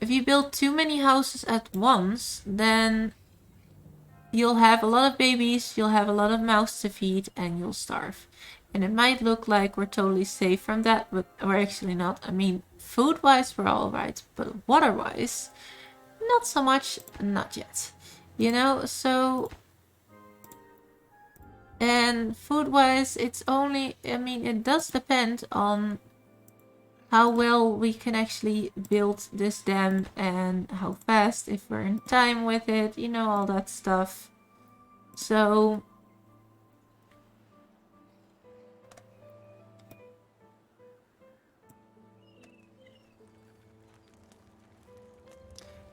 if you build too many houses at once, then you'll have a lot of babies, you'll have a lot of mouths to feed, and you'll starve. And it might look like we're totally safe from that, but we're actually not. I mean, food-wise, we're alright, but water-wise, not so much, not yet. You know, so... And food-wise, it's only... I mean, it does depend on how well we can actually build this dam and how fast, if we're in time with it, you know, all that stuff. So...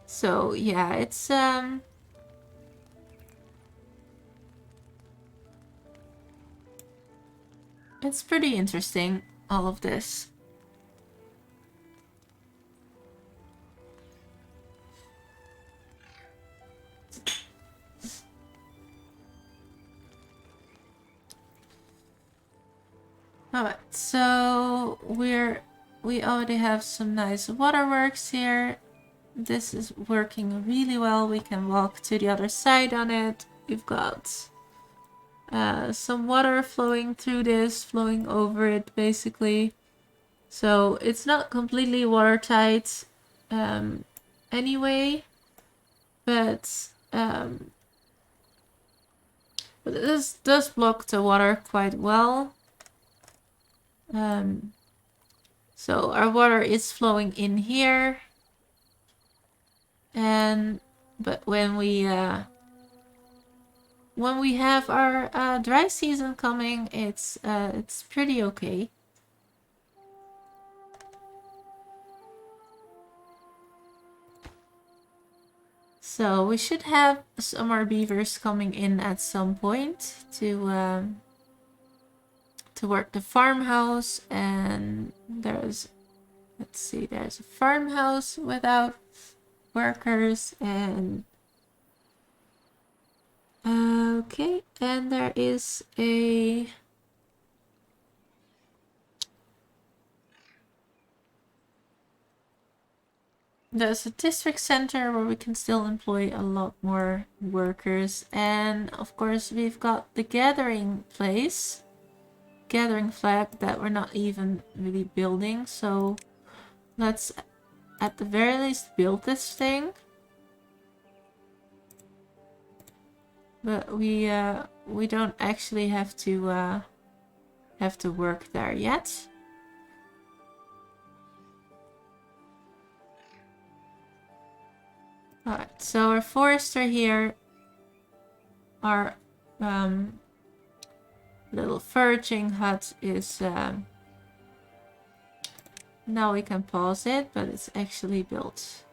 So yeah, it's pretty interesting, all of this. Alright, so we already have some nice waterworks here. This is working really well. We can walk to the other side on it. We've got some water flowing through this, flowing over it basically. So it's not completely watertight anyway, but this does block the water quite well. So our water is flowing in here, but when we have our dry season coming, it's pretty okay. So we should have some more beavers coming in at some point to work the farmhouse, and there's a farmhouse without workers, and okay, and there's a district center where we can still employ a lot more workers, and of course we've got the gathering flag that we're not even really building, so let's at the very least build this thing. But we don't actually have to work there yet. Alright, so our forester here, our little foraging hut is now we can pause it, but it's actually built.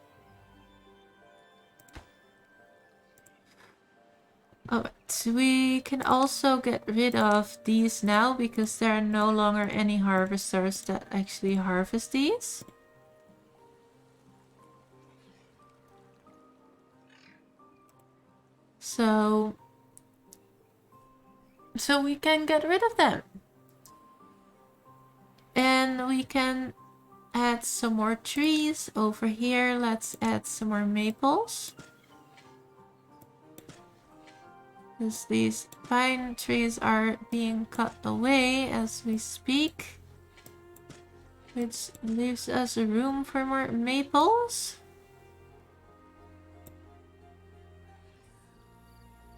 Alright, we can also get rid of these now because there are no longer any harvesters that actually harvest these. So we can get rid of them. And we can add some more trees over here. Let's add some more maples. Because these pine trees are being cut away as we speak. Which leaves us room for more maples.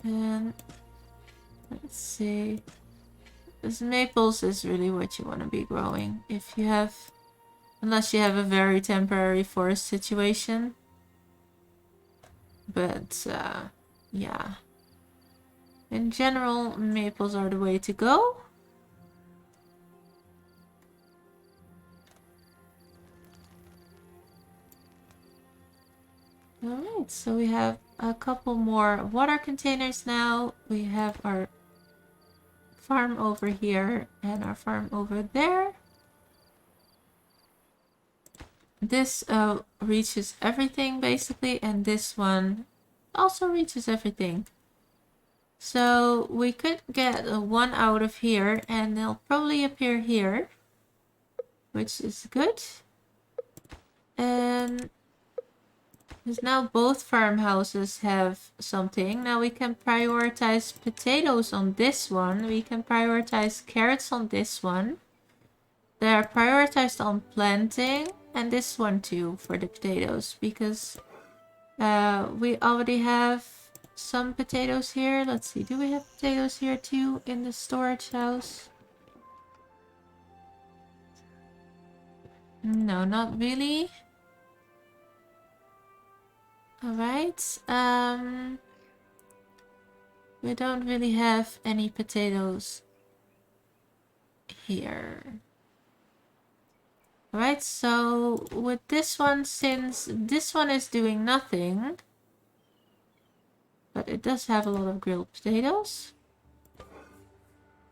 And let's see. This maples is really what you want to be growing. Unless you have a very temporary forest situation. But yeah. In general, maples are the way to go. Alright, so we have a couple more water containers now. We have our farm over here and our farm over there. This reaches everything basically, and this one also reaches everything. So we could get one out of here and they'll probably appear here, which is good. And because now both farmhouses have something. Now we can prioritize potatoes on this one. We can prioritize carrots on this one. They're prioritized on planting, and this one too for the potatoes, because we already have some potatoes here. Let's see, do we have potatoes here too in the storage house? No, not really. Alright, we don't really have any potatoes here. Alright, so with this one, since this one is doing nothing, but it does have a lot of grilled potatoes.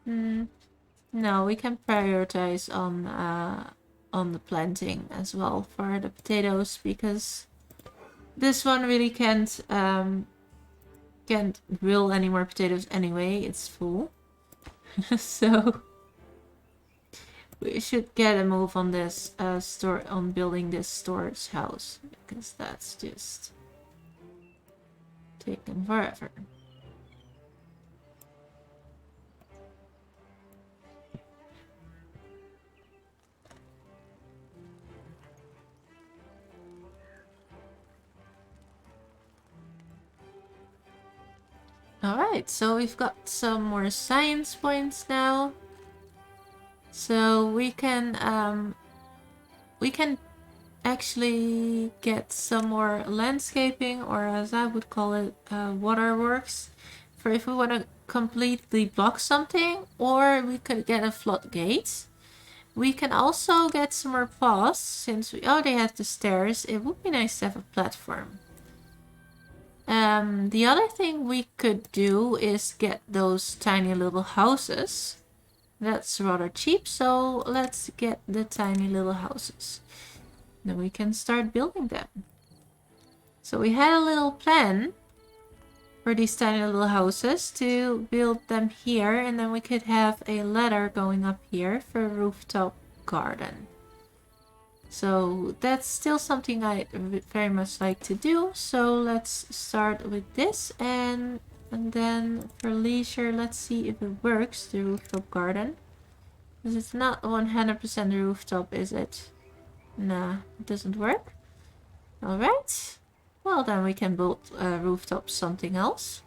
No, we can prioritize on the planting as well for the potatoes, because this one really can't grill any more potatoes anyway. It's full. So We should get a move on this on building this storage house, because that's just taking forever. Alright, so we've got some more science points now. So we can actually get some more landscaping, or as I would call it, waterworks, for if we want to completely block something, or we could get a floodgate. We can also get some more paths, since we already have the stairs. It would be nice to have a platform. The other thing we could do is get those tiny little houses. That's rather cheap, so let's get the tiny little houses. Then we can start building them. So we had a little plan for these tiny little houses to build them here, and then we could have a ladder going up here for a rooftop garden. So that's still something I very much like to do. So let's start with this, and then for leisure, let's see if it works, the rooftop garden. Because it's not 100% rooftop, is it? Nah, it doesn't work. Alright. Well, then we can build rooftop something else.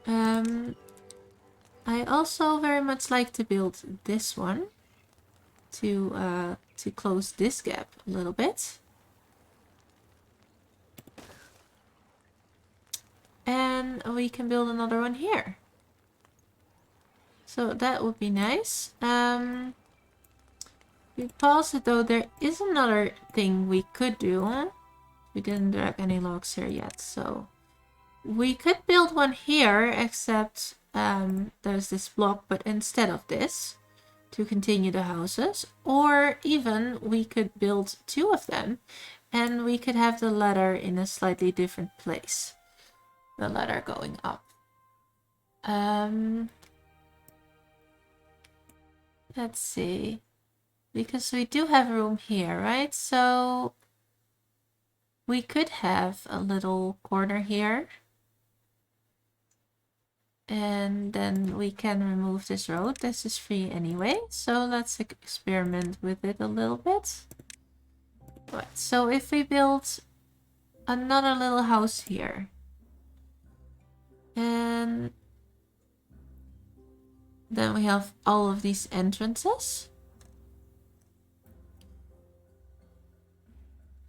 I also very much like to build this one to close this gap a little bit. And we can build another one here. So that would be nice. We pause it though, there is another thing we could do. We didn't drag any logs here yet, so we could build one here, except there's this block, but instead of this, to continue the houses. Or even we could build two of them, and we could have the ladder in a slightly different place. The ladder going up. Let's see. Because we do have room here, right? So we could have a little corner here. And then we can remove this road. This is free anyway. So let's experiment with it a little bit. Right, so if we build another little house here. And then we have all of these entrances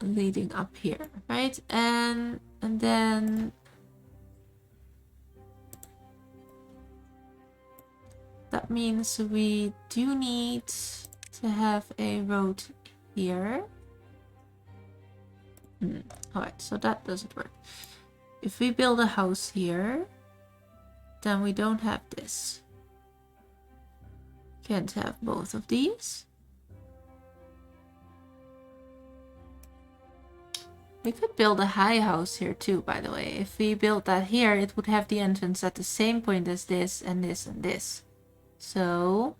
leading up here, right? And then that means we do need to have a road here. Alright, so that doesn't work. If we build a house here, then we don't have this. Can't have both of these. We could build a high house here too, by the way. If we built that here, it would have the entrance at the same point as this and this and this. So,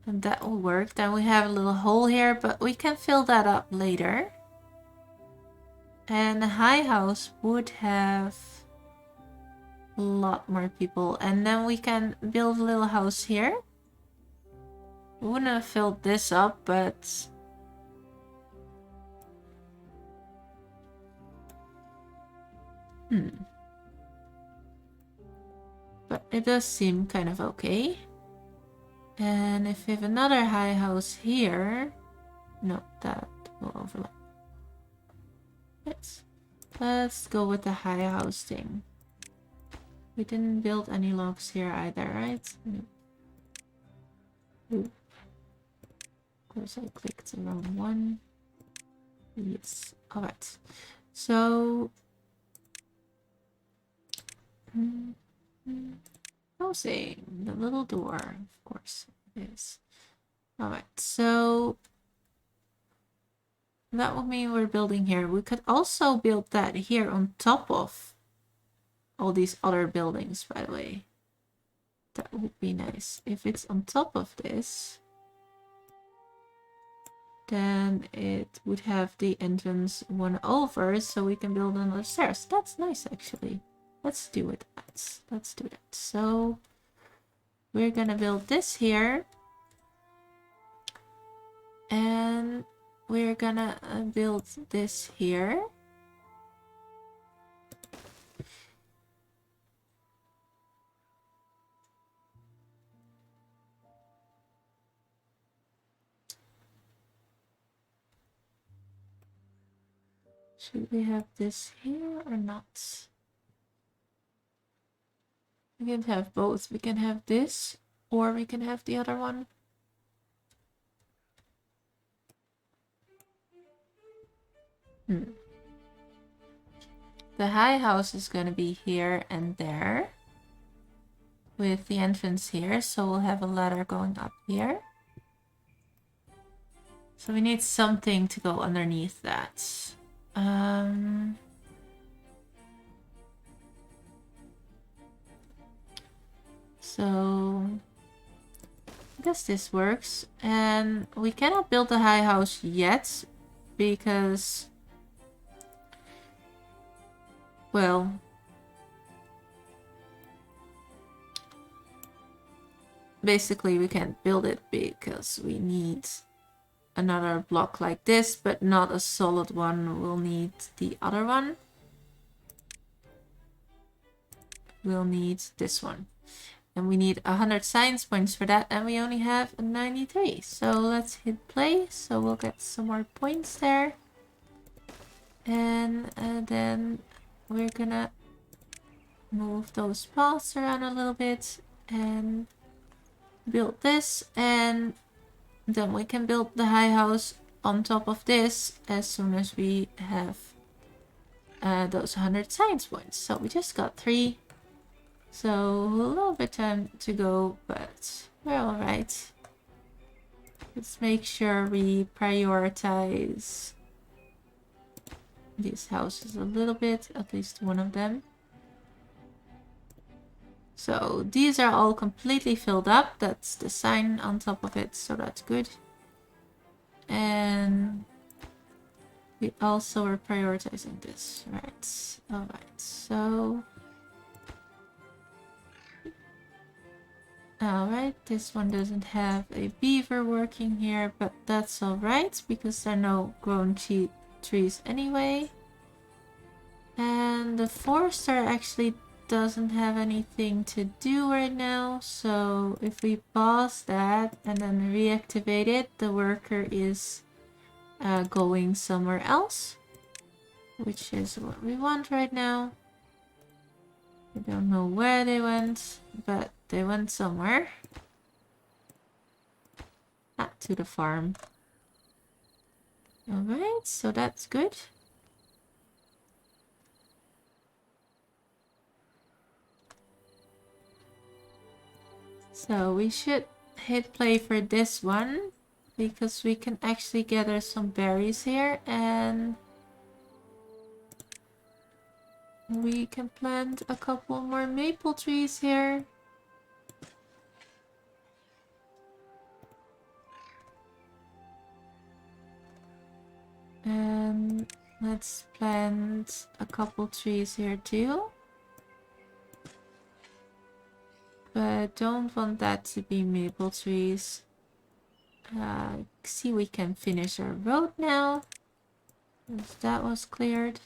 and that will work. Then we have a little hole here, but we can fill that up later. And a high house would have a lot more people. And then we can build a little house here. We wouldn't have filled this up, but but it does seem kind of okay. And if we have another high house here, no, that will overlap. Let's go with the high house thing. We didn't build any logs here either, right? Ooh. Of course, I clicked the wrong one. Yes. Alright. So closing the little door, of course it is. Alright, so that would mean we're building here. We could also build that here on top of all these other buildings, by the way. That would be nice. If it's on top of this, then it would have the entrance one over, so we can build another stairs. That's nice, actually. Let's do it. Let's do that. So we're gonna build this here, and we're gonna build this here. Should we have this here or not? We can have both. We can have this, or we can have the other one. The high house is going to be here and there, with the entrance here, so we'll have a ladder going up here. So we need something to go underneath that. So I guess this works. And we cannot build the high house yet because, well, basically we can't build it because we need another block like this, but not a solid one. We'll need the other one. We'll need this one. And we need 100 science points for that, and we only have 93. So let's hit play, so we'll get some more points there. And then we're gonna move those paths around a little bit and build this, and then we can build the high house on top of this as soon as we have those 100 science points. So we just got 3. So a little bit time to go, but we're alright. Let's make sure we prioritize these houses a little bit, at least one of them. So these are all completely filled up. That's the sign on top of it, so that's good. And we also are prioritizing this, right? Alright, so... Alright, this one doesn't have a beaver working here, but that's alright because there are no grown trees anyway. And the forester actually doesn't have anything to do right now, so if we pause that and then reactivate it, the worker is going somewhere else, which is what we want right now. I don't know where they went, but they went somewhere. Not to the farm. Alright, so that's good. So we should hit play for this one, because we can actually gather some berries here, and we can plant a couple more maple trees here. And let's plant a couple trees here too. But don't want that to be maple trees. See, we can finish our road now. That was cleared.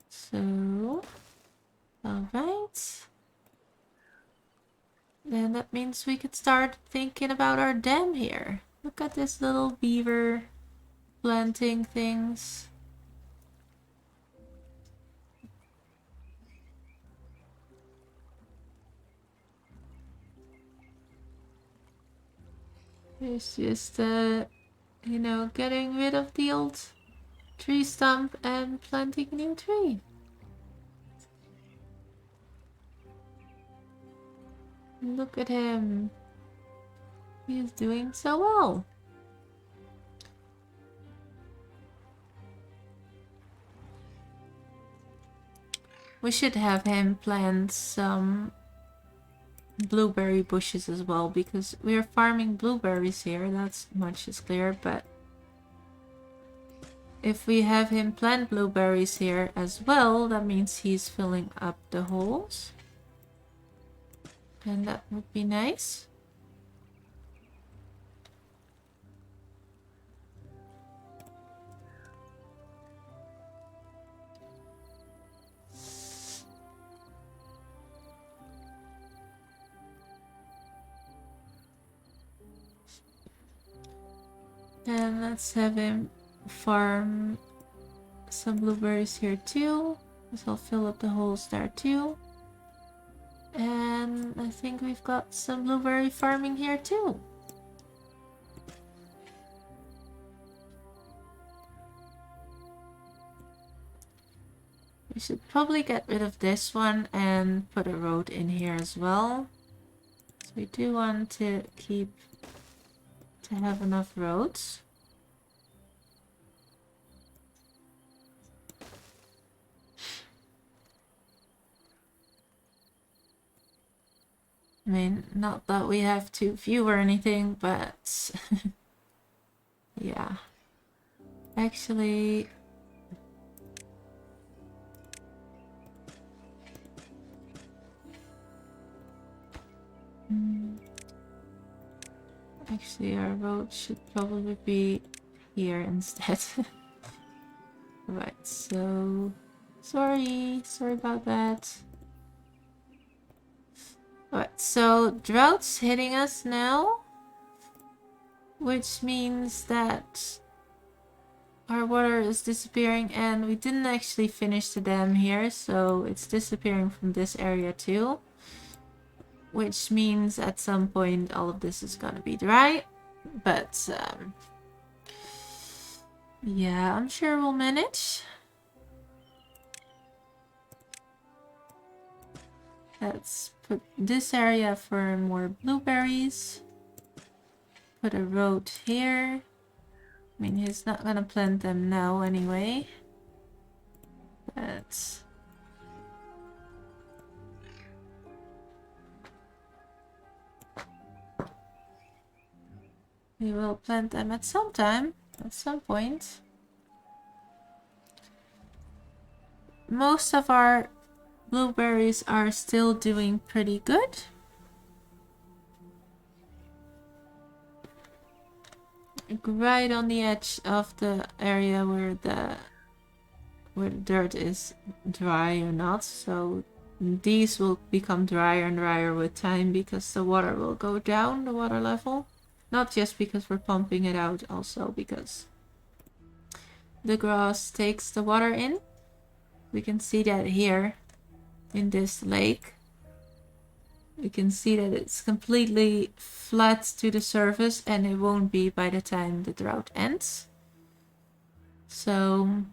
So, alright. Then that means we could start thinking about our dam here. Look at this little beaver planting things. It's just, you know, getting rid of the old tree stump and planting a new tree. Look at him. He's doing so well. We should have him plant some blueberry bushes as well, because we're farming blueberries here, that's much is clear, but if we have him plant blueberries here as well, that means he's filling up the holes. And that would be nice. And let's have him farm some blueberries here too. So I'll fill up the holes there too. And I think we've got some blueberry farming here too. We should probably get rid of this one and put a road in here as well. So we do want to have enough roads. I mean, not that we have too few or anything, but yeah. Actually, our road should probably be here instead. Right, so sorry about that. Alright, so Drought's hitting us now, which means that our water is disappearing, and we didn't actually finish the dam here, so it's disappearing from this area too. Which means at some point all of this is gonna be dry. But yeah, I'm sure we'll manage. Let's put this area for more blueberries. Put a road here. I mean, he's not gonna plant them now anyway. But we will plant them at some time, at some point. Most of our blueberries are still doing pretty good. Right on the edge of the area where the dirt is dry or not, so these will become drier and drier with time because the water will go down, the water level. Not just because we're pumping it out, also because the grass takes the water in. We can see that here in this lake. We can see that it's completely flat to the surface, and it won't be by the time the drought ends. So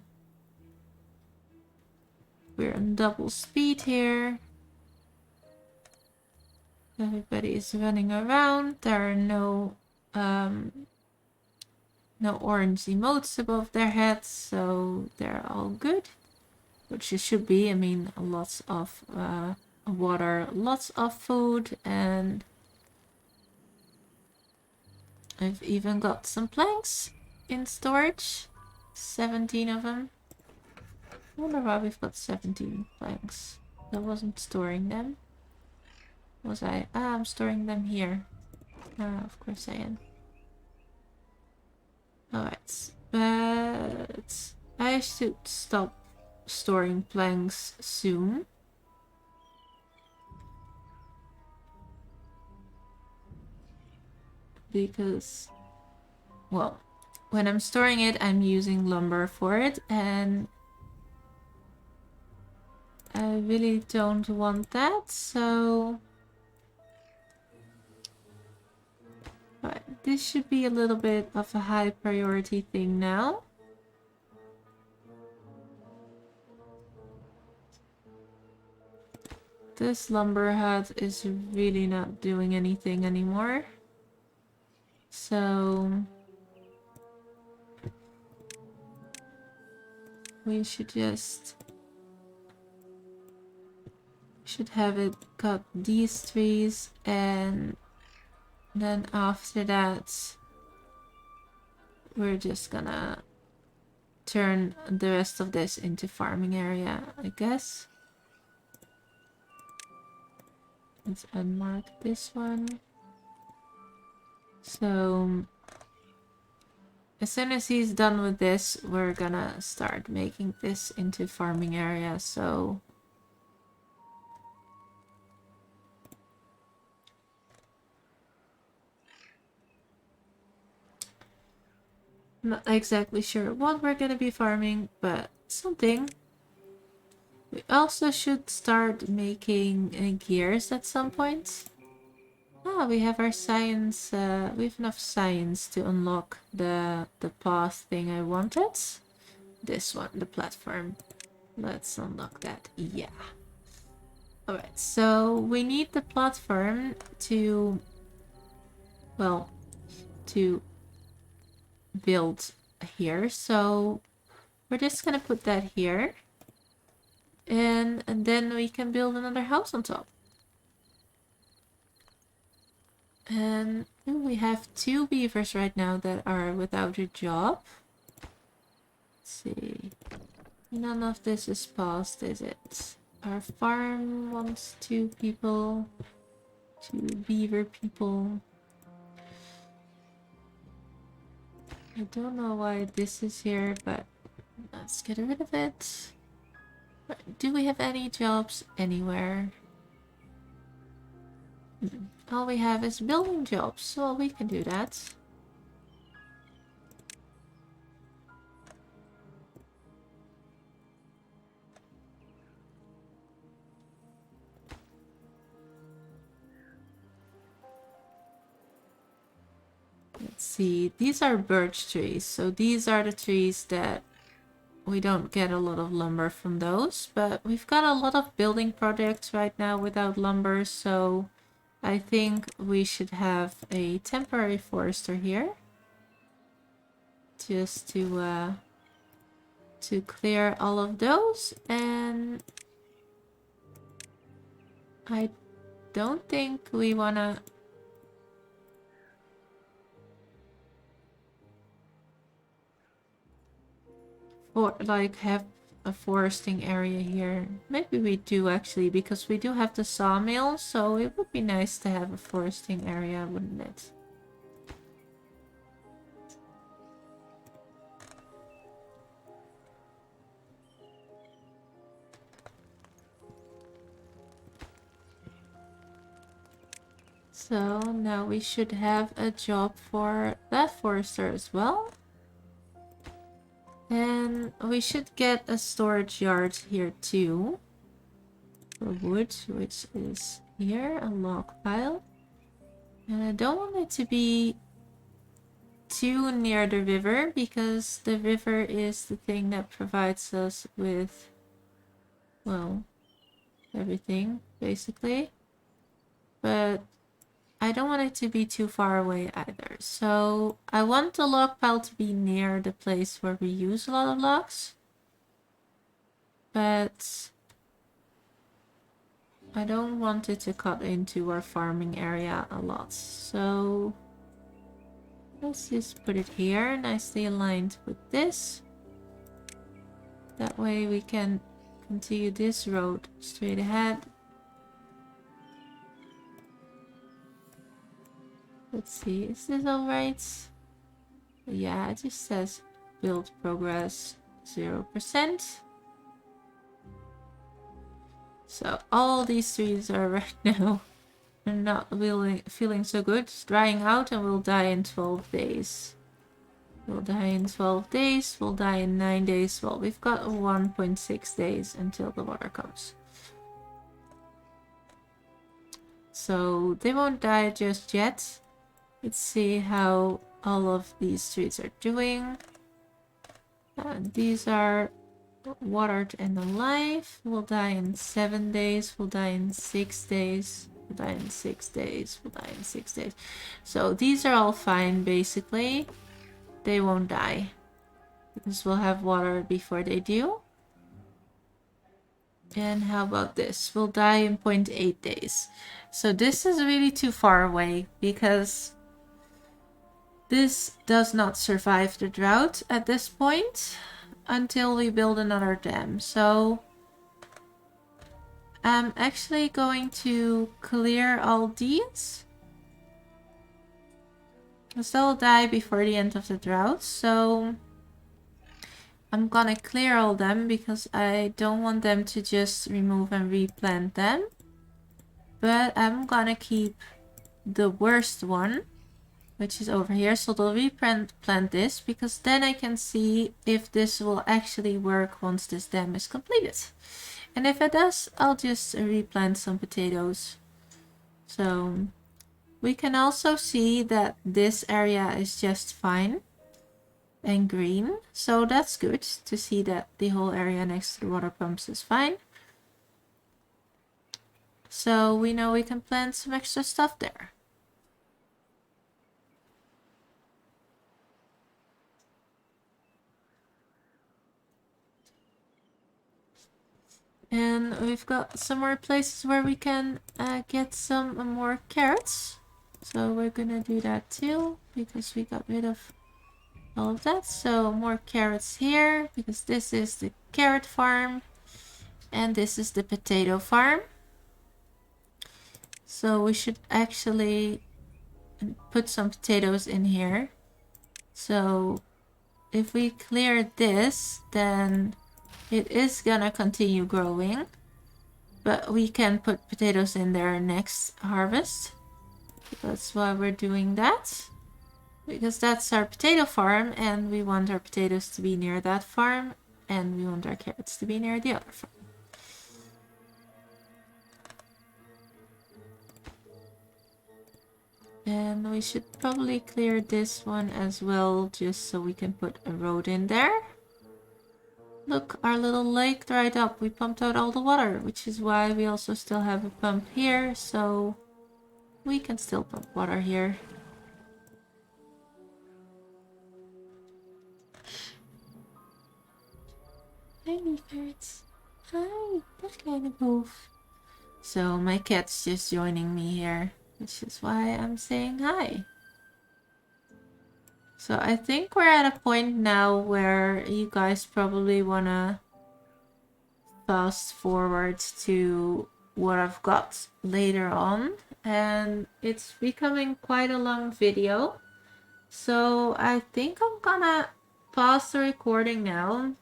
we're on double speed here. Everybody is running around. There are no orange emotes above their heads, so they're all good. Which it should be. I mean, lots of water, lots of food, and I've even got some planks in storage. 17 of them. I wonder why we've got 17 planks. I wasn't storing them. Was I? Ah, I'm storing them here. Ah, of course I am. Alright, but I should stop storing planks soon. Because, well, when I'm storing it, I'm using lumber for it, and I really don't want that, so right, this should be a little bit of a high priority thing now. This lumber hut is really not doing anything anymore. So we should should have it cut these trees, and then after that we're just gonna turn the rest of this into farming area, I guess. Let's unmark this one. So as soon as he's done with this, we're gonna start making this into farming area. So I'm not exactly sure what we're gonna be farming, but something. We also should start making gears at some point. Ah, we have our science, we have enough science to unlock the path thing I wanted. This one, the platform. Let's unlock that, yeah. Alright, so we need the platform to, well, to build here. So we're just gonna put that here. And then we can build another house on top. And we have 2 beavers right now that are without a job. Let's see. None of this is passed, is it? Our farm wants 2 people. 2 beaver people. I don't know why this is here, but let's get rid of it. Do we have any jobs anywhere? All we have is building jobs, so we can do that. Let's see, these are birch trees, so these are the trees that we don't get a lot of lumber from those, but we've got a lot of building projects right now without lumber, so I think we should have a temporary forester here. Just to clear all of those, and I don't think we wanna or like have a foresting area here. Maybe we do actually, because we do have the sawmill, so it would be nice to have a foresting area, wouldn't it? So now we should have a job for that forester as well. And we should get a storage yard here too. For wood, which is here, a log pile. And I don't want it to be too near the river, because the river is the thing that provides us with, well, everything, basically. But I don't want it to be too far away either. So I want the log pile to be near the place where we use a lot of logs. But I don't want it to cut into our farming area a lot. So let's just put it here, nicely aligned with this. That way we can continue this road straight ahead. Let's see, is this alright? Yeah, it just says build progress 0%. So all these trees are right now not really feeling so good. It's drying out and will die in 12 days. We'll die in 12 days, we'll die in 9 days. Well, we've got 1.6 days until the water comes. So they won't die just yet. Let's see how all of these trees are doing. These are watered and alive. We'll die in 7 days. We'll die in 6 days. We'll die in 6 days. We'll die in 6 days. So these are all fine, basically. They won't die, because we'll have water before they do. And how about this? Will die in 0.8 days. So this is really too far away because this does not survive the drought at this point until we build another dam. So I'm actually going to clear all these. Because they'll die before the end of the drought. So I'm gonna clear all them because I don't want them to just remove and replant them. But I'm gonna keep the worst one, which is over here. So they'll replant this because then I can see if this will actually work once this dam is completed. And if it does, I'll just replant some potatoes. So we can also see that this area is just fine and green. So that's good to see that the whole area next to the water pumps is fine. So we know we can plant some extra stuff there. And we've got some more places where we can get some more carrots. So we're gonna do that too, because we got rid of all of that. So more carrots here, because this is the carrot farm. And this is the potato farm. So we should actually put some potatoes in here. So if we clear this, then it is gonna continue growing, but we can put potatoes in there next harvest. That's why we're doing that, because that's our potato farm and we want our potatoes to be near that farm and we want our carrots to be near the other farm. And we should probably clear this one as well, just so we can put a road in there. Look, our little lake dried up. We pumped out all the water, which is why we also still have a pump here, so we can still pump water here. Hi, ferrets. Hi, that kind of move. So my cat's just joining me here, which is why I'm saying hi. So I think we're at a point now where you guys probably wanna fast forward to what I've got later on, and it's becoming quite a long video. So I think I'm gonna pause the recording now,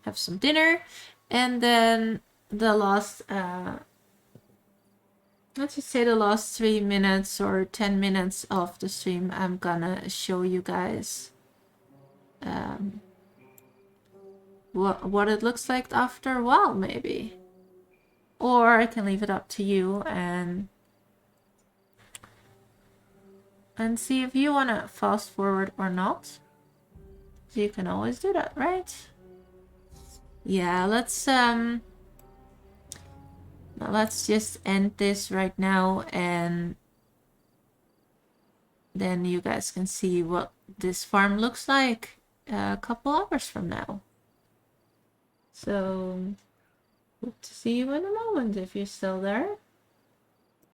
have some dinner, and then the last let's just say the last 3 minutes or 10 minutes of the stream, I'm gonna show you guys what it looks like after a while, maybe. Or I can leave it up to you and see if you want to fast forward or not. So you can always do that, right? Yeah, let's just end this right now, and then you guys can see what this farm looks like a couple hours from now. So hope to see you in a moment if you're still there.